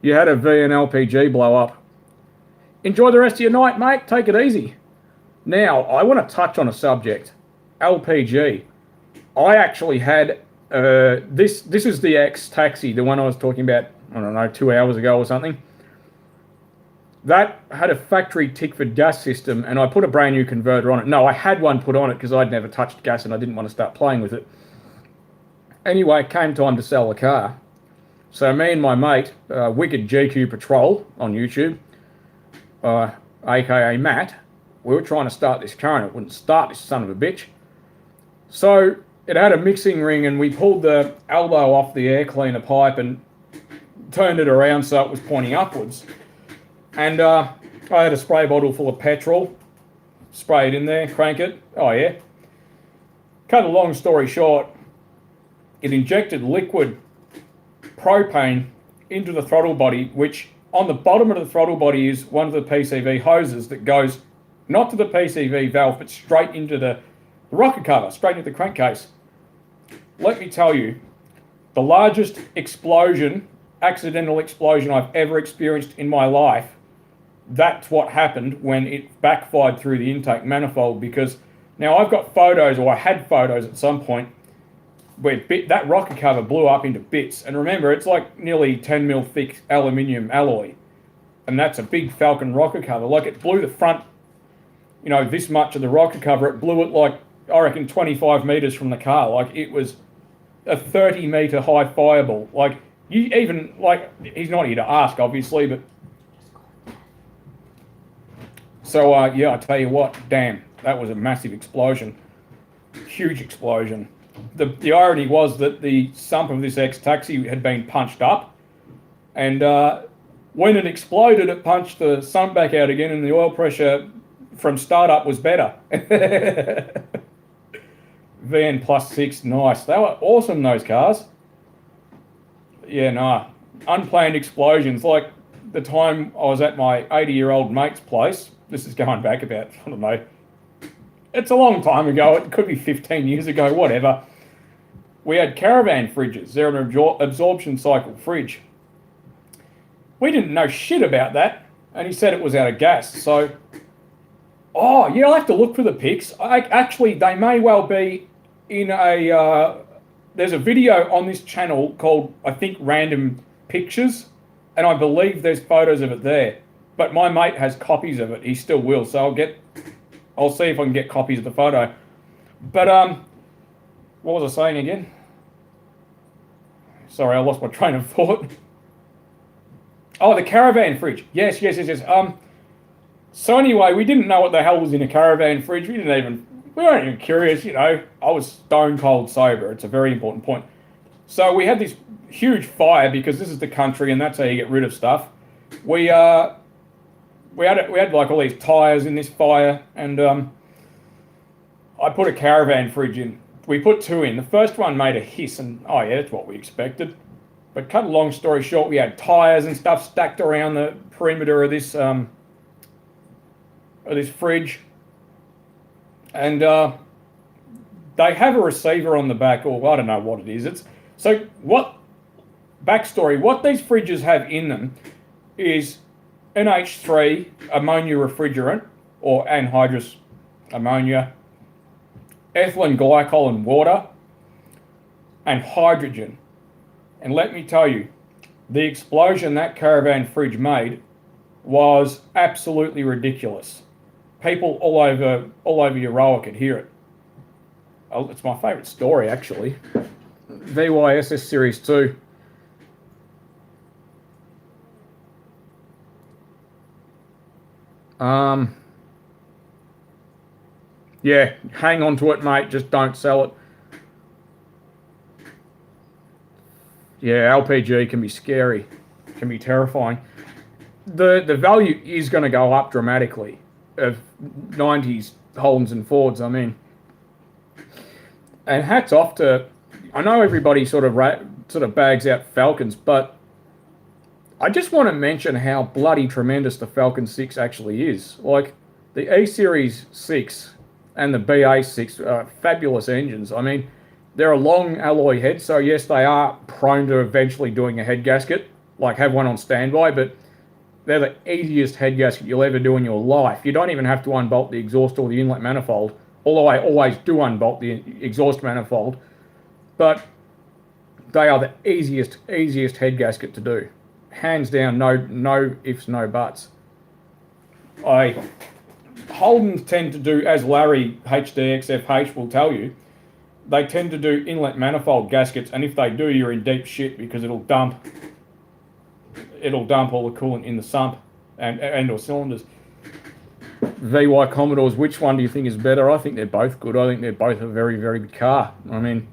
You had a VN LPG blow up. Enjoy the rest of your night, mate. Take it easy. Now, I want to touch on a subject. LPG. I actually had, this is the X-Taxi, the one I was talking about, I don't know, 2 hours ago or something. That had a factory Tickford gas system, and I put a brand new converter on it. No, I had one put on it because I'd never touched gas and I didn't want to start playing with it. Anyway, it came time to sell the car. So me and my mate, Wicked GQ Patrol on YouTube, aka Matt, we were trying to start this car and it wouldn't start, this son of a bitch. So it had a mixing ring and we pulled the elbow off the air cleaner pipe and turned it around so it was pointing upwards. And I had a spray bottle full of petrol, spray it in there, crank it, oh yeah. Cut a long story short, it injected liquid propane into the throttle body, which on the bottom of the throttle body is one of the PCV hoses that goes not to the PCV valve, but straight into the rocker cover, straight into the crankcase. Let me tell you, the largest explosion accidental explosion I've ever experienced in my life. That's what happened when it backfired through the intake manifold, because now I've got photos, or I had photos at some point, where that rocker cover blew up into bits. And remember, it's like nearly 10 mil thick aluminium alloy. And that's a big Falcon rocker cover. Like, it blew the front, this much of the rocker cover. It blew it like, I reckon, 25 meters from the car. Like, it was a 30-meter high fireball. Like, he's not here to ask, obviously, but... So, yeah, I tell you what, damn, that was a massive explosion. Huge explosion. The irony was that the sump of this ex-taxi had been punched up, and when it exploded, it punched the sump back out again, and the oil pressure from startup was better. VN +6, nice. They were awesome, those cars. Yeah, nah. Unplanned explosions, like the time I was at my 80-year-old mate's place. This is going back about, I don't know, it's a long time ago. It could be 15 years ago, whatever. We had caravan fridges. They're an absorption cycle fridge. We didn't know shit about that, and he said it was out of gas. So, oh, yeah, I'll have to look for the pics. Actually, they may well be in a... there's a video on this channel called, I think, Random Pictures, and I believe there's photos of it there. But my mate has copies of it. He still will, so I'll see if I can get copies of the photo. But, what was I saying again? Sorry, I lost my train of thought. Oh, the caravan fridge. Yes. So anyway, we didn't know what the hell was in a caravan fridge. We weren't even curious, I was stone cold sober. It's a very important point. So we had this huge fire, because this is the country and that's how you get rid of stuff. We had like all these tyres in this fire, and I put a caravan fridge in. We put two in. The first one made a hiss, and oh yeah, that's what we expected. But cut a long story short, we had tyres and stuff stacked around the perimeter of this fridge, and they have a receiver on the back, or I don't know what it is. Backstory, what these fridges have in them is NH3 ammonia refrigerant, or anhydrous ammonia, ethylene glycol and water, and hydrogen. And let me tell you, the explosion that caravan fridge made was absolutely ridiculous. People all over Euroa could hear it. Oh, it's my favourite story, actually. VYSS Series 2. Yeah, hang on to it, mate. Just don't sell it. Yeah, LPG can be scary. Can be terrifying. The value is going to go up dramatically of 90s Holdens and Fords, I mean. And hats off to... I know everybody sort of bags out Falcons, but I just want to mention how bloody tremendous the Falcon 6 actually is. Like, the E-Series 6 and the BA6 are fabulous engines. I mean, they're a long alloy head, so yes, they are prone to eventually doing a head gasket, like have one on standby, but they're the easiest head gasket you'll ever do in your life. You don't even have to unbolt the exhaust or the inlet manifold, although I always do unbolt the exhaust manifold, but they are the easiest head gasket to do. Hands down, no ifs, no buts. Holdens tend to do, as Larry HDXFH will tell you, they tend to do inlet manifold gaskets, and if they do, you're in deep shit, because it'll dump all the coolant in the sump and or cylinders. VY Commodores, which one do you think is better? I think they're both good. I think they're both a very, very good car. I mean,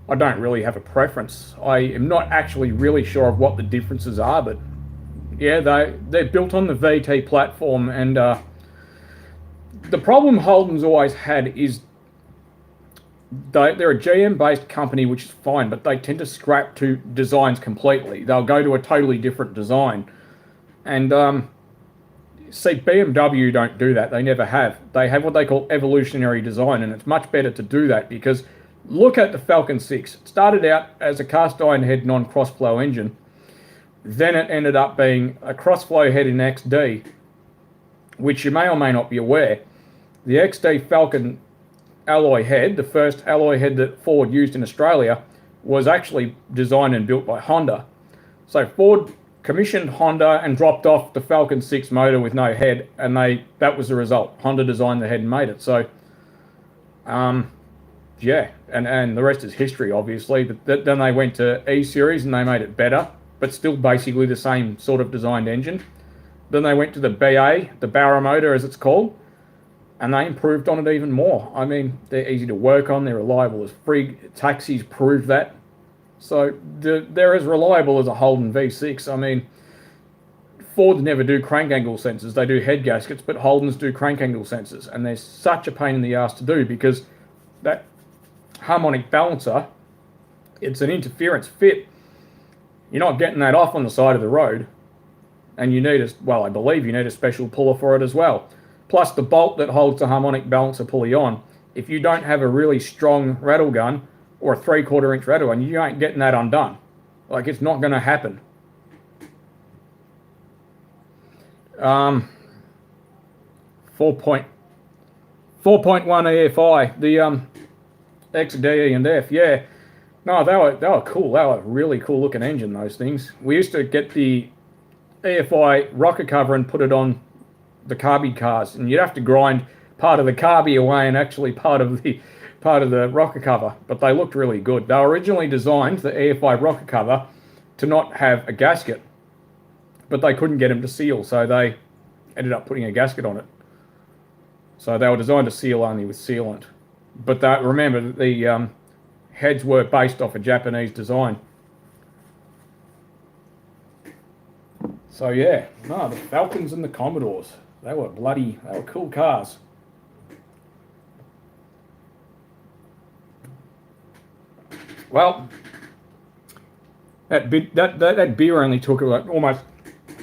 I don't really have a preference. I am not actually really sure of what the differences are, but yeah, they're built on the VT platform, and the problem Holden's always had is they're a GM-based company, which is fine, but they tend to scrap to designs completely. They'll go to a totally different design. And, see, BMW don't do that. They never have. They have what they call evolutionary design, and it's much better to do that, because look at the Falcon 6. It started out as a cast iron head non-cross-flow engine. Then it ended up being a crossflow head in XD, which you may or may not be aware. The XD Falcon alloy head, the first alloy head that Ford used in Australia, was actually designed and built by Honda. So Ford commissioned Honda and dropped off the Falcon 6 motor with no head, and that was the result. Honda designed the head and made it. So, yeah, and the rest is history, obviously. But then they went to E-Series and they made it better, but still basically the same sort of designed engine. Then they went to the BA, the Barra motor as it's called, and they improved on it even more. I mean, they're easy to work on, they're reliable as frig. Taxis proved that. So they're as reliable as a Holden V6. I mean, Fords never do crank angle sensors. They do head gaskets, but Holdens do crank angle sensors. And they're such a pain in the ass to do because that harmonic balancer, it's an interference fit. You're not getting that off on the side of the road. And you need I believe you need a special puller for it as well. Plus the bolt that holds the harmonic balancer pulley on. If you don't have a really strong rattle gun, or a 3/4 inch rattle, and you ain't getting that undone. Like, it's not going to happen. 4.1 EFI, the XD and F, yeah. No, they were cool. They were a really cool looking engine, those things. We used to get the EFI rocker cover and put it on the carby cars, and you'd have to grind part of the carby away and actually part of the rocker cover, but they looked really good. They were originally designed, the EFI rocker cover, to not have a gasket, but they couldn't get them to seal, so they ended up putting a gasket on it. So they were designed to seal only with sealant. But remember, the heads were based off a Japanese design. So yeah, no, the Falcons and the Commodores, they were cool cars. Well, that beer only took like almost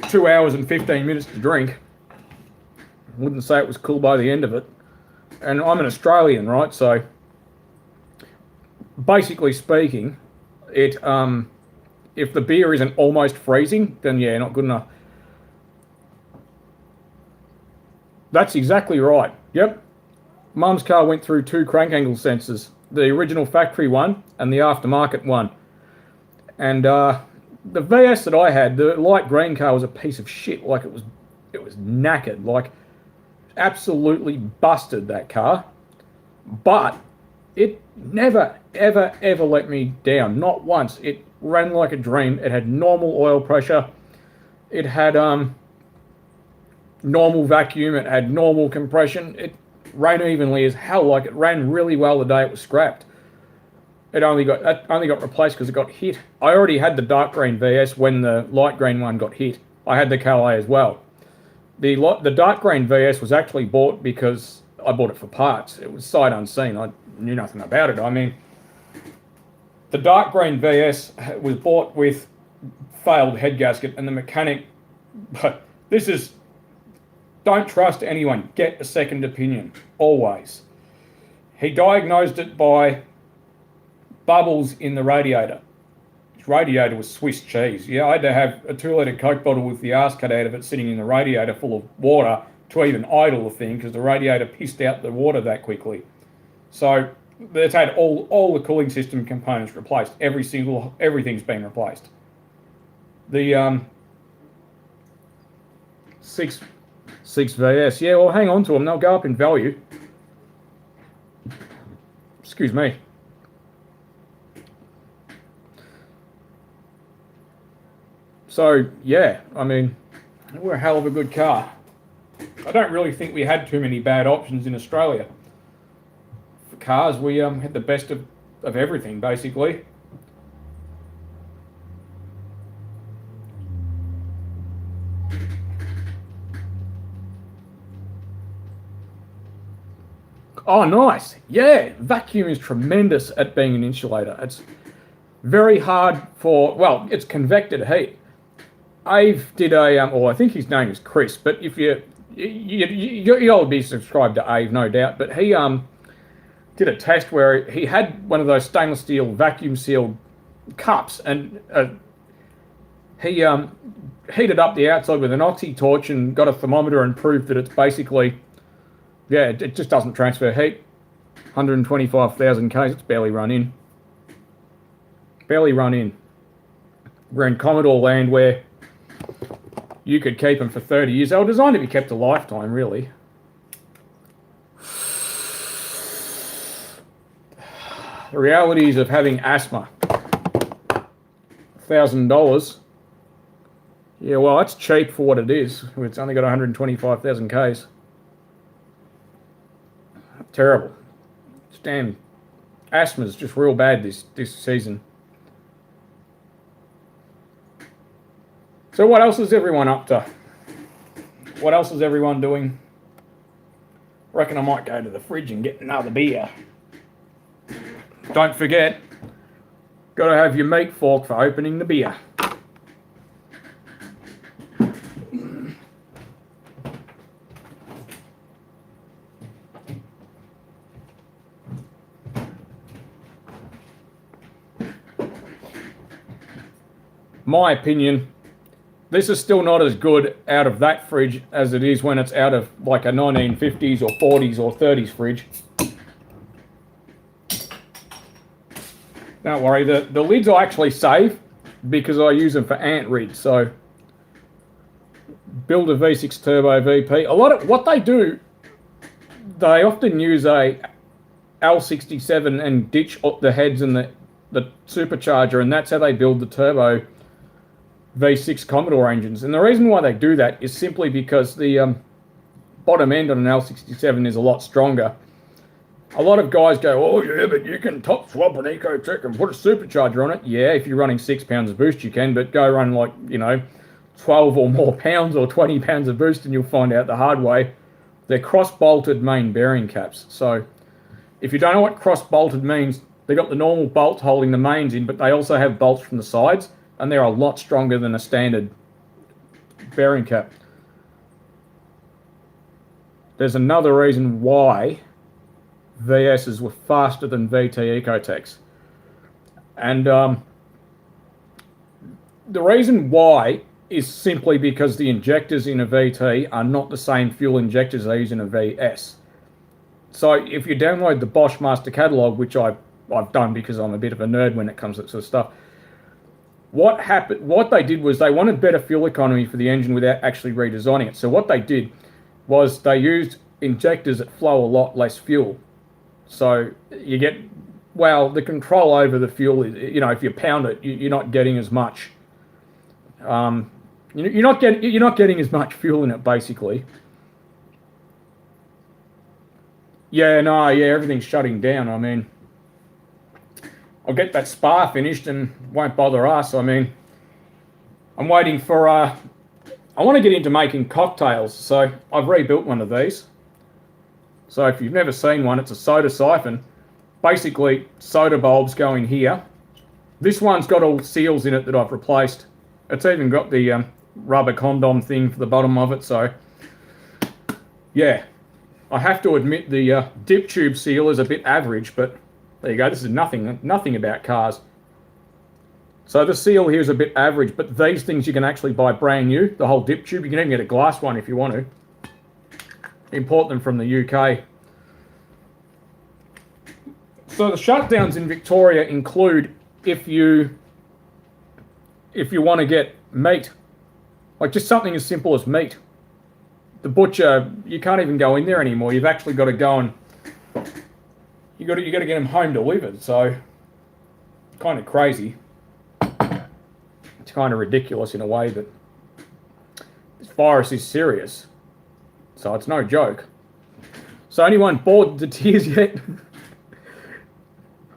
2 hours and 15 minutes to drink. Wouldn't say it was cool by the end of it. And I'm an Australian, right? So, basically speaking, if the beer isn't almost freezing, then yeah, not good enough. That's exactly right. Yep. Mum's car went through 2 crank angle sensors. The original factory one and the aftermarket one. And the VS that I had, the light green car, was a piece of shit. Like, it was knackered. Like, absolutely busted, that car. But it never, ever, ever let me down. Not once. It ran like a dream. It had normal oil pressure. It had normal vacuum. It had normal compression. It ran evenly as hell. Like, it ran really well the day it was scrapped. It only got replaced because it got hit. I already had the dark green VS when the light green one got hit. I had the Calais as well. The dark green VS was actually bought because I bought it for parts. It was sight unseen. I knew nothing about it. I mean, the dark green VS was bought with failed head gasket, and the mechanic. But this is. Don't trust anyone. Get a second opinion. Always. He diagnosed it by bubbles in the radiator. His radiator was Swiss cheese. Yeah, I had to have a 2-litre Coke bottle with the arse cut out of it sitting in the radiator full of water to even idle the thing, because the radiator pissed out the water that quickly. So it's had all the cooling system components replaced. Everything's been replaced. The 6 VS. Yeah, well, hang on to them. They'll go up in value. Excuse me. So, yeah, I mean, they were a hell of a good car. I don't really think we had too many bad options in Australia. For cars, we had the best of everything, basically. Oh, nice. Yeah, vacuum is tremendous at being an insulator. It's very hard for, well, it's convected heat. Ave did I think his name is Chris, but if you'll be subscribed to Ave, no doubt, but he did a test where he had one of those stainless steel vacuum sealed cups, and He heated up the outside with an oxy torch and got a thermometer and proved that it's basically, yeah, it just doesn't transfer heat. 125,000 Ks, it's barely run in. Barely run in. We're in Commodore land where you could keep them for 30 years. They were designed to be kept a lifetime, really. The realities of having asthma. $1,000. Yeah, well, that's cheap for what it is. It's only got 125,000 Ks. Terrible. Damn, asthma's just real bad this season. So what else is everyone up to? What else is everyone doing? Reckon I might go to the fridge and get another beer. Don't forget, got to have your meat fork for opening the beer. My opinion, this is still not as good out of that fridge as it is when it's out of like a 1950s or 40s or 30s fridge. Don't worry, the lids are actually safe because I use them for ant rids. So build a V6 Turbo VP. A lot of what they do, they often use a L67 and ditch the heads and the supercharger, and that's how they build the turbo V6 Commodore engines. And the reason why they do that is simply because the bottom end on an L67 is a lot stronger. A lot of guys go, oh yeah, but you can top swap an Ecotech and put a supercharger on it. Yeah, if you're running 6 pounds of boost you can, but go run like, 12 or more pounds or 20 pounds of boost and you'll find out the hard way. They're cross-bolted main bearing caps. So if you don't know what cross-bolted means, they've got the normal bolts holding the mains in, but they also have bolts from the sides, and they're a lot stronger than a standard bearing cap. There's another reason why VSs were faster than VT Ecotechs. And the reason why is simply because the injectors in a VT are not the same fuel injectors they use in a VS. So if you download the Bosch Master Catalog, which I've done because I'm a bit of a nerd when it comes to that sort of stuff, what they did was they wanted better fuel economy for the engine without actually redesigning it. So what they did was they used injectors that flow a lot less fuel. So you get, well, the control over the fuel is, if you pound it, you're not getting as much. You're not getting as much fuel in it, basically. Yeah, everything's shutting down. I mean, I'll get that spa finished and won't bother us. I mean, I'm waiting for, I want to get into making cocktails, so I've rebuilt one of these. So if you've never seen one, it's a soda siphon. Basically, soda bulbs go in here. This one's got all seals in it that I've replaced. It's even got the rubber condom thing for the bottom of it, so yeah. I have to admit the dip tube seal is a bit average, but there you go. This is nothing about cars. So the seal here is a bit average, but these things you can actually buy brand new. The whole dip tube, you can even get a glass one if you want to. Import them from the UK. So the shutdowns in Victoria include if you want to get meat, like just something as simple as meat. The butcher, you can't even go in there anymore. You've actually got to go and you got to get them home delivered. So kind of crazy. It's kind of ridiculous in a way, but this virus is serious. So it's no joke. So anyone bored to tears yet?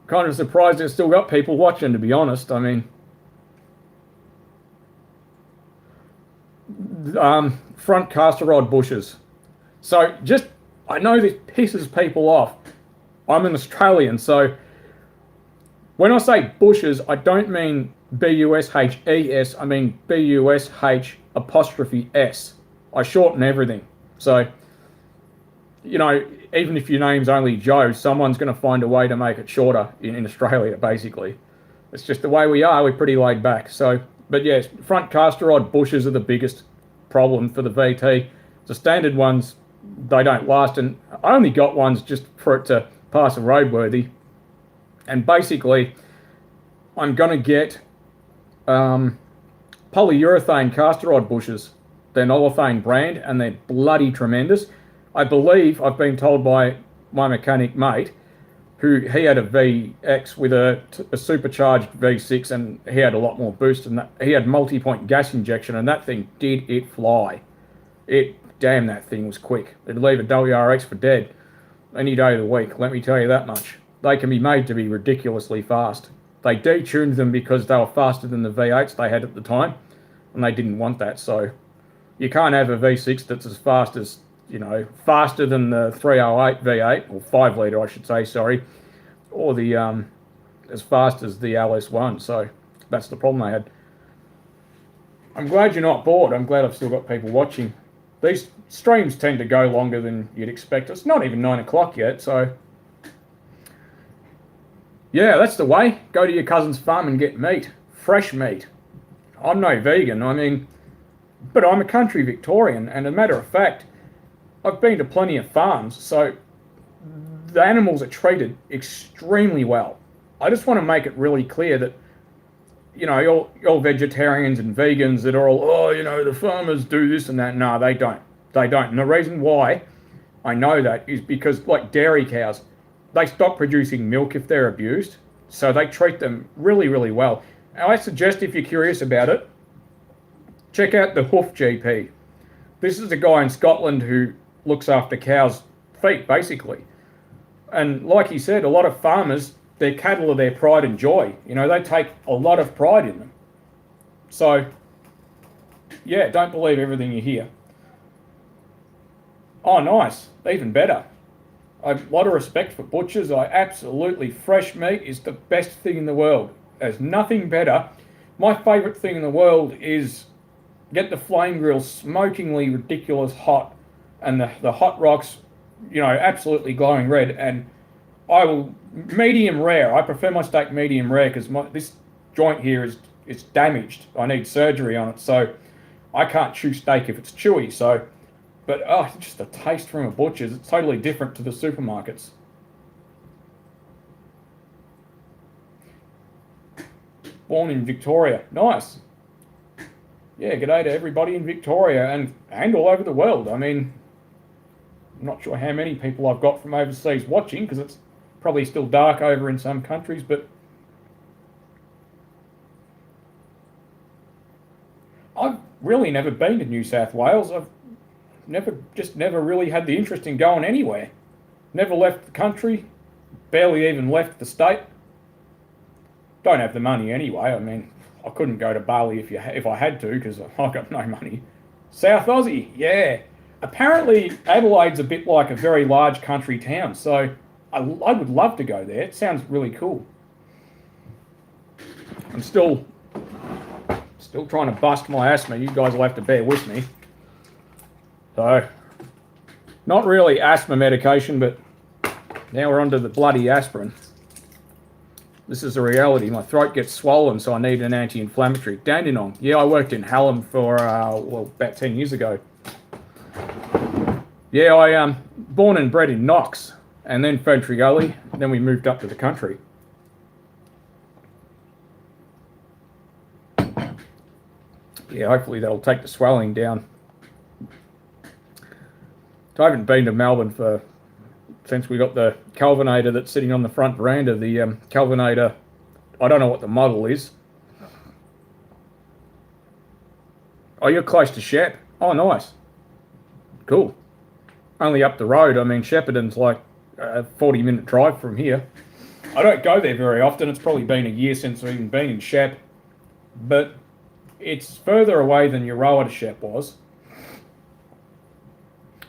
Kind of surprised there's still got people watching, to be honest. I mean, front caster rod bushes. So just, I know this pisses people off. I'm an Australian, so when I say bushes, I don't mean B-U-S-H-E-S, I mean B-U-S-H''S. I shorten everything. So, even if your name's only Joe, someone's going to find a way to make it shorter in Australia, basically. It's just the way we are. We're pretty laid back. So But yes, front caster rod bushes are the biggest problem for the VT. The standard ones, they don't last, and I only got ones just for it to pass a roadworthy. And basically, I'm going to get polyurethane caster rod bushes. They're Olefane brand, and they're bloody tremendous. I believe I've been told by my mechanic mate, who he had a VX with a supercharged V6, and he had a lot more boost, and he had multi-point gas injection, and that thing did it fly. Damn, that thing was quick. It'd leave a WRX for dead any day of the week, let me tell you that much. They can be made to be ridiculously fast. They detuned them because they were faster than the V8s they had at the time, and they didn't want that, so you can't have a V6 that's as fast as, faster than the 308 V8, or 5 litre I should say, sorry, or the as fast as the LS1, so that's the problem they had. I'm glad you're not bored. I'm glad I've still got people watching. These streams tend to go longer than you'd expect. It's not even 9 o'clock yet, so yeah, that's the way. Go to your cousin's farm and get meat. Fresh meat. I'm no vegan, but I'm a country Victorian, and a matter of fact, I've been to plenty of farms, so the animals are treated extremely well. I just want to make it really clear that, all vegetarians and vegans that are all, the farmers do this and that. No, they don't. They don't. And the reason why I know that is because, like dairy cows, they stop producing milk if they're abused, so they treat them really, really well. And I suggest, if you're curious about it, check out the Hoof GP. This is a guy in Scotland who looks after cows' feet, basically. And like he said, a lot of farmers, their cattle are their pride and joy. They take a lot of pride in them. So, yeah, don't believe everything you hear. Oh, nice. Even better. I have a lot of respect for butchers. Fresh meat is the best thing in the world. There's nothing better. My favourite thing in the world is get the flame grill smokingly ridiculous hot, and the hot rocks, absolutely glowing red. And I will medium rare. I prefer my steak medium rare because this joint here is damaged. I need surgery on it, so I can't chew steak if it's chewy. But just the taste from a butcher's, it's totally different to the supermarkets. Born in Victoria. Nice. Yeah, g'day to everybody in Victoria and all over the world. I'm not sure how many people I've got from overseas watching, because it's probably still dark over in some countries, but I've really never been to New South Wales. I've never really had the interest in going anywhere. Never left the country, barely even left the state. Don't have the money anyway. I couldn't go to Bali if I had to, because I've got no money. South Aussie, yeah. Apparently Adelaide's a bit like a very large country town, so I would love to go there. It sounds really cool. I'm still trying to bust my asthma. You guys will have to bear with me. So, not really asthma medication, but now we're onto the bloody aspirin. This is the reality. My throat gets swollen, so I need an anti-inflammatory. Dandenong. Yeah, I worked in Hallam for, about 10 years ago. Yeah, I born and bred in Knox, and then Ferntree Gully. Then we moved up to the country. Yeah, hopefully that'll take the swelling down. I haven't been to Melbourne since we got the Kelvinator that's sitting on the front veranda. The Kelvinator, I don't know what the model is. Oh, you're close to Shep. Oh, nice. Cool. Only up the road. Shepparton's like a 40-minute drive from here. I don't go there very often. It's probably been a year since I've even been in Shep. But it's further away than Euroa to Shep was.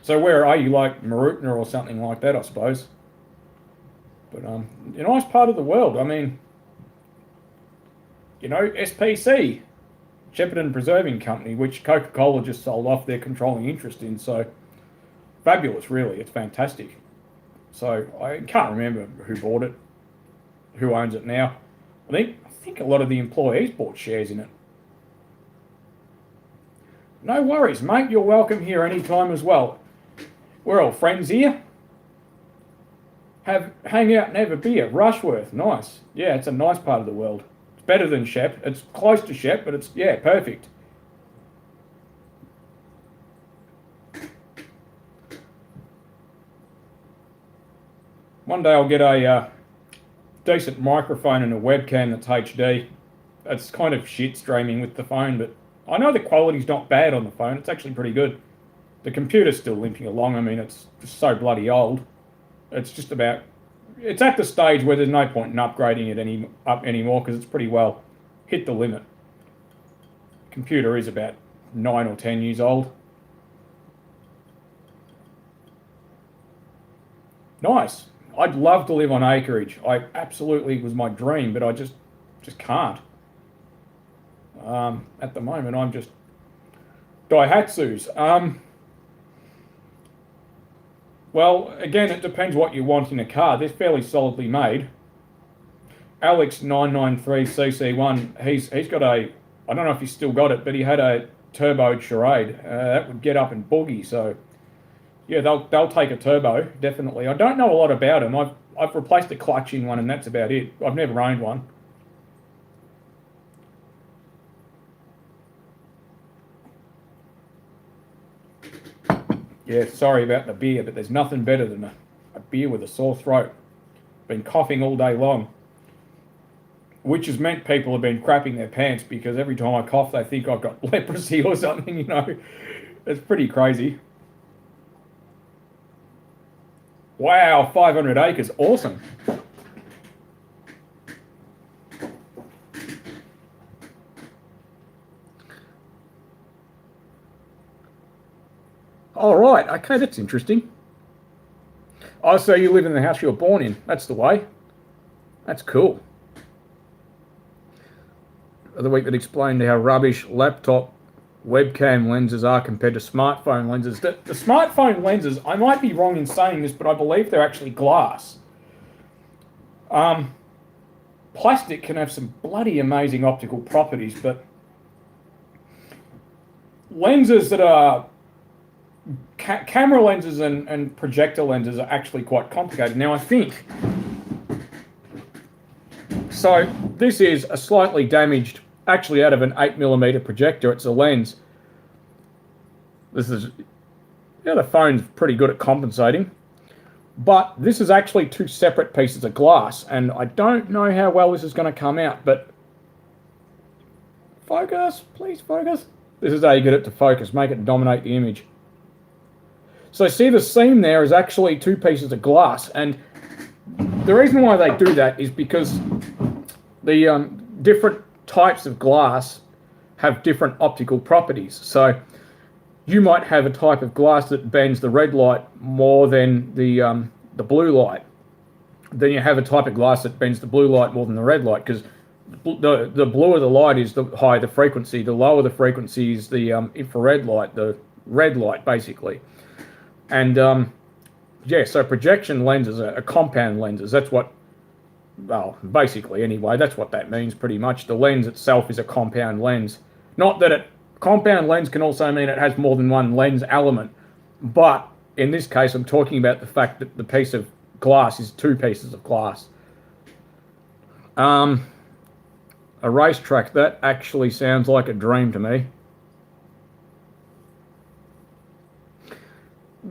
So where are you, like Marutna or something like that, I suppose? But a nice part of the world. SPC, Shepparton Preserving Company, which Coca-Cola just sold off their controlling interest in. So fabulous, really. It's fantastic. So I can't remember who bought it, who owns it now. I think a lot of the employees bought shares in it. No worries, mate. You're welcome here anytime as well. We're all friends here. Hang out and have a beer. Rushworth, nice. Yeah, it's a nice part of the world. It's better than Shep. It's close to Shep, but it's, yeah, perfect. One day I'll get a decent microphone and a webcam that's HD. It's kind of shit streaming with the phone, but I know the quality's not bad on the phone. It's actually pretty good. The computer's still limping along. I mean, it's just so bloody old. It's at the stage where there's no point in upgrading it anymore because it's pretty well hit the limit. Computer is about 9 or 10 years old. Nice. I'd love to live on acreage. Absolutely was my dream, but I just can't. At the moment, I'm just Daihatsus. Well, again, it depends what you want in a car. They're fairly solidly made. Alex 993cc1, he's got I don't know if he's still got it, but he had a turboed Charade. That would get up and boogie, so yeah, they'll take a turbo, definitely. I don't know a lot about them. I've replaced a clutch in one and that's about it. I've never owned one. Yeah, sorry about the beer, but there's nothing better than a beer with a sore throat. Been coughing all day long, which has meant people have been crapping their pants because every time I cough, they think I've got leprosy or something, you know. It's pretty crazy. Wow, 500 acres, awesome. All right, okay, that's interesting. Oh, so you live in the house you were born in. That's the way. That's cool. The week that explained how rubbish laptop webcam lenses are compared to smartphone lenses. The smartphone lenses, I might be wrong in saying this, but I believe they're actually glass. Plastic can have some bloody amazing optical properties, but lenses that are camera lenses and projector lenses are actually quite complicated. Now, I think, so this is a slightly damaged, actually out of an 8mm projector. It's a lens. This is, yeah, the phone's pretty good at compensating. But this is actually two separate pieces of glass, and I don't know how well this is going to come out, but focus, please focus. This is how you get it to focus, make it dominate the image. So see, the seam there is actually two pieces of glass, and the reason why they do that is because the different types of glass have different optical properties. So you might have a type of glass that bends the red light more than the blue light. Then you have a type of glass that bends the blue light more than the red light, because the bluer the light is, the higher the frequency. The lower the frequency is the infrared light, the red light, basically. And yeah, so projection lenses are compound lenses. That's what, well, basically anyway, that's what that means pretty much. The lens itself is a compound lens. Not that compound lens can also mean it has more than one lens element, but in this case I'm talking about the fact that the piece of glass is two pieces of glass. A racetrack, that actually sounds like a dream to me.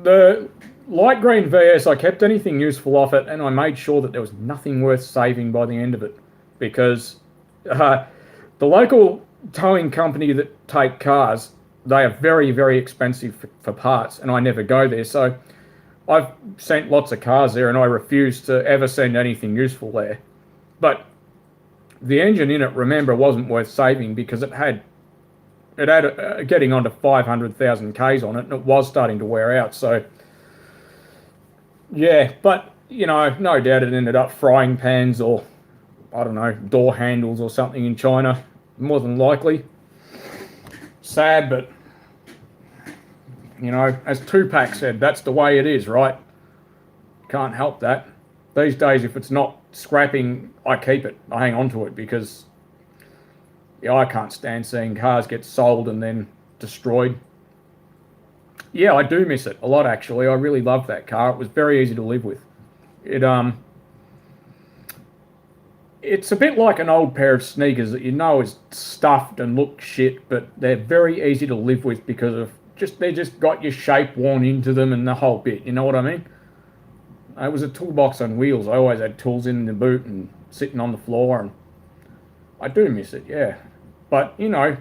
The light green VS, I kept anything useful off it, and I made sure that there was nothing worth saving by the end of it, because the local towing company that take cars, they are very, very expensive for parts, and I never go there. So I've sent lots of cars there, and I refuse to ever send anything useful there. But the engine in it, remember, wasn't worth saving because it had getting onto 500,000 Ks on it, and it was starting to wear out. So yeah, but you know, no doubt it ended up frying pans or, I don't know, door handles or something in China, more than likely. Sad, but you know, as Tupac said, that's the way it is, right? Can't help that. These days, if it's not scrapping, I keep it. I hang on to it because, yeah, I can't stand seeing cars get sold and then destroyed. Yeah, I do miss it a lot, actually. I really loved that car. It was very easy to live with. It It's a bit like an old pair of sneakers that you know is stuffed and look shit, but they're very easy to live with because of they just got your shape worn into them and the whole bit. You know what I mean? It was a toolbox on wheels. I always had tools in the boot and sitting on the floor, and I do miss it, yeah. But you know,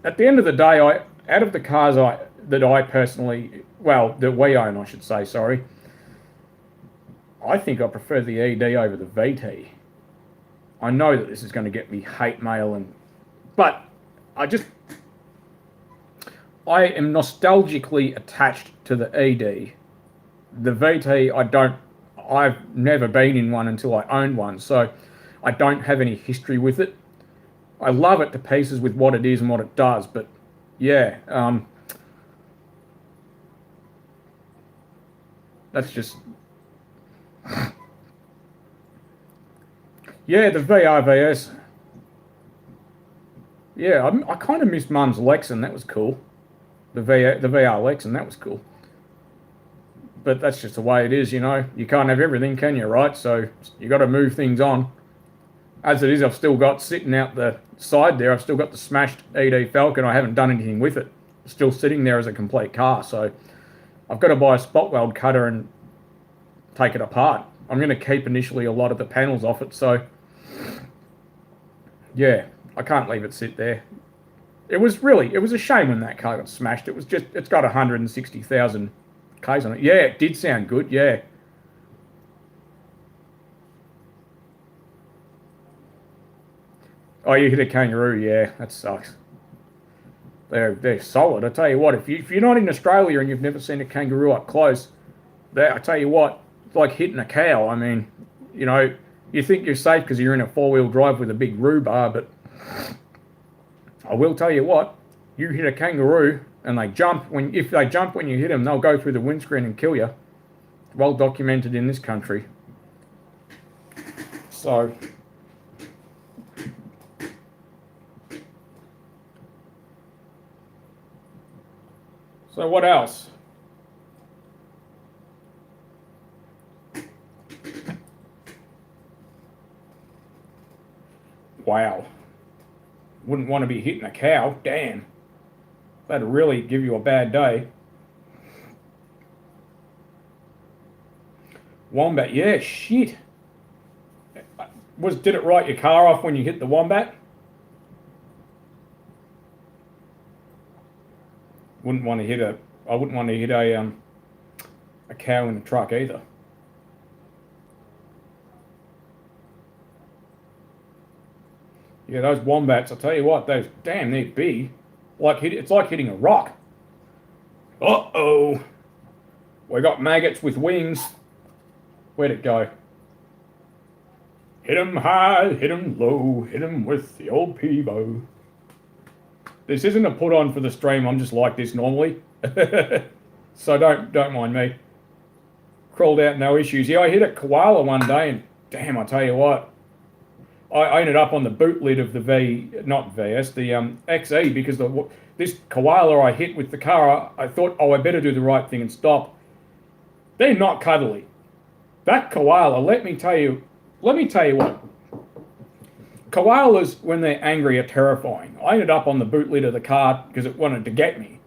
at the end of the day, out of the cars that I personally, well, that we own, I should say, sorry, I think I prefer the ED over the VT. I know that this is going to get me hate mail, but I am nostalgically attached to the ED. The VT, I've never been in one until I owned one, so I don't have any history with it. I love it to pieces with what it is and what it does, but yeah, that's just... Yeah, the VRVS. Yeah, I kind of miss Mum's Lexan. That was cool. The VR Lexan, that was cool. But that's just the way it is, you know. You can't have everything, can you, right? So you got to move things on. As it is, I've still got sitting out the side there, I've still got the smashed ED Falcon. I haven't done anything with it. It's still sitting there as a complete car. So I've got to buy a spot weld cutter and take it apart. I'm going to keep initially a lot of the panels off it, so yeah, I can't leave it sit there. It was a shame when that car got smashed. It's got 160,000 Ks on it. Yeah, it did sound good, yeah. Oh, you hit a kangaroo, yeah, that sucks. They're solid. I tell you what, if you're not in Australia and you've never seen a kangaroo up close, I tell you what, it's like hitting a cow. I mean, you know, you think you're safe because you're in a four-wheel drive with a big rhubarb, but I will tell you what, you hit a kangaroo and if they jump when you hit them, they'll go through the windscreen and kill you. Well documented in this country. So what else? Wow. Wouldn't want to be hitting a cow. Damn. That'd really give you a bad day. Wombat. Yeah, shit. Did it write your car off when you hit the wombat? I wouldn't want to hit a cow in a truck either. Yeah, those wombats, I tell you what, they're big. It's like hitting a rock. Uh-oh. We got maggots with wings. Where'd it go? Hit 'em high, hit 'em low, hit 'em with the old Peebo. This isn't a put on for the stream, I'm just like this normally. So don't mind me. Crawled out, no issues. Yeah, I hit a koala one day and damn, I tell you what. I ended up on the boot lid of the the XE, because this koala I hit with the car, I thought, I better do the right thing and stop. They're not cuddly. That koala, let me tell you what. Koalas, when they're angry, are terrifying. I ended up on the boot lid of the car because it wanted to get me.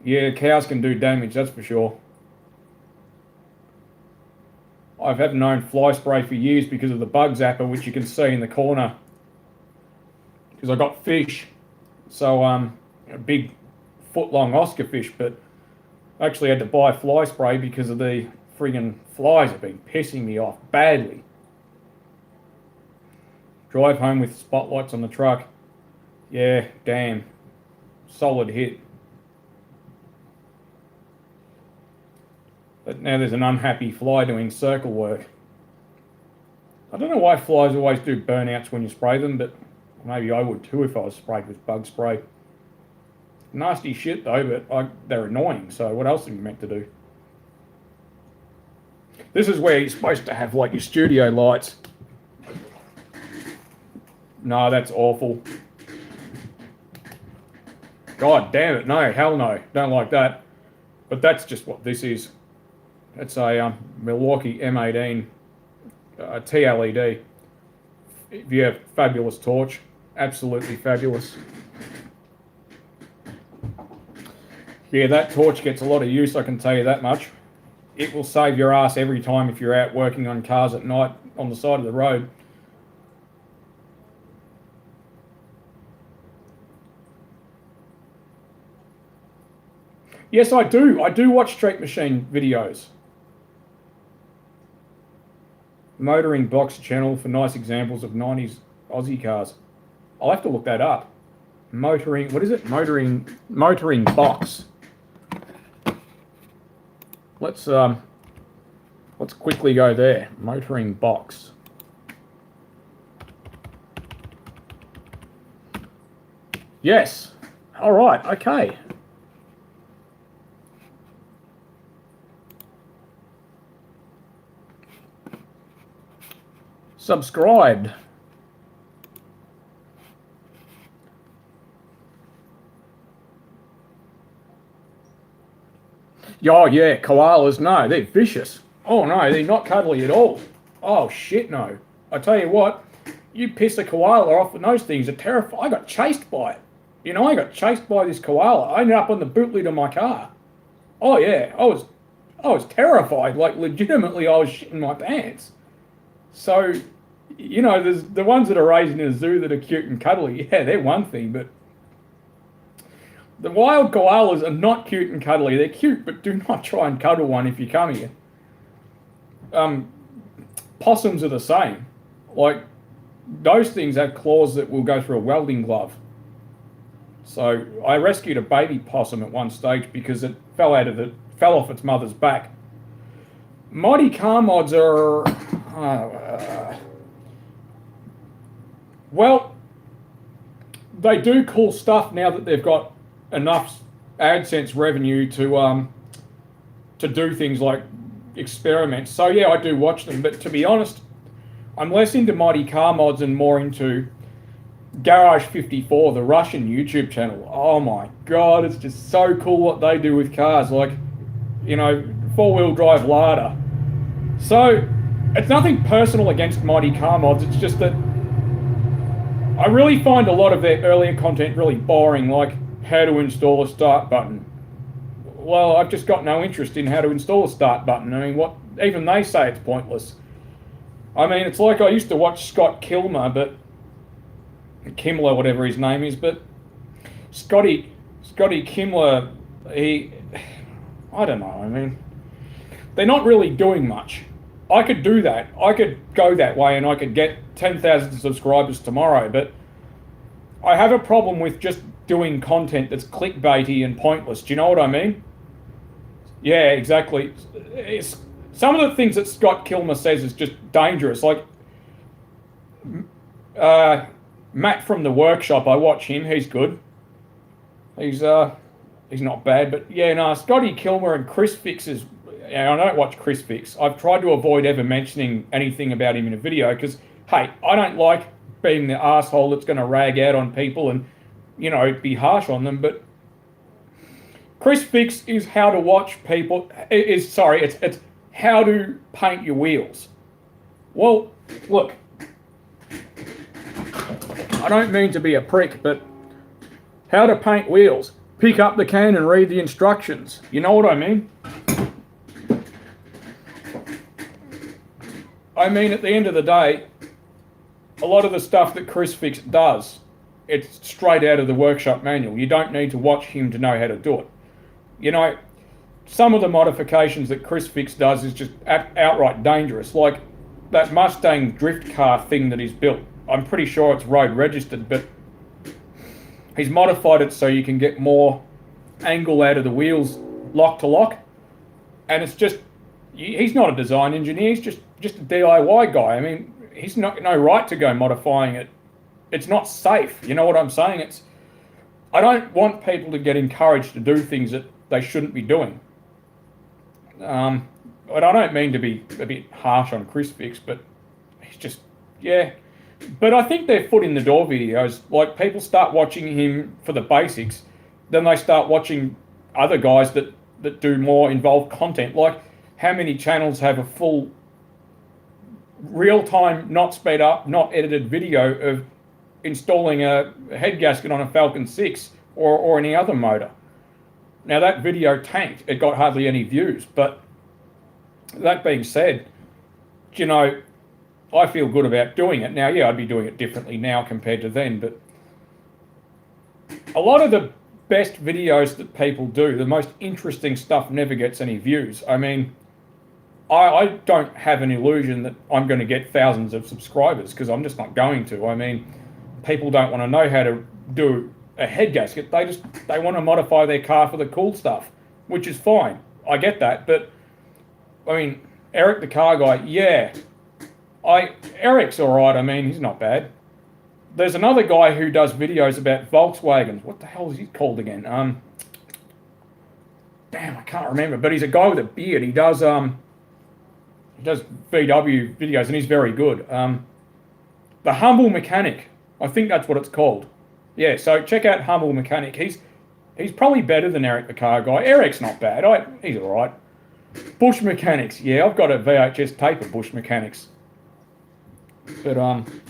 Yeah, cows can do damage, that's for sure. I've had known fly spray for years because of the bug zapper, which you can see in the corner. Because I got fish, so a big foot-long Oscar fish, but I actually had to buy fly spray because of the friggin' flies have been pissing me off badly. Drive home with spotlights on the truck. Yeah, damn. Solid hit. But now there's an unhappy fly doing circle work. I don't know why flies always do burnouts when you spray them, but maybe I would too if I was sprayed with bug spray. Nasty shit though, but they're annoying, so what else are you meant to do? This is where you're supposed to have like your studio lights. No, that's awful. God damn it, no, hell no, don't like that. But that's just what this is. It's a Milwaukee M18 TLED. Yeah, fabulous torch, absolutely fabulous. Yeah, that torch gets a lot of use, I can tell you that much. It will save your ass every time if you're out working on cars at night on the side of the road. Yes, I do. I do watch Street Machine videos. Motoring Box channel for nice examples of 90s Aussie cars. I'll have to look that up. Motoring, what is it? Motoring Box. Let's quickly go there. Motoring Box. Yes. All right. Okay. Subscribed. Oh yeah, koalas, no, they're vicious. Oh no, they're not cuddly at all. Oh shit, no. I tell you what, you piss a koala off and those things are terrifying. I got chased by it. You know, I got chased by this koala. I ended up on the boot lid of my car. Oh yeah, I was terrified. Like legitimately, I was shitting my pants. So, you know, there's the ones that are raised in a zoo that are cute and cuddly. Yeah, they're one thing, but the wild koalas are not cute and cuddly. They're cute, but do not try and cuddle one if you come here. Possums are the same. Like, those things have claws that will go through a welding glove. So I rescued a baby possum at one stage because it fell off its mother's back. Mighty car mods are, well, they do cool stuff now that they've got enough AdSense revenue to do things like experiments. So yeah, I do watch them, but to be honest, I'm less into Mighty Car Mods and more into Garage 54, the Russian YouTube channel. Oh my god, it's just so cool what they do with cars, like, you know, four-wheel drive Lada. So it's nothing personal against Mighty Car Mods, it's just that I really find a lot of their earlier content really boring, like how to install a start button. Well, I've just got no interest in how to install a start button. I mean, even they say it's pointless. I mean, it's like I used to watch Scott Kilmer, but Kimmler, whatever his name is, but Scotty Kimmler, I don't know, I mean, they're not really doing much. I could do that. I could go that way and I could get 10,000 subscribers tomorrow, but I have a problem with just doing content that's clickbaity and pointless. Do you know what I mean? Yeah, exactly. Some of the things that Scott Kilmer says is just dangerous. Like, Matt from the workshop, I watch him. He's good. He's not bad, but yeah, no, Scotty Kilmer and Chris Fix is. I don't watch Chris Fix. I've tried to avoid ever mentioning anything about him in a video because, hey, I don't like being the asshole that's going to rag out on people and, you know, be harsh on them. But Chris Fix is how to watch people. It's how to paint your wheels. Well, look, I don't mean to be a prick, but how to paint wheels. Pick up the can and read the instructions. You know what I mean? I mean, at the end of the day, a lot of the stuff that Chris Fix does, it's straight out of the workshop manual. You don't need to watch him to know how to do it. You know, some of the modifications that Chris Fix does is just outright dangerous, like that Mustang drift car thing that he's built. I'm pretty sure it's road registered, but he's modified it so you can get more angle out of the wheels lock to lock. And it's just, he's not a design engineer, he's just a DIY guy. I mean, he's no right to go modifying it. It's not safe, you know what I'm saying? I don't want people to get encouraged to do things that they shouldn't be doing. But I don't mean to be a bit harsh on Chris Fix, but he's just, yeah. But I think they're foot in the door videos. Like, people start watching him for the basics, then they start watching other guys that do more involved content. Like, how many channels have a full real-time, not sped up, not edited video of installing a head gasket on a Falcon 6 or any other motor? Now, that video tanked. It got hardly any views. But that being said, you know, I feel good about doing it. Now, yeah, I'd be doing it differently now compared to then, but a lot of the best videos that people do, the most interesting stuff, never gets any views. I mean, I don't have an illusion that I'm going to get thousands of subscribers, because I'm just not going to. I mean, people don't want to know how to do a head gasket. They want to modify their car for the cool stuff, which is fine. I get that, but I mean, Eric the car guy, yeah. Eric's all right. I mean, he's not bad. There's another guy who does videos about Volkswagens. What the hell is he called again? Damn, I can't remember. But he's a guy with a beard. He does VW videos, and he's very good. The Humble Mechanic. I think that's what it's called. Yeah. So check out Humble Mechanic. He's probably better than Eric the car guy. Eric's not bad. He's all right. Bush Mechanics. Yeah, I've got a VHS tape of Bush Mechanics. But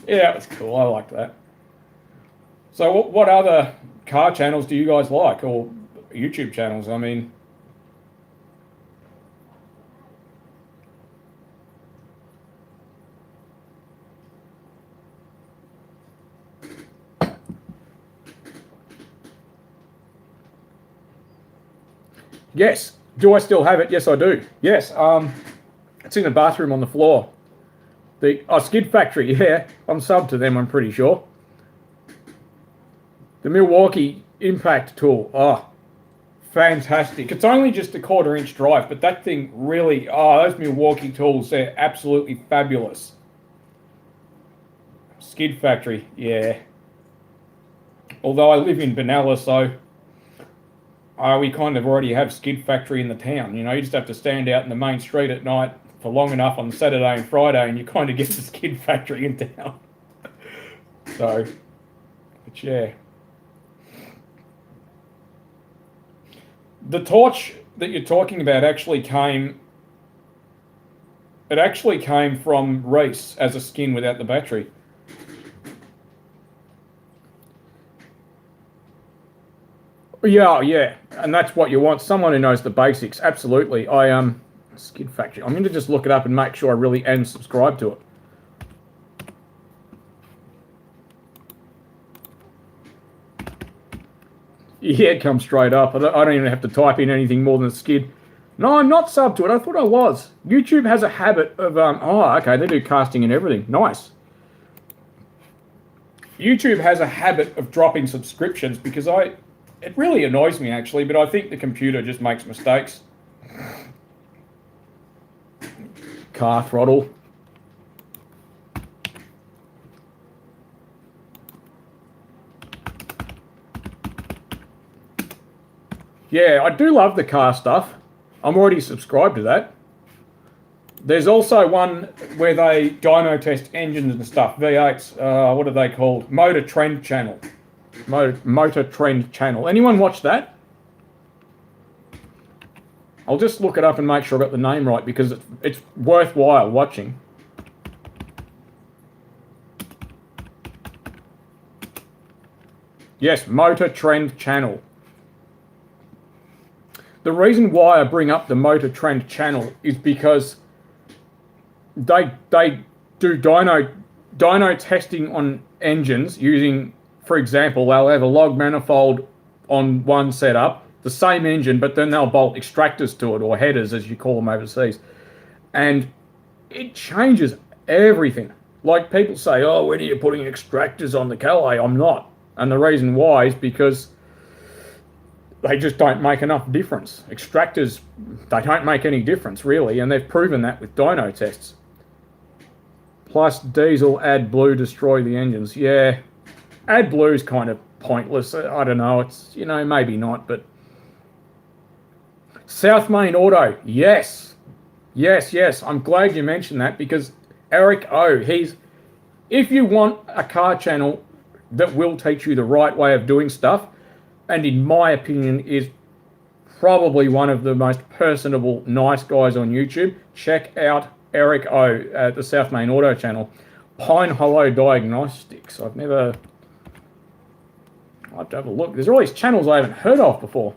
yeah, it was cool. I liked that. So what other car channels do you guys like, or YouTube channels? I mean, yes. Do I still have it? Yes, I do. Yes. It's in the bathroom on the floor. The Skid Factory, yeah, I'm subbed to them, I'm pretty sure. The Milwaukee Impact Tool, fantastic. It's only just a 1/4 inch drive, but that thing really, those Milwaukee tools, they're absolutely fabulous. Skid Factory, yeah. Although I live in Benalla, so we kind of already have Skid Factory in the town. You know, you just have to stand out in the main street at night for long enough on Saturday and Friday, and you kind of get the Skid Factory in town. So, but yeah. The torch that you're talking about actually came from Reese as a skin without the battery. Yeah, and that's what you want. Someone who knows the basics. Absolutely. Skid Factory. I'm going to just look it up and make sure I really am subscribed to it. Yeah, it comes straight up. I don't even have to type in anything more than skid. No, I'm not subbed to it. I thought I was. YouTube has a habit of, okay, they do casting and everything. Nice. YouTube has a habit of dropping subscriptions because it really annoys me, actually, but I think the computer just makes mistakes. Car throttle. Yeah, I do love the car stuff. I'm already subscribed to that. There's also one where they dyno test engines and stuff. V8s, what are they called? Motor Trend Channel. Motor Trend Channel. Anyone watch that? I'll just look it up and make sure I got the name right because it's worthwhile watching. Yes, Motor Trend Channel. The reason why I bring up the Motor Trend Channel is because they do dyno testing on engines using, for example, they'll have a log manifold on one setup, the same engine, but then they'll bolt extractors to it, or headers as you call them overseas, and it changes everything. Like people say, oh, when are you putting extractors on the Calais? I'm not. And the reason why is because they just don't make enough difference. Extractors, they don't make any difference really, and they've proven that with dyno tests. Plus diesel, add blue, destroy the engines. Yeah, add blue is kind of pointless. I don't know, it's, you know, maybe not, but South Main Auto, yes. I'm glad you mentioned that because Eric O, he's if you want a car channel that will teach you the right way of doing stuff, and in my opinion is probably one of the most personable, nice guys on YouTube, check out Eric O at the South Main Auto channel. Pine Hollow Diagnostics. I'll have to have a look. There's all these channels I haven't heard of before.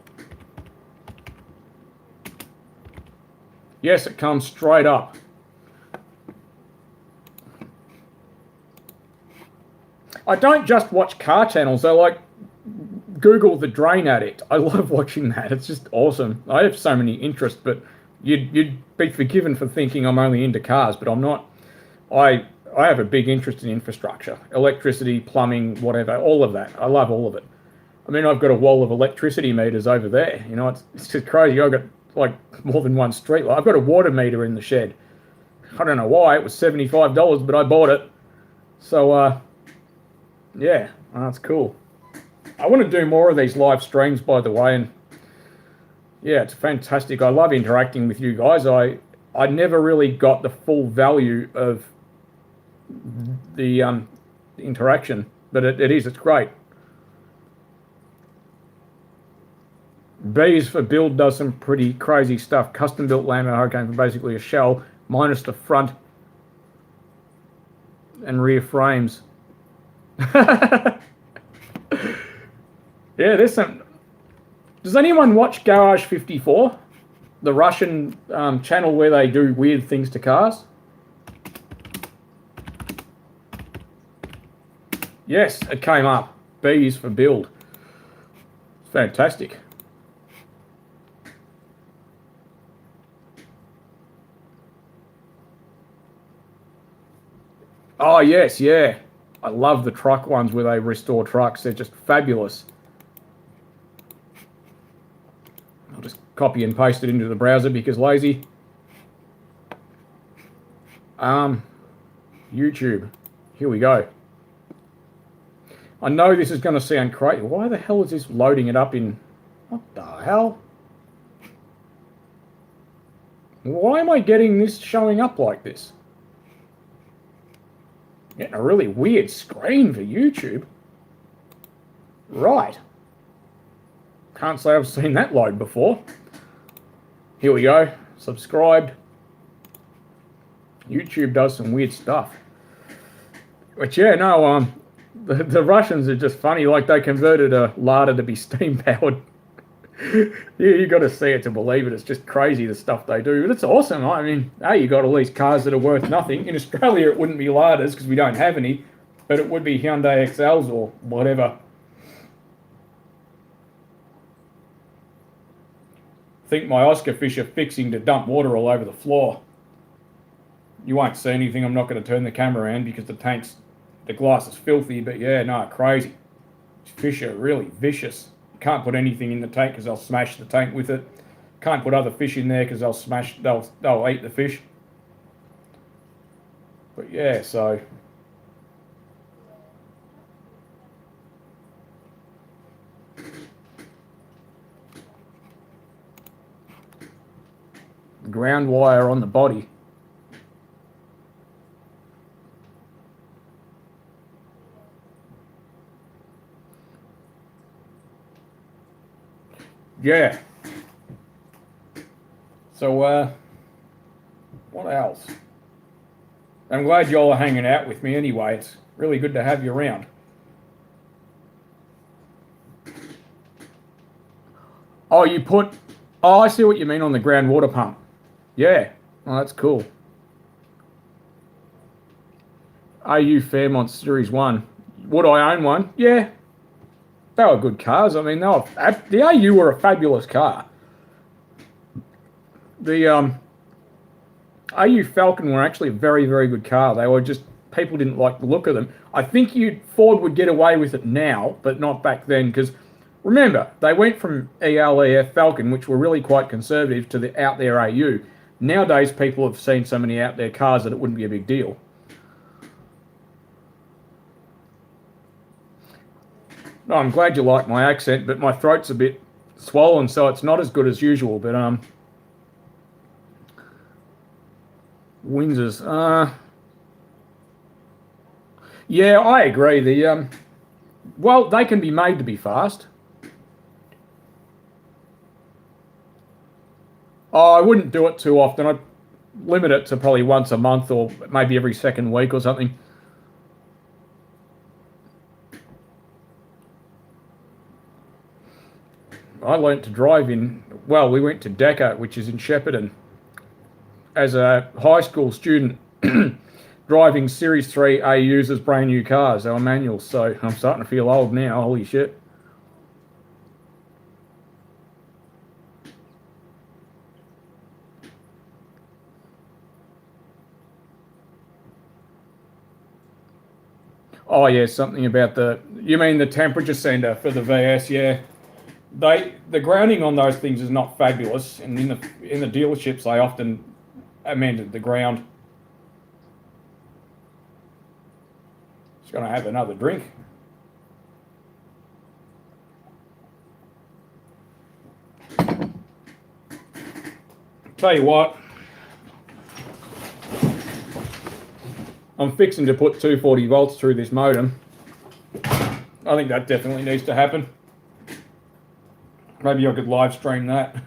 Yes, it comes straight up. I don't just watch car channels. I like Google the Drain Addict. I love watching that. It's just awesome. I have so many interests, but you'd be forgiven for thinking I'm only into cars, but I'm not. I have a big interest in infrastructure, electricity, plumbing, whatever, all of that. I love all of it. I mean, I've got a wall of electricity meters over there. You know, it's just crazy. I've got like more than one street light. I've got a water meter in the shed. I don't know why. It was $75, but I bought it. So, yeah, that's cool. I want to do more of these live streams, by the way, and yeah, it's fantastic. I love interacting with you guys. I never really got the full value of the interaction, but it's great. Bees for Build does some pretty crazy stuff. Custom built Lambo Hurricane for basically a shell, minus the front and rear frames. Yeah, there's some. Does anyone watch Garage 54? The Russian channel where they do weird things to cars? Yes, it came up. Bees for Build. It's fantastic. Oh, yes, yeah. I love the truck ones where they restore trucks. They're just fabulous. I'll just copy and paste it into the browser because lazy. YouTube. Here we go. I know this is going to sound crazy. Why the hell is this loading it up in... What the hell? Why am I getting this showing up like this? Getting a really weird screen for YouTube. Right. Can't say I've seen that load before. Here we go. Subscribed. YouTube does some weird stuff. But yeah, no, the Russians are just funny. Like, they converted a Lada to be steam powered. You got to see it to believe it. It's just crazy the stuff they do. But it's awesome. I mean, hey, you got all these cars that are worth nothing. In Australia, it wouldn't be Ladas because we don't have any, but it would be Hyundai XLs or whatever. I think my Oscar fish are fixing to dump water all over the floor. You won't see anything. I'm not going to turn the camera around because the glass is filthy, but yeah, no, crazy. Fish are really vicious. Can't put anything in the tank because they'll smash the tank with it. Can't put other fish in there because they'll eat the fish. But yeah, so ground wire on the body. Yeah. So, what else? I'm glad y'all are hanging out with me anyway. It's really good to have you around. Oh, I see what you mean on the groundwater pump. Yeah. Oh, that's cool. AU Fairmont Series 1. Would I own one? Yeah. They were good cars. I mean, the AU were a fabulous car. The AU Falcon were actually a very, very good car. They were just, people didn't like the look of them. I think Ford would get away with it now, but not back then, because remember, they went from ELEF Falcon, which were really quite conservative, to the out there AU. Nowadays, people have seen so many out there cars that it wouldn't be a big deal. No, I'm glad you like my accent, but my throat's a bit swollen, so it's not as good as usual. But Windsor's. Yeah, I agree. Well, they can be made to be fast. Oh, I wouldn't do it too often. I'd limit it to probably once a month or maybe every second week or something. I learnt to drive well, we went to DECA, which is in Shepparton, as a high school student, driving Series 3 AUs as brand new cars. They were manuals, so I'm starting to feel old now. Holy shit. Oh yeah, something about you mean the temperature sender for the VS? Yeah, the grounding on those things is not fabulous, and in the dealerships they often amended the ground. Just gonna have another drink. Tell you what, I'm fixing to put 240 volts through this modem. I think that definitely needs to happen. Maybe I could live stream that.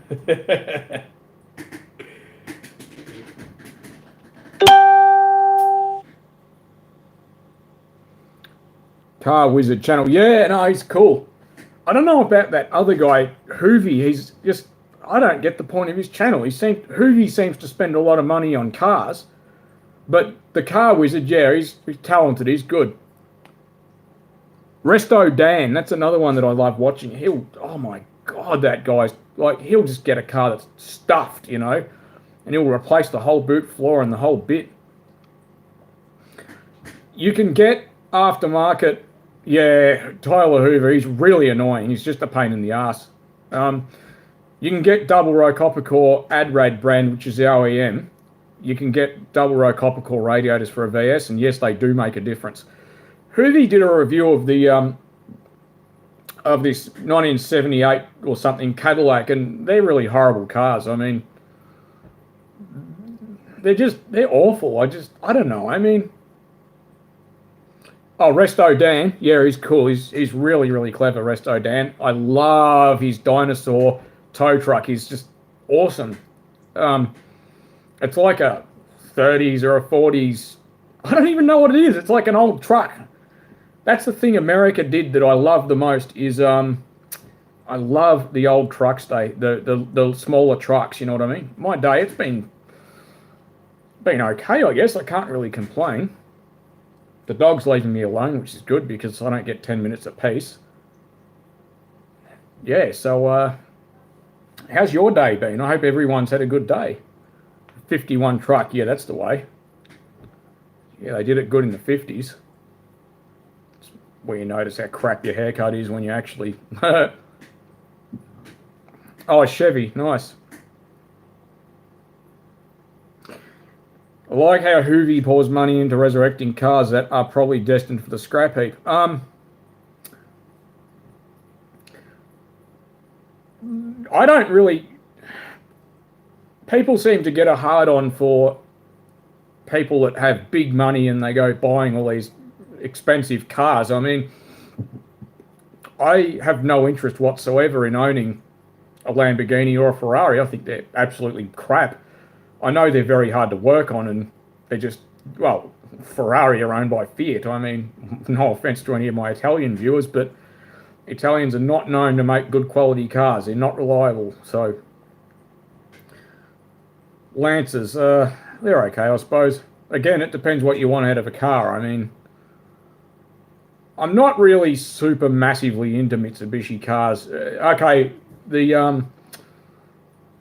Car Wizard channel. Yeah, no, he's cool. I don't know about that other guy, Hoovy. He's just, I don't get the point of his channel. Hoovy seems to spend a lot of money on cars, but the Car Wizard, yeah, he's talented. He's good. Resto Dan, that's another one that I love watching. Oh my God, that guy's like, he'll just get a car that's stuffed, and he'll replace the whole boot floor and the whole bit. You can get aftermarket. Yeah, Tyler Hoover, he's really annoying. He's just a pain in the ass. You can get double row copper core Adrad brand, which is the OEM. You can get double row copper core radiators for a VS, and yes, they do make a difference. Hoovy did a review of this 1978 or something Cadillac, and they're really horrible cars. I mean, they're awful. I don't know. I mean, oh, Resto Dan, yeah, he's cool. He's really, really clever, Resto Dan. I love his dinosaur tow truck. He's just awesome. It's like a 30s or a 40s. I don't even know what it is. It's like an old truck. That's the thing America did that I love the most is I love the old trucks, the smaller trucks, you know what I mean? My day, it's been okay, I guess. I can't really complain. The dog's leaving me alone, which is good because I don't get 10 minutes apiece. Yeah, so how's your day been? I hope everyone's had a good day. 51 truck, yeah, that's the way. Yeah, they did it good in the 50s. It's where you notice how crap your haircut is when you actually... Oh, a Chevy, nice. I like how Hoovy pours money into resurrecting cars that are probably destined for the scrap heap. I don't really... People seem to get a hard-on for people that have big money and they go buying all these expensive cars. I mean, I have no interest whatsoever in owning a Lamborghini or a Ferrari. I think they're absolutely crap. I know they're very hard to work on and they're just, well, Ferrari are owned by Fiat. I mean, no offense to any of my Italian viewers, but Italians are not known to make good quality cars. They're not reliable, so... Lancers, they're okay, I suppose. Again, it depends what you want out of a car. I mean, I'm not really super massively into Mitsubishi cars. Okay, the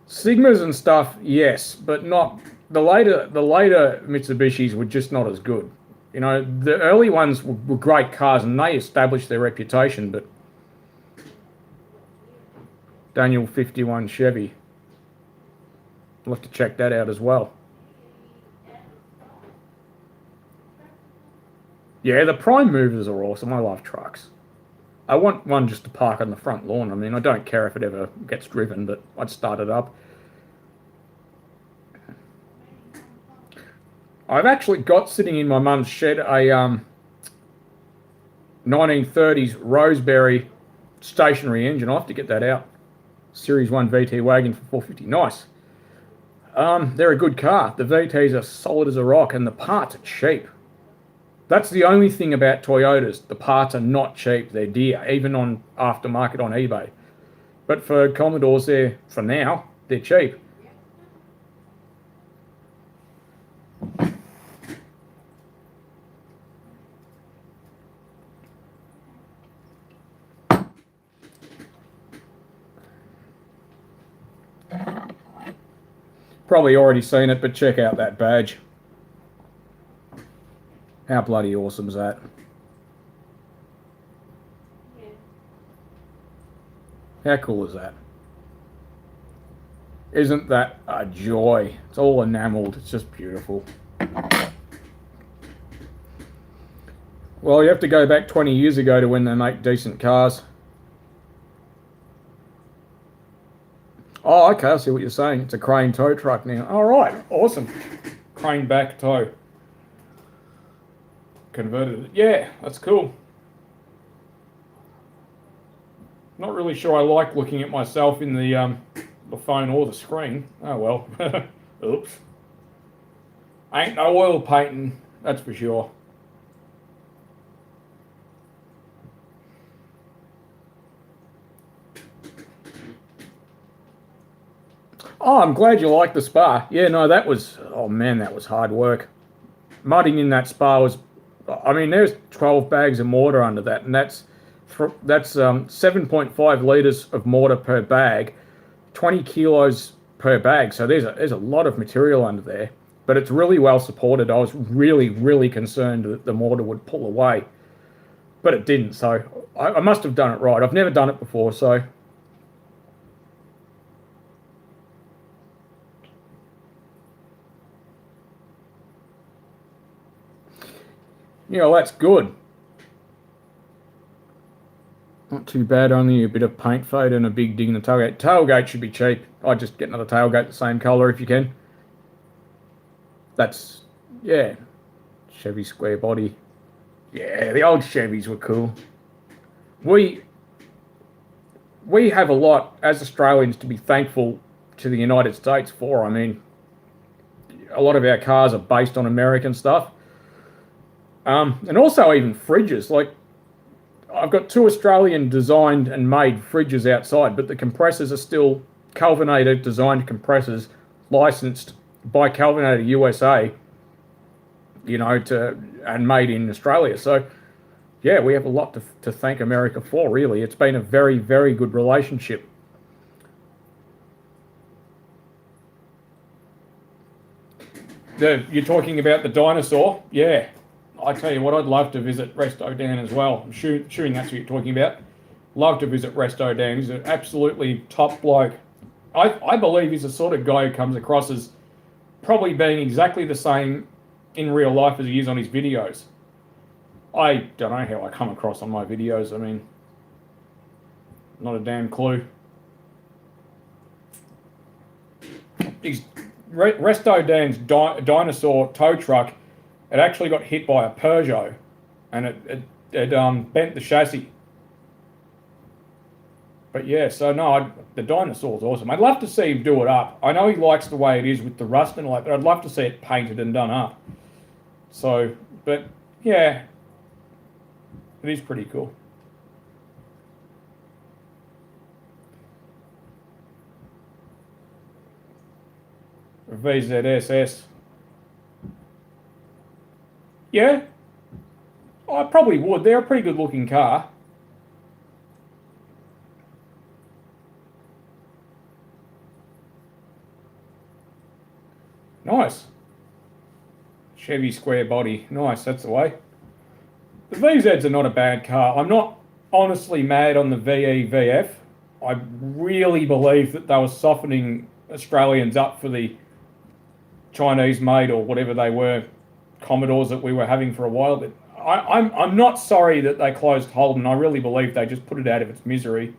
Sigmas and stuff, yes, but not the later Mitsubishis were just not as good. You know, the early ones were great cars and they established their reputation, but Daniel 51 Chevy. I'll have to check that out as well. Yeah, the prime movers are awesome. I love trucks. I want one just to park on the front lawn. I mean, I don't care if it ever gets driven, but I'd start it up. I've actually got sitting in my mum's shed a 1930s Roseberry stationary engine. I'll have to get that out. Series 1 VT wagon for 450. Nice. They're a good car. The VTs are solid as a rock, and the parts are cheap. That's the only thing about Toyotas. The parts are not cheap. They're dear, even on aftermarket on eBay. But for Commodores, for now, they're cheap. Probably already seen it, but check out that badge. How bloody awesome is that? Yeah. How cool is that? Isn't that a joy? It's all enameled. It's just beautiful. Well, you have to go back 20 years ago to when they make decent cars. Oh, okay, I see what you're saying. It's a crane tow truck now. All right, awesome. Crane back tow. Converted it. Yeah, that's cool. Not really sure I like looking at myself in the phone or the screen. Oh well. Oops. Ain't no oil painting, that's for sure. Oh, I'm glad you liked the spa. Yeah, no, that was, oh man, that was hard work. Mudding in that spa was, I mean, there's 12 bags of mortar under that, and that's 7.5 litres of mortar per bag, 20 kilos per bag. So there's a lot of material under there, but it's really well supported. I was really, really concerned that the mortar would pull away, but it didn't. So I must have done it right. I've never done it before, so. You know, that's good. Not too bad, only a bit of paint fade and a big dig in the tailgate. Tailgate should be cheap. I'd just get another tailgate the same colour if you can. That's, yeah, Chevy square body. Yeah, the old Chevys were cool. We have a lot, as Australians, to be thankful to the United States for. I mean, a lot of our cars are based on American stuff. And also even fridges. Like, I've got 2 Australian designed and made fridges outside, but the compressors are still Kelvinator designed compressors, licensed by Kelvinator USA, you know, and made in Australia. So, yeah, we have a lot to thank America for, really. It's been a very, very good relationship. You're talking about the dinosaur? Yeah. I tell you what, I'd love to visit Resto Dan as well. I'm sure that's what you're talking about. Love to visit Resto Dan. He's an absolutely top bloke. I believe he's the sort of guy who comes across as probably being exactly the same in real life as he is on his videos. I don't know how I come across on my videos. I mean, not a damn clue. Resto Dan's dinosaur tow truck, it actually got hit by a Peugeot, and it bent the chassis. But yeah, so no, the dinosaur's awesome. I'd love to see him do it up. I know he likes the way it is with the rust and all that, but I'd love to see it painted and done up. So, but yeah, it is pretty cool. VZSS. Yeah, I probably would. They're a pretty good looking car. Nice. Chevy square body. Nice, that's the way. The VZs are not a bad car. I'm not honestly mad on the VE/VF. I really believe that they were softening Australians up for the Chinese made or whatever they were Commodores that we were having for a while, but I'm not sorry that they closed Holden. I really believe they just put it out of its misery.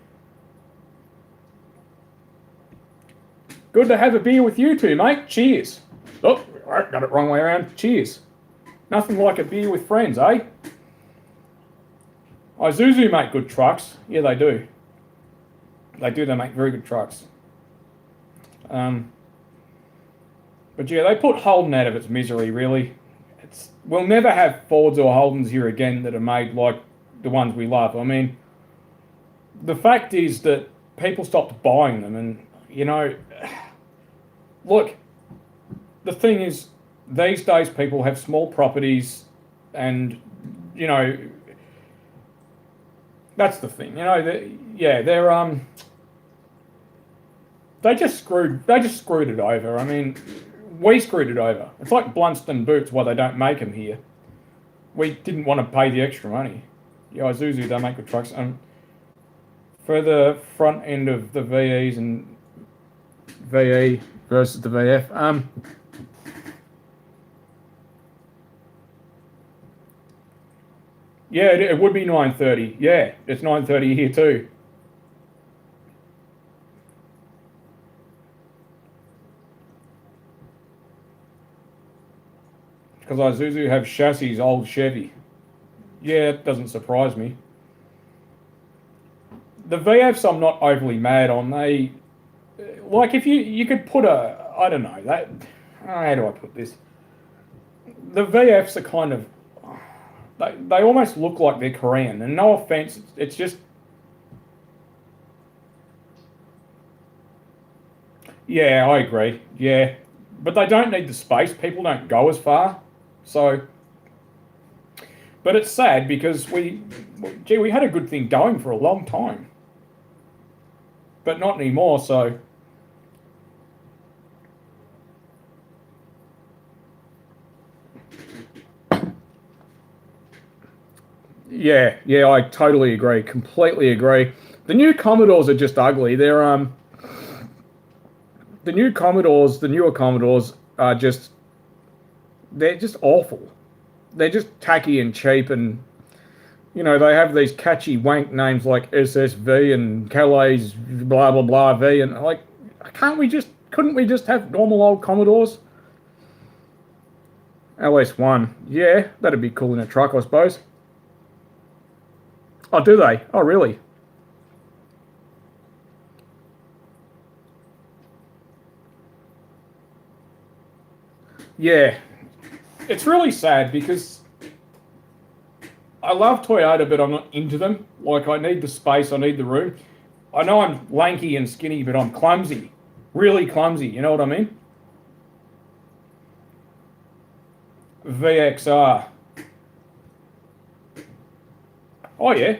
Good to have a beer with you two, mate. Cheers. Oh, I got it wrong way around. Cheers. Nothing like a beer with friends, eh? Isuzu make good trucks. Yeah, they do. They do. They make very good trucks. But yeah, they put Holden out of its misery, really. We'll never have Fords or Holdens here again that are made like the ones we love. I mean, the fact is that people stopped buying them, and, look, the thing is, these days people have small properties, and, that's the thing. They just screwed it over. I mean, we screwed it over. It's like Blunston boots, why they don't make them here. We didn't want to pay the extra money. Yeah, Isuzu, they make good trucks. For the front end of the VEs and VE versus the VF, yeah, it would be 930. Yeah, it's 930 here too. Because Isuzu have chassis old Chevy. Yeah, it doesn't surprise me. The VFs I'm not overly mad on. They, like, if you could put I don't know, how do I put this? The VFs are kind of, they almost look like they're Korean, and no offense, it's just, yeah, I agree, yeah. But they don't need the space, people don't go as far, so, but it's sad because we had a good thing going for a long time. But not anymore, so. Yeah, I totally agree, completely agree. The new Commodores are just ugly. They're the newer Commodores are they're just awful. They're just tacky and cheap, and they have these catchy wank names like SSV and Calais blah blah blah V, and like, couldn't we just have normal old Commodores? LS1, yeah, that'd be cool in a truck, I suppose. Oh, do they? Oh, really? Yeah, it's really sad because I love Toyota, but I'm not into them. Like, I need the space, I need the room. I know I'm lanky and skinny, but I'm clumsy. Really clumsy, you know what I mean? VXR. Oh, yeah.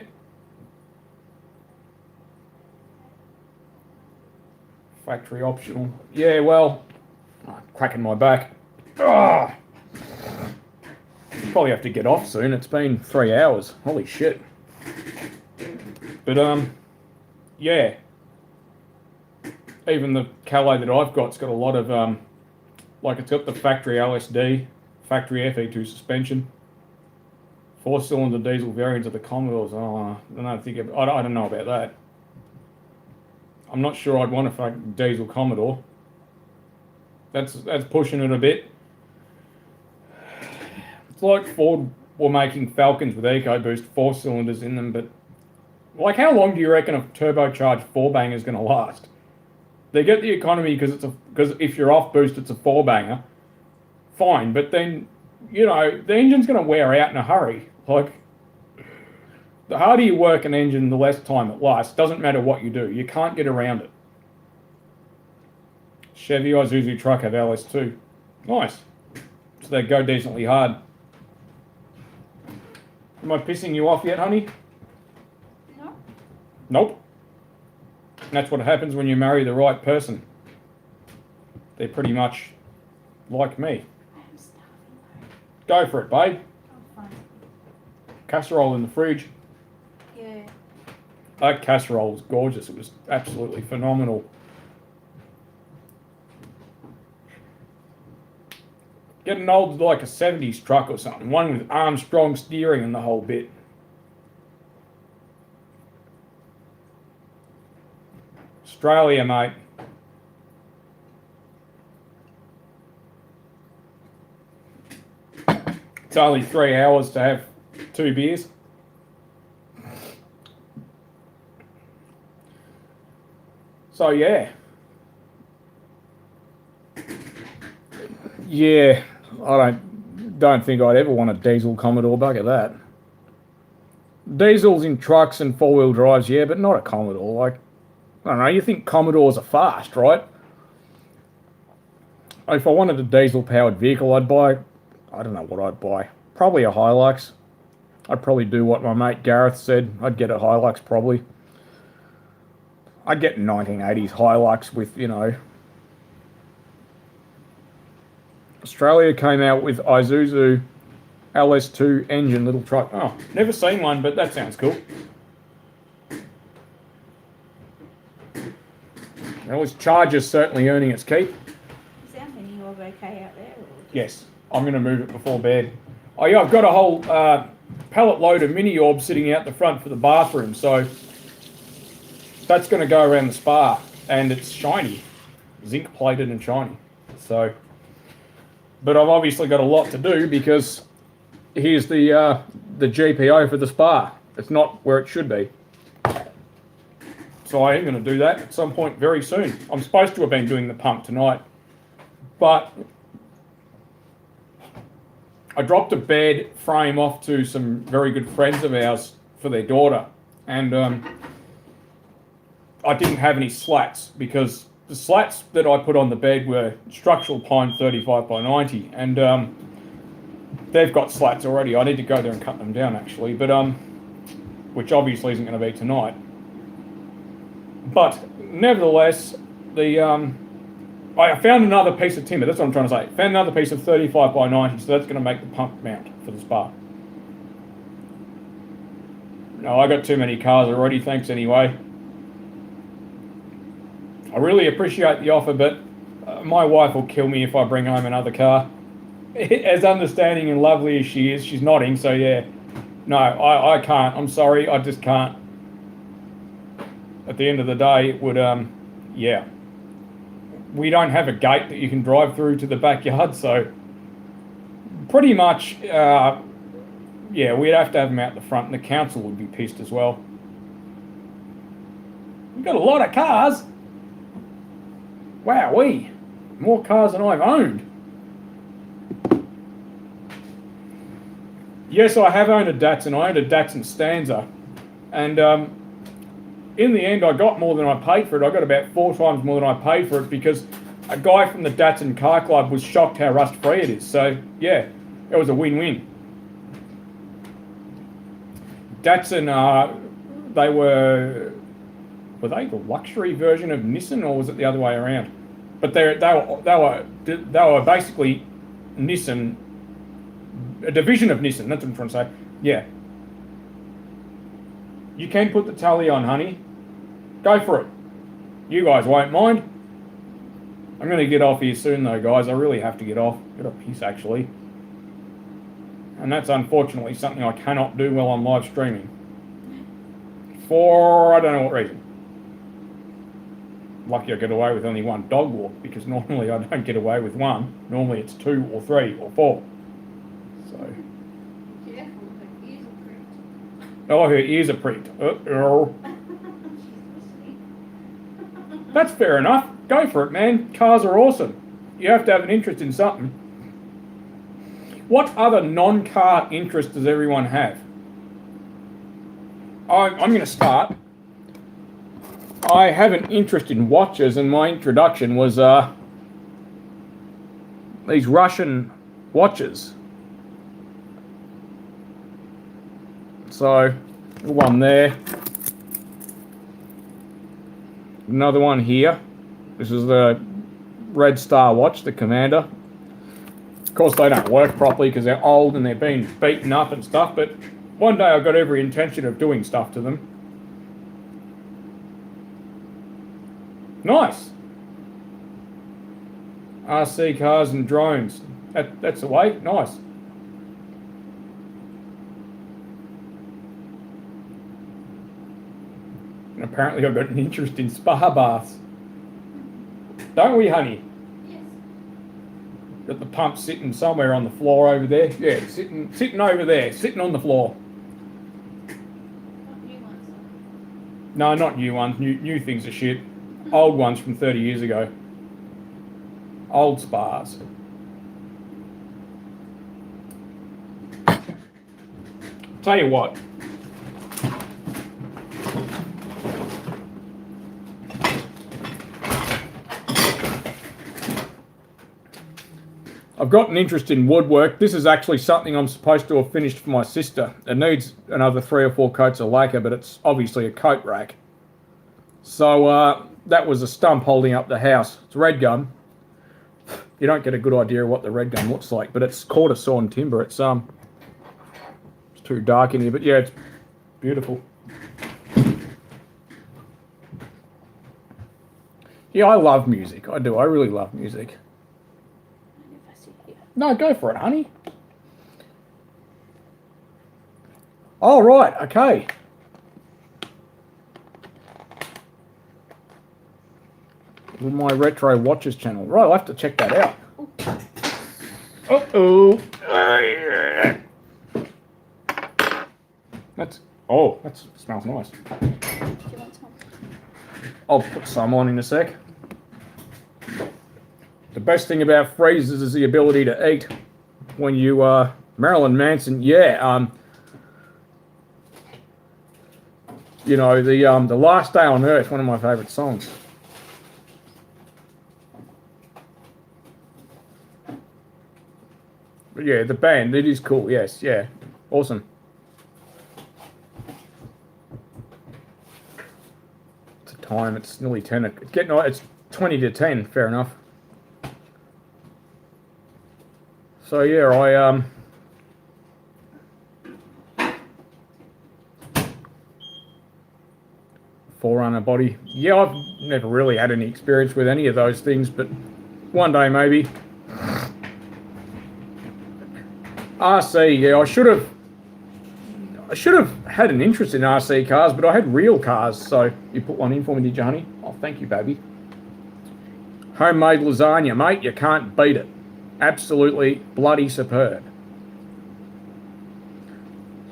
Factory optional. Yeah, well, cracking my back. Oh, probably have to get off soon. It's been 3 hours. Holy shit. But, yeah. Even the Calais that I've got's got a lot of, like, it's got the factory LSD, factory FE2 suspension, 4-cylinder diesel variants of the Commodores. Oh, I don't know about that. I'm not sure I'd want a diesel Commodore. That's pushing it a bit. It's like Ford were making Falcons with EcoBoost 4-cylinders in them, but like, how long do you reckon a turbocharged 4-banger is going to last? They get the economy because if you're off boost, it's a 4-banger. Fine, but then the engine's going to wear out in a hurry. Like, the harder you work an engine, the less time it lasts. Doesn't matter what you do. You can't get around it. Chevy Isuzu truck have LS2. Nice. So they go decently hard. Am I pissing you off yet, honey? No. Nope. And that's what happens when you marry the right person. They're pretty much like me. I'm starving. Go for it, babe. Oh, fine. Casserole in the fridge. Yeah. That casserole was gorgeous. It was absolutely phenomenal. Get an old, like a 70s truck or something. One with Armstrong steering and the whole bit. Australia, mate. It's only 3 hours to have 2 beers. So yeah. Yeah, I don't think I'd ever want a diesel Commodore. Bugger that. Diesels in trucks and four-wheel drives, yeah, but not a Commodore. Like, I don't know, you think Commodores are fast, right? If I wanted a diesel-powered vehicle, I'd buy, I don't know what I'd buy. Probably a Hilux. I'd probably do what my mate Gareth said. I'd get a Hilux, probably. I'd get a 1980s Hilux with, you know... Australia came out with Isuzu LS2 engine little truck. Oh, never seen one, but that sounds cool. Well, this Charger's certainly earning its keep. Is our mini orb okay out there? Or Yes, I'm going to move it before bed. Oh yeah, I've got a whole pallet load of mini orbs sitting out the front for the bathroom, so that's going to go around the spa, and it's shiny, zinc plated and shiny. So, but I've obviously got a lot to do because here's the GPO for the spa. It's not where it should be. So I am going to do that at some point very soon. I'm supposed to have been doing the pump tonight, but I dropped a bed frame off to some very good friends of ours for their daughter, and I didn't have any slats because the slats that I put on the bed were structural pine 35 by 90, and they've got slats already. I need to go there and cut them down actually, but which obviously isn't going to be tonight. But nevertheless, I found another piece of timber. That's what I'm trying to say. Found another piece of 35 by 90, so that's going to make the pump mount for the spa. No, I got too many cars already. Thanks anyway. I really appreciate the offer, but my wife will kill me if I bring home another car. As understanding and lovely as she is, she's nodding. So yeah, no, I can't. I'm sorry, I just can't. At the end of the day, it would, yeah. We don't have a gate that you can drive through to the backyard, so pretty much, yeah, we'd have to have them out the front, and the council would be pissed as well. We've got a lot of cars. Wowee, more cars than I've owned. Yes, I have owned a Datsun. I owned a Datsun Stanza, and in the end, I got more than I paid for it. I got about 4 times more than I paid for it because a guy from the Datsun Car Club was shocked how rust-free it is. So, yeah, it was a win-win. Datsun, they were they the luxury version of Nissan, or was it the other way around? But they were basically Nissan, a division of Nissan. That's what I'm trying to say. Yeah. You can put the tally on, honey. Go for it. You guys won't mind. I'm going to get off here soon, though, guys. I really have to get off. Get a piece, actually. And that's unfortunately something I cannot do while I'm live streaming. For I don't know what reason. Lucky I get away with only one dog walk, because normally I don't get away with one. Normally it's 2 or 3 or 4. So. careful, her ears are pricked. Oh, her ears are pricked. She's listening. That's fair enough. Go for it, man. Cars are awesome. You have to have an interest in something. What other non-car interest does everyone have? I'm going to start. I have an interest in watches, and my introduction was these Russian watches. So, one there. Another one here. This is the Red Star watch, the Commander. Of course, they don't work properly because they're old and they're being beaten up and stuff, but one day I've got every intention of doing stuff to them. Nice. RC cars and drones. That's the way. Nice. And apparently I've got an interest in spa baths. Don't we, honey? Yes. Got the pump sitting somewhere on the floor over there. Yeah, sitting over there, sitting on the floor. Not new ones. No, not new ones. New things are shit. Old ones from 30 years ago. Old spas. Tell you what. I've got an interest in woodwork. This is actually something I'm supposed to have finished for my sister. It needs another 3 or 4 coats of lacquer, but it's obviously a coat rack. So that was a stump holding up the house. It's red gum. You don't get a good idea of what the red gum looks like, but it's quarter sawn timber. It's too dark in here, but yeah, it's beautiful. Yeah, I love music. I do. I really love music. No, go for it, honey. All right, okay. With my retro watches channel. Right, I'll have to check that out. Uh-oh. That smells nice. Do you want some? I'll put some on in a sec. The best thing about freezers is the ability to eat. When you Marilyn Manson, yeah, you know, the Last Day on Earth, one of my favourite songs. But yeah, the band, it is cool, yes, yeah. Awesome. It's a time, it's nearly 10. It's 20 to 10, fair enough. So yeah, Forerunner body. Yeah, I've never really had any experience with any of those things, but one day maybe. RC, yeah, I should have had an interest in RC cars, but I had real cars, so you put one in for me, did you, honey? Oh, thank you, baby. Homemade lasagna, mate, you can't beat it. Absolutely bloody superb.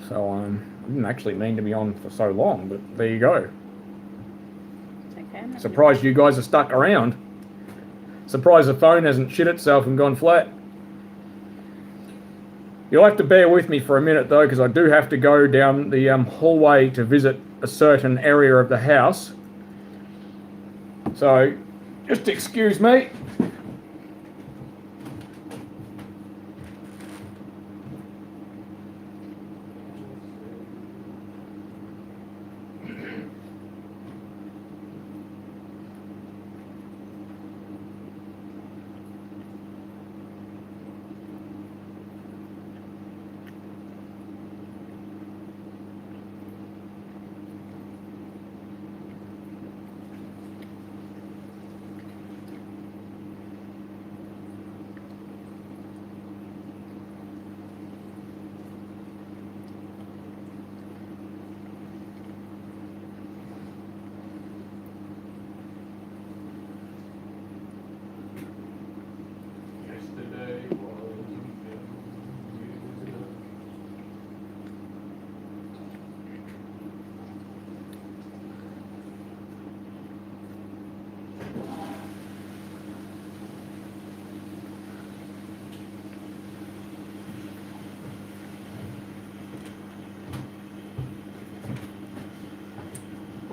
So I didn't actually mean to be on for so long, but there you go. It's okay. Surprised you guys are stuck around. Surprised the phone hasn't shit itself and gone flat. You'll have to bear with me for a minute though, because I do have to go down the hallway to visit a certain area of the house. So just excuse me.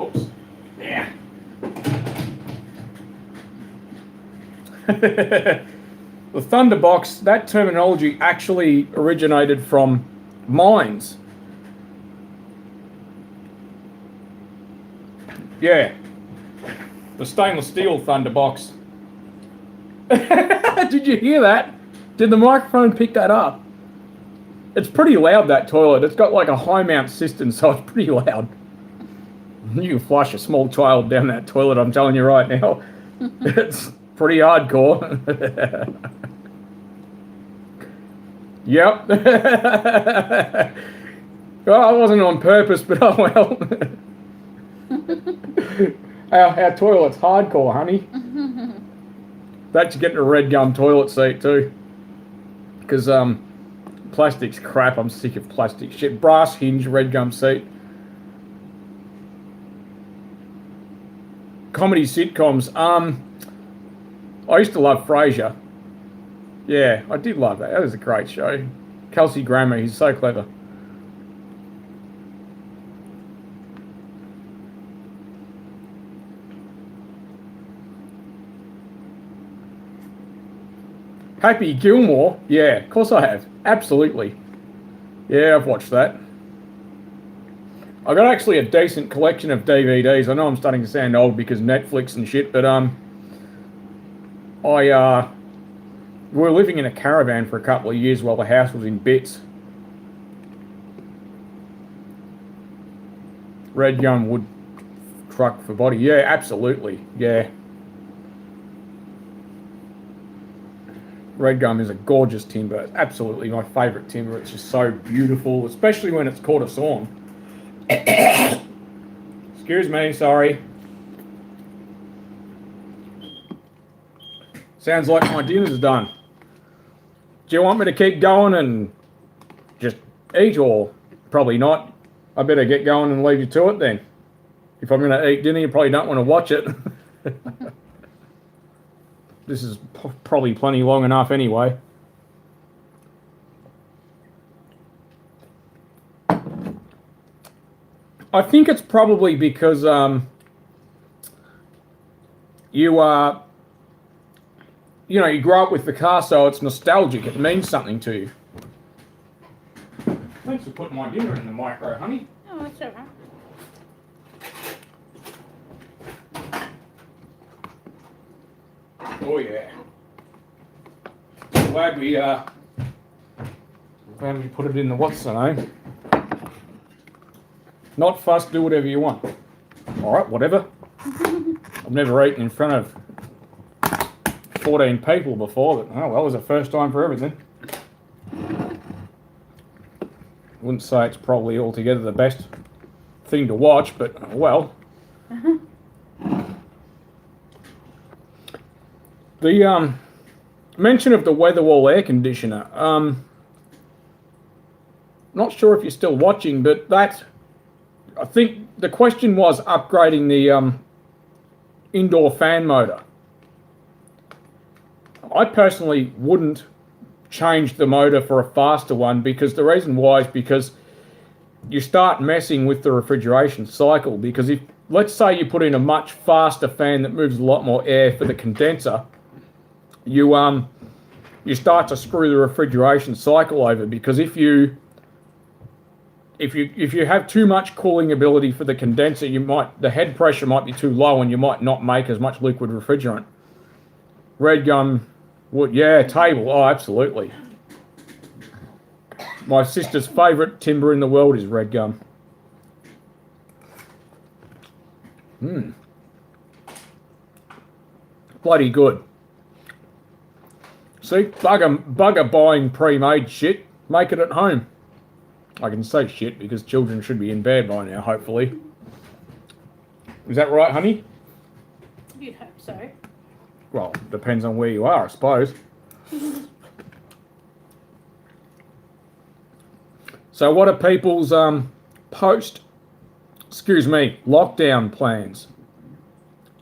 Oops. Yeah. The Thunderbox, that terminology actually originated from mines. Yeah. The stainless steel Thunderbox. Did you hear that? Did the microphone pick that up? It's pretty loud, that toilet. It's got like a high mount cistern, so it's pretty loud. You can flush a small child down that toilet, I'm telling you right now. It's pretty hardcore. Yep. Well, it wasn't on purpose, but oh well. Our toilet's hardcore, honey. That's getting a red gum toilet seat too. Because plastic's crap. I'm sick of plastic shit. Brass hinge red gum seat. comedy sitcoms. I used to love Frasier. Yeah, I did love that. That was a great show. Kelsey Grammer, he's so clever. Happy Gilmore? Yeah, of course I have. Absolutely. Yeah, I've watched that. I got actually a decent collection of DVDs. I know I'm starting to sound old because Netflix and shit, but we were living in a caravan for a couple of years while the house was in bits. Red gum wood truck for body. Yeah, absolutely. Yeah. Red gum is a gorgeous timber. It's absolutely my favourite timber. It's just so beautiful, especially when it's caught a sawn. Excuse me, sorry. Sounds like my dinner's done. Do you want me to keep going and just eat, or probably not? I better get going and leave you to it then. If I'm going to eat dinner, you probably don't want to watch it. This is probably plenty long enough anyway. I think it's probably because you grow up with the car, so it's nostalgic. It means something to you. Thanks for putting my dinner in the micro, honey. Oh, that's all right. Oh yeah. Glad we put it in the what's the name. Not fussed, do whatever you want. Alright, whatever. I've never eaten in front of 14 people before, but oh well, it was the first time for everything. Wouldn't say it's probably altogether the best thing to watch, but well. The mention of the Weatherwall air conditioner. Not sure if you're still watching, but that, I think the question was upgrading the indoor fan motor. I personally wouldn't change the motor for a faster one, because the reason why is because you start messing with the refrigeration cycle. Because if, let's say you put in a much faster fan that moves a lot more air for the condenser, you start to screw the refrigeration cycle over, because if you have too much cooling ability for the condenser, the head pressure might be too low and you might not make as much liquid refrigerant. Red gum wood, yeah, table, oh absolutely. My sister's favourite timber in the world is red gum. Bloody good. See, bugger buying pre-made shit, make it at home. I can say shit because children should be in bed by now, hopefully. Is that right, honey? You'd hope so. Well, depends on where you are, I suppose. So what are people's lockdown plans?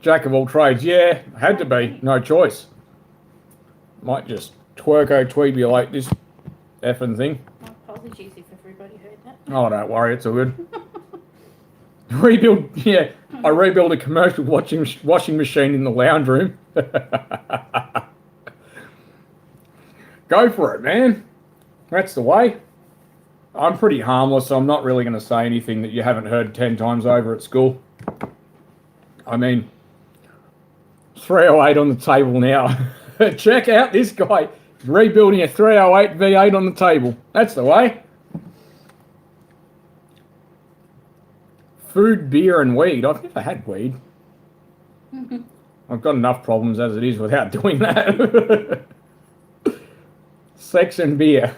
Jack of all trades, yeah, had to be, no choice. Might just twerko-tweebulate this effing thing. My apologies if everybody heard that. Oh, don't worry, it's all good. I rebuilt a commercial washing machine in the lounge room. Go for it, man. That's the way. I'm pretty harmless, so I'm not really going to say anything that you haven't heard 10 times over at school. I mean, 308 on the table now. Check out this guy rebuilding a 308 V8 on the table. That's the way. Food, beer, and weed. I've never had weed. I've got enough problems as it is without doing that. Sex and beer.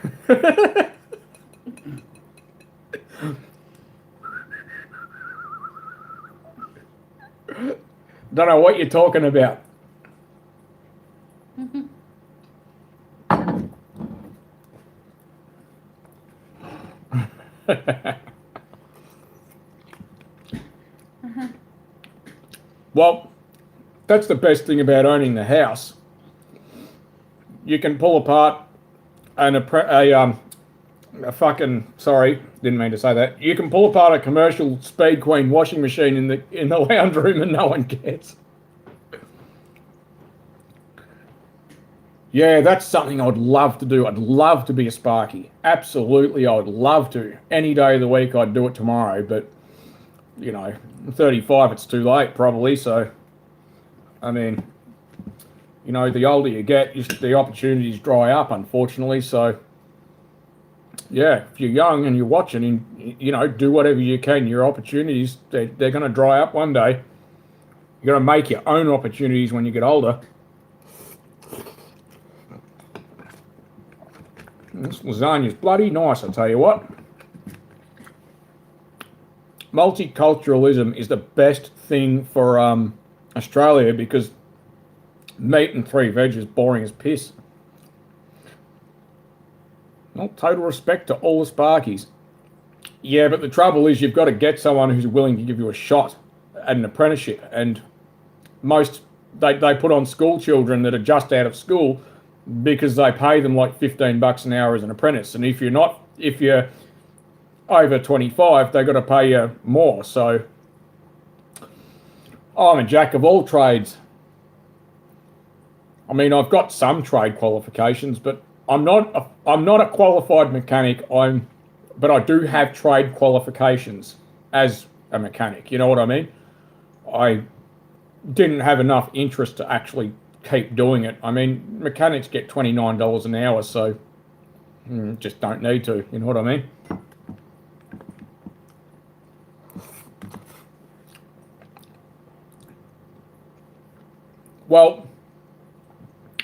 Don't know what you're talking about. Well, That's the best thing about owning the house. You can pull apart a fucking, sorry, didn't mean to say that. You can pull apart a commercial Speed Queen washing machine in the lounge room and no one cares. Yeah, that's something I'd love to do. I'd love to be a Sparky. Absolutely, I would love to. Any day of the week, I'd do it tomorrow. But, you know, I'm 35, it's too late probably. So, I mean, you know, the older you get, the opportunities dry up, unfortunately. So, yeah, if you're young and you're watching, and you know, do whatever you can. Your opportunities, they're going to dry up one day. You're going to make your own opportunities when you get older. This lasagna's bloody nice, I tell you what. Multiculturalism is the best thing for Australia because meat and 3 veg is boring as piss. Well, total respect to all the Sparkies. Yeah, but the trouble is you've got to get someone who's willing to give you a shot at an apprenticeship. And most, they put on school children that are just out of school because they pay them like $15 an hour as an apprentice. And if you're over 25, they've got to pay you more. So I'm a jack of all trades. I mean, I've got some trade qualifications, but I'm not a qualified mechanic. But I do have trade qualifications as a mechanic. You know what I mean? I didn't have enough interest to actually keep doing it. I mean, mechanics get $29 an hour, so just don't need to. You know what I mean? Well,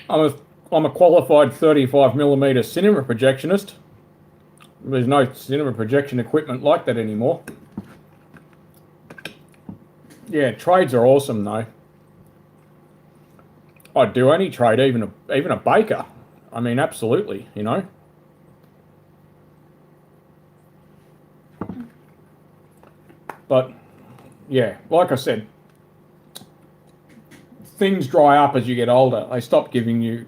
I'm a qualified 35mm cinema projectionist. There's no cinema projection equipment like that anymore. Yeah, trades are awesome though. I'd do any trade, even a baker. I mean, absolutely, you know. But yeah, like I said, things dry up as you get older. They stop giving you.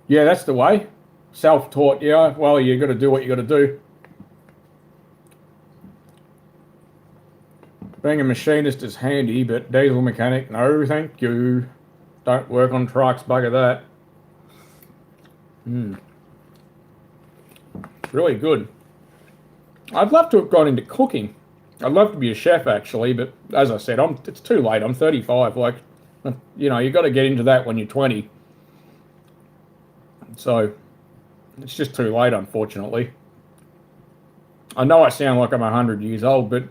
Yeah, that's the way. Self-taught. Yeah, well, you got to do what you got to do. Being a machinist is handy, but diesel mechanic, no, thank you. Don't work on trucks, bugger that. Really good. I'd love to have gone into cooking. I'd love to be a chef, actually, but as I said, it's too late. I'm 35. Like, you know, you got to get into that when you're 20. So, it's just too late, unfortunately. I know I sound like I'm 100 years old, but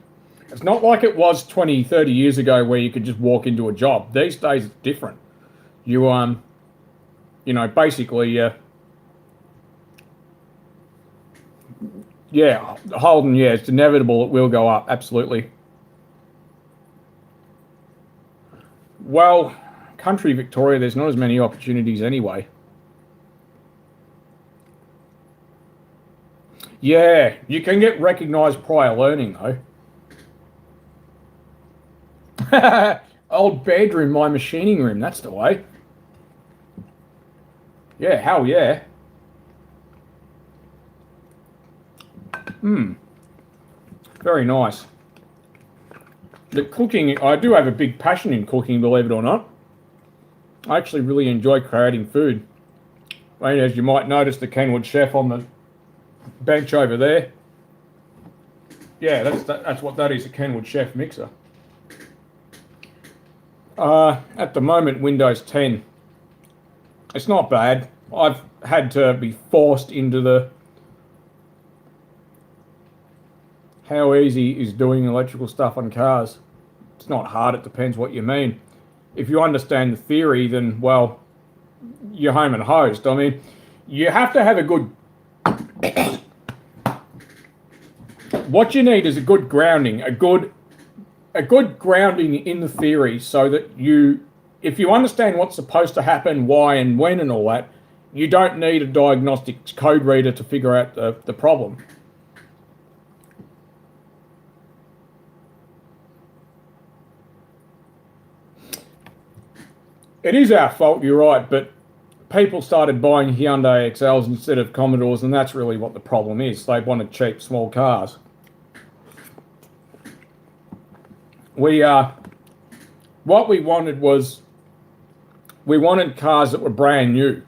it's not like it was 20, 30 years ago where you could just walk into a job. These days, it's different. You know, basically, yeah, Holden, yeah, it's inevitable it will go up, absolutely. Well, country Victoria, there's not as many opportunities anyway. Yeah, you can get recognised prior learning, though. Old bedroom, my machining room, that's the way. Yeah, hell yeah. Very nice. The cooking, I do have a big passion in cooking, believe it or not. I actually really enjoy creating food. I mean, as you might notice, the Kenwood chef on the bench over there. Yeah, that's what that is, a Kenwood chef mixer. At the moment, Windows 10. It's not bad. I've had to be forced into the how easy is doing electrical stuff on cars. It's not hard, it depends what you mean. If you understand the theory, then, well, you're home and hosed. I mean, you have to have a good... What you need is a good grounding, a good grounding in the theory so that if you understand what's supposed to happen, why and when and all that, you don't need a diagnostic code reader to figure out the problem. It is our fault, you're right, but people started buying Hyundai XLs instead of Commodores, and that's really what the problem is. They wanted cheap, small cars. What we wanted was, we wanted cars that were brand new.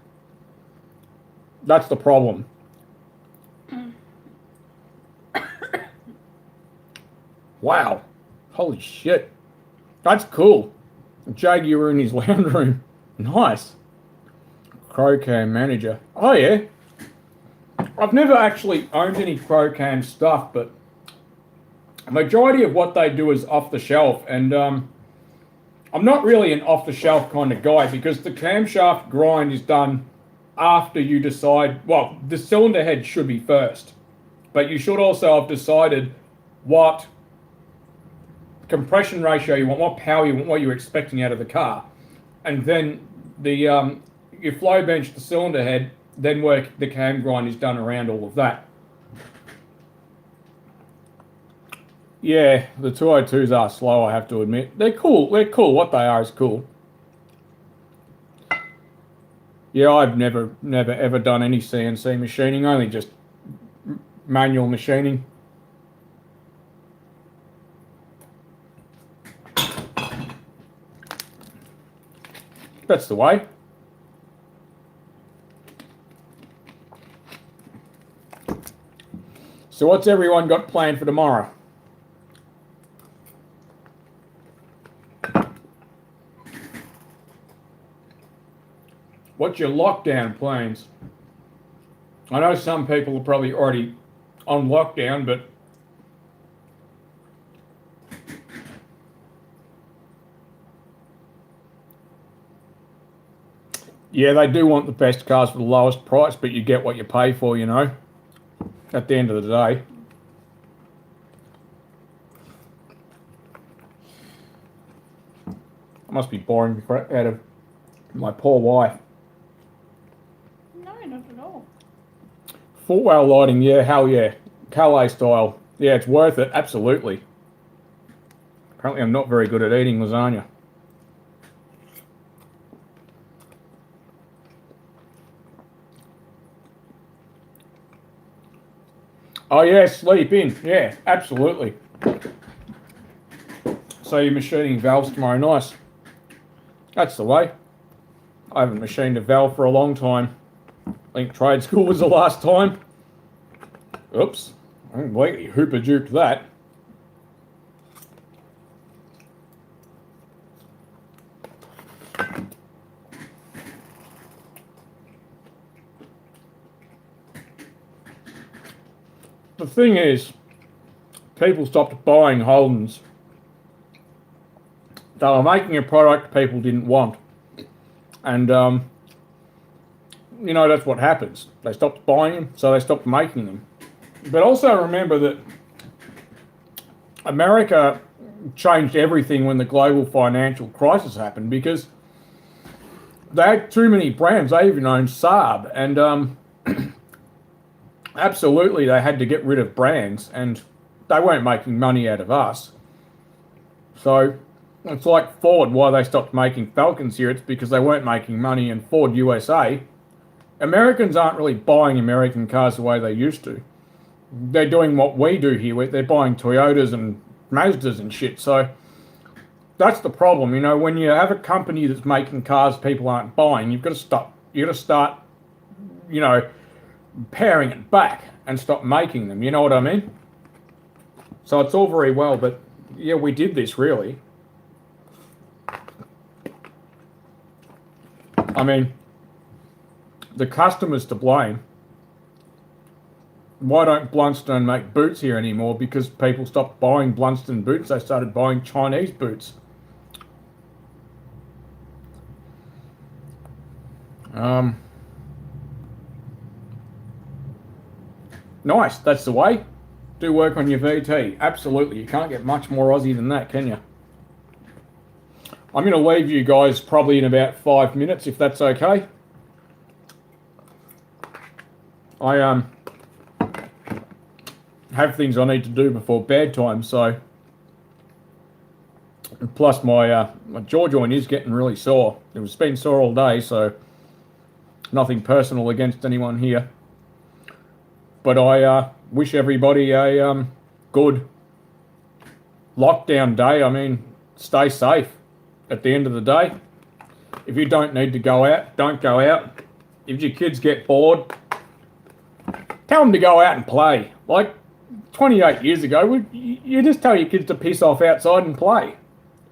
That's the problem. Wow. Holy shit. That's cool. Jaguar in his lounge room. Nice. Crocam manager. Oh yeah. I've never actually owned any Crocam stuff, but a majority of what they do is off the shelf, and I'm not really an off the shelf kind of guy, because the camshaft grind is done after you decide, well, the cylinder head should be first, but you should also have decided what compression ratio you want, what power you want, what you're expecting out of the car, and then you flow bench the cylinder head, then work the cam grind is done around all of that. Yeah, the 202s are slow, I have to admit. They're cool. They're cool. What they are is cool. Yeah, I've never ever done any CNC machining, only just manual machining. That's the way. So what's everyone got planned for tomorrow? What's your lockdown plans? I know some people are probably already on lockdown, but yeah, they do want the best cars for the lowest price, but you get what you pay for, you know, at the end of the day. I must be boring the crap out of my poor wife. No, not at all. Four-wheel lighting, yeah, hell yeah. Calais style. Yeah, it's worth it, absolutely. Apparently I'm not very good at eating lasagna. Oh yeah, sleep in. Yeah, absolutely. So you're machining valves tomorrow, nice. That's the way. I haven't machined a valve for a long time. I think trade school was the last time. Oops, I completely hooper-duped that. The thing is, people stopped buying Holdens. They were making a product people didn't want. And, you know, that's what happens. They stopped buying them, so they stopped making them. But also remember that America changed everything when the global financial crisis happened, because they had too many brands. They even owned Saab, and absolutely they had to get rid of brands, and they weren't making money out of us. So it's like Ford, why they stopped making Falcons here, it's because they weren't making money. And Ford USA, Americans aren't really buying American cars the way they used to. They're doing what we do here. They're buying Toyotas and Mazdas and shit. So that's the problem. You know, when you have a company that's making cars people aren't buying, you've got to stop. You've got to start, you know, paring it back and stop making them. You know what I mean? So it's all very well, but yeah, we did this really. I mean, the customer's to blame. Why don't Blundstone make boots here anymore? Because people stopped buying Blundstone boots. They started buying Chinese boots. Nice, that's the way. Do work on your VT. Absolutely, you can't get much more Aussie than that, can you? I'm going to leave you guys probably in about 5 minutes, if that's okay. I have things I need to do before bedtime, so Plus, my jaw joint is getting really sore. It's been sore all day, so nothing personal against anyone here. But I wish everybody a good lockdown day. I mean, stay safe at the end of the day. If you don't need to go out, don't go out. If your kids get bored, tell them to go out and play. Like 28 years ago, you just tell your kids to piss off outside and play.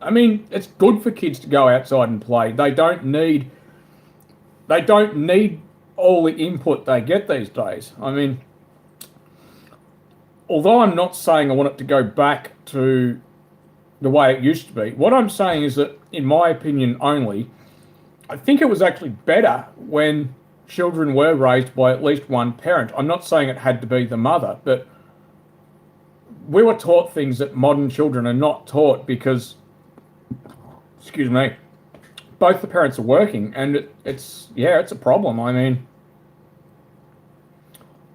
I mean, it's good for kids to go outside and play. They don't need all the input they get these days. I mean, although I'm not saying I want it to go back to the way it used to be, what I'm saying is that, in my opinion only, I think it was actually better when children were raised by at least one parent. I'm not saying it had to be the mother, but we were taught things that modern children are not taught because, excuse me, both the parents are working, and it's a problem. I mean,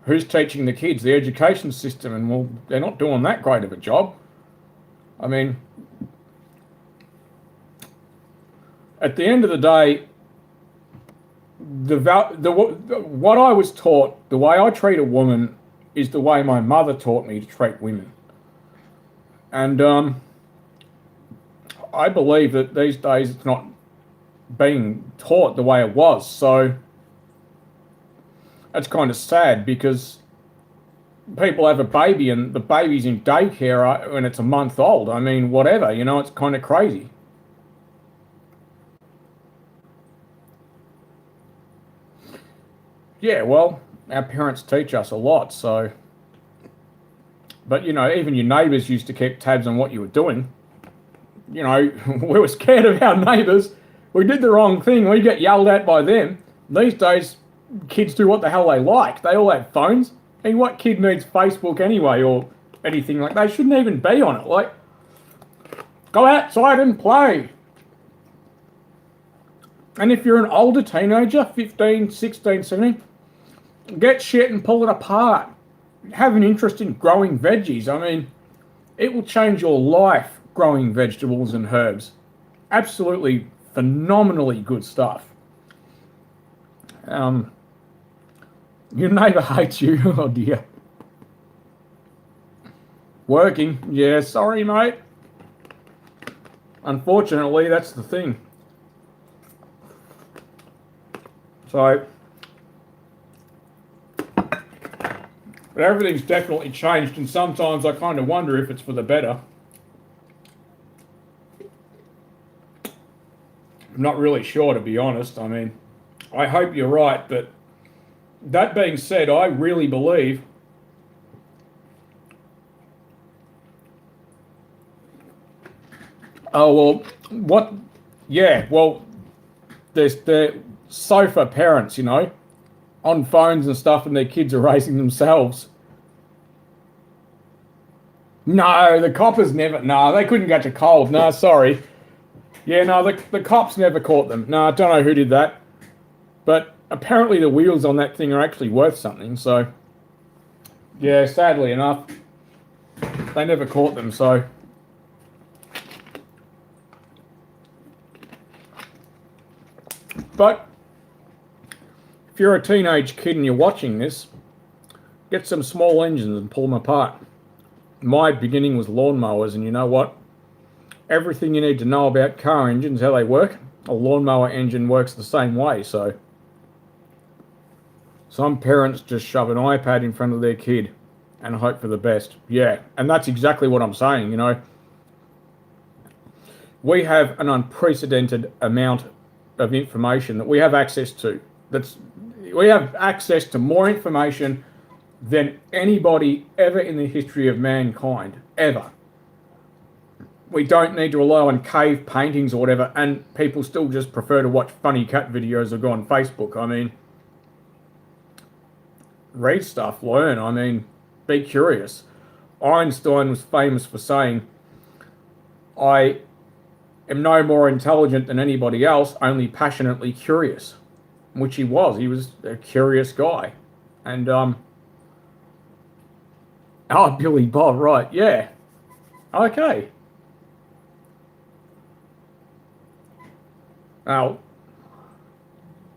who's teaching the kids? The education system, and well, they're not doing that great of a job. I mean, at the end of the day, what I was taught, the way I treat a woman is the way my mother taught me to treat women. And I believe that these days it's not being taught the way it was. So that's kind of sad, because people have a baby and the baby's in daycare when it's a month old. I mean, whatever, it's kind of crazy. Yeah, well, our parents teach us a lot, so. But, even your neighbours used to keep tabs on what you were doing. We were scared of our neighbours. We did the wrong thing. We get yelled at by them. These days, kids do what the hell they like. They all have phones. And what kid needs Facebook anyway, or anything like that? They shouldn't even be on it. Like, go outside and play. And if you're an older teenager, 15, 16, 17, get shit and pull it apart. Have an interest in growing veggies. I mean, it will change your life, growing vegetables and herbs. Absolutely phenomenally good stuff. Your neighbour hates you. Oh dear. Working. Yeah, sorry mate. Unfortunately, that's the thing. So, but everything's definitely changed, and sometimes I kind of wonder if it's for the better. I'm not really sure, to be honest. I mean, I hope you're right, but that being said, I really believe there's the sofa parents, on phones and stuff, and their kids are raising themselves. No, the coppers never. No, they couldn't catch a cold. No, sorry. Yeah, no, the cops never caught them. No, I don't know who did that. But apparently the wheels on that thing are actually worth something. So, yeah, sadly enough, they never caught them. So, but if you're a teenage kid and you're watching this, get some small engines and pull them apart. My beginning was lawnmowers, and you know what? Everything you need to know about car engines, how they work, a lawnmower engine works the same way. So some parents just shove an iPad in front of their kid and hope for the best. Yeah, and that's exactly what I'm saying, We have an unprecedented amount of information that we have access to. We have access to more information than anybody ever in the history of mankind, ever. We don't need to rely on cave paintings or whatever, and people still just prefer to watch funny cat videos or go on Facebook. I mean, read stuff, learn. I mean, be curious. Einstein was famous for saying, I am no more intelligent than anybody else, only passionately curious, which he was. He was a curious guy. And, Billy Bob, right, yeah. Okay. Now,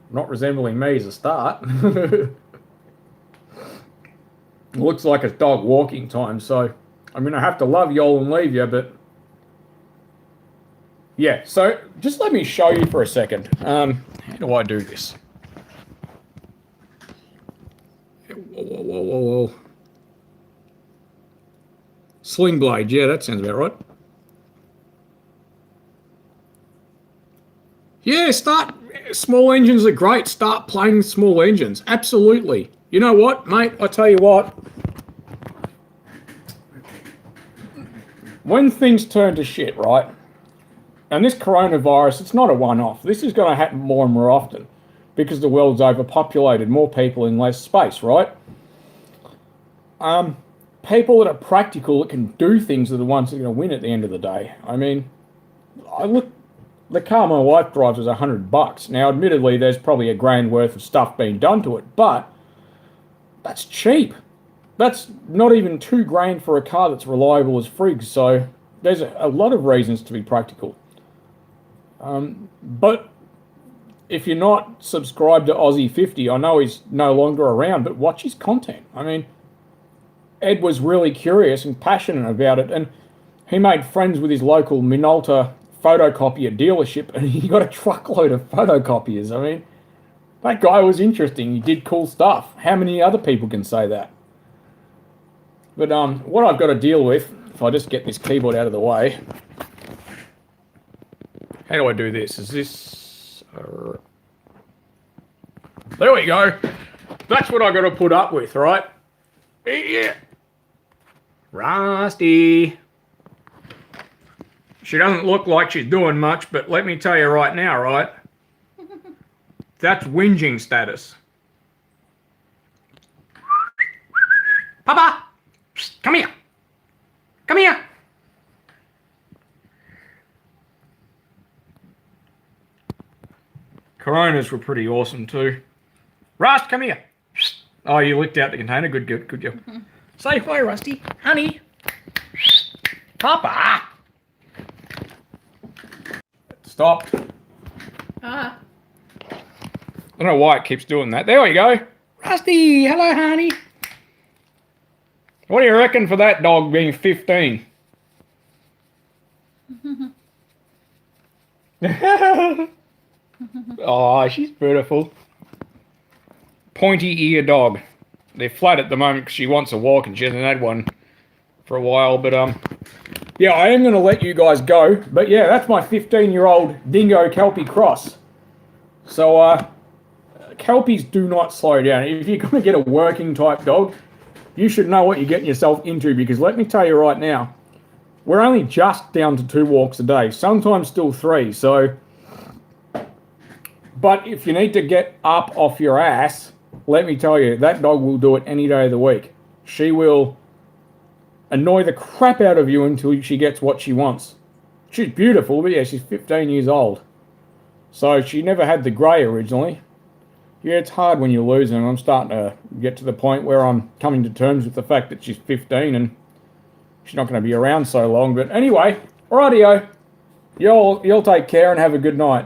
not resembling me as a start. Looks like it's dog walking time, so I'm going to have to love y'all and leave you, but yeah, so just let me show you for a second. How do I do this? Whoa. Sling blade, yeah, that sounds about right. Yeah, small engines are great. Start playing small engines. Absolutely. You know what, mate? I tell you what. When things turn to shit, right? And this coronavirus, it's not a one-off. This is going to happen more and more often because the world's overpopulated, more people in less space, right? People that are practical, that can do things, are the ones that are going to win at the end of the day. I mean, the car my wife drives is $100. Now, admittedly, there's probably $1,000 worth of stuff being done to it, but that's cheap. That's not even $2,000 for a car that's reliable as frigs. So there's a lot of reasons to be practical. But if you're not subscribed to Aussie 50, I know he's no longer around, but watch his content. I mean, Ed was really curious and passionate about it, and he made friends with his local Minolta photocopier dealership, and he got a truckload of photocopiers. I mean, that guy was interesting. He did cool stuff. How many other people can say that? But what I've got to deal with, if I just get this keyboard out of the way, how do I do this? Is this... there we go. That's what I got to put up with, right? Yeah. Rusty. She doesn't look like she's doing much, but let me tell you right now, right? That's whinging status. Papa! Come here. Come here. Coronas were pretty awesome too. Rust, come here. Oh, you licked out the container. Good job. Say hi, Rusty. Honey. Papa. Stopped. Ah. I don't know why it keeps doing that. There we go. Rusty, hello, honey. What do you reckon for that dog being 15? Oh, she's beautiful. Pointy ear dog. They're flat at the moment because she wants a walk and she hasn't had one for a while. But yeah, I am going to let you guys go. But yeah, that's my 15-year-old dingo Kelpie cross. So Kelpies do not slow down. If you're going to get a working type dog, you should know what you're getting yourself into, because let me tell you right now, we're only just down to 2 walks a day, sometimes still 3. So, but if you need to get up off your ass, let me tell you, that dog will do it any day of the week. She will annoy the crap out of you until she gets what she wants. She's beautiful, but yeah, she's 15 years old. So she never had the grey originally. Yeah, it's hard when you lose them. I'm starting to get to the point where I'm coming to terms with the fact that she's 15 and she's not going to be around so long. But anyway, rightio. Y'all take care and have a good night.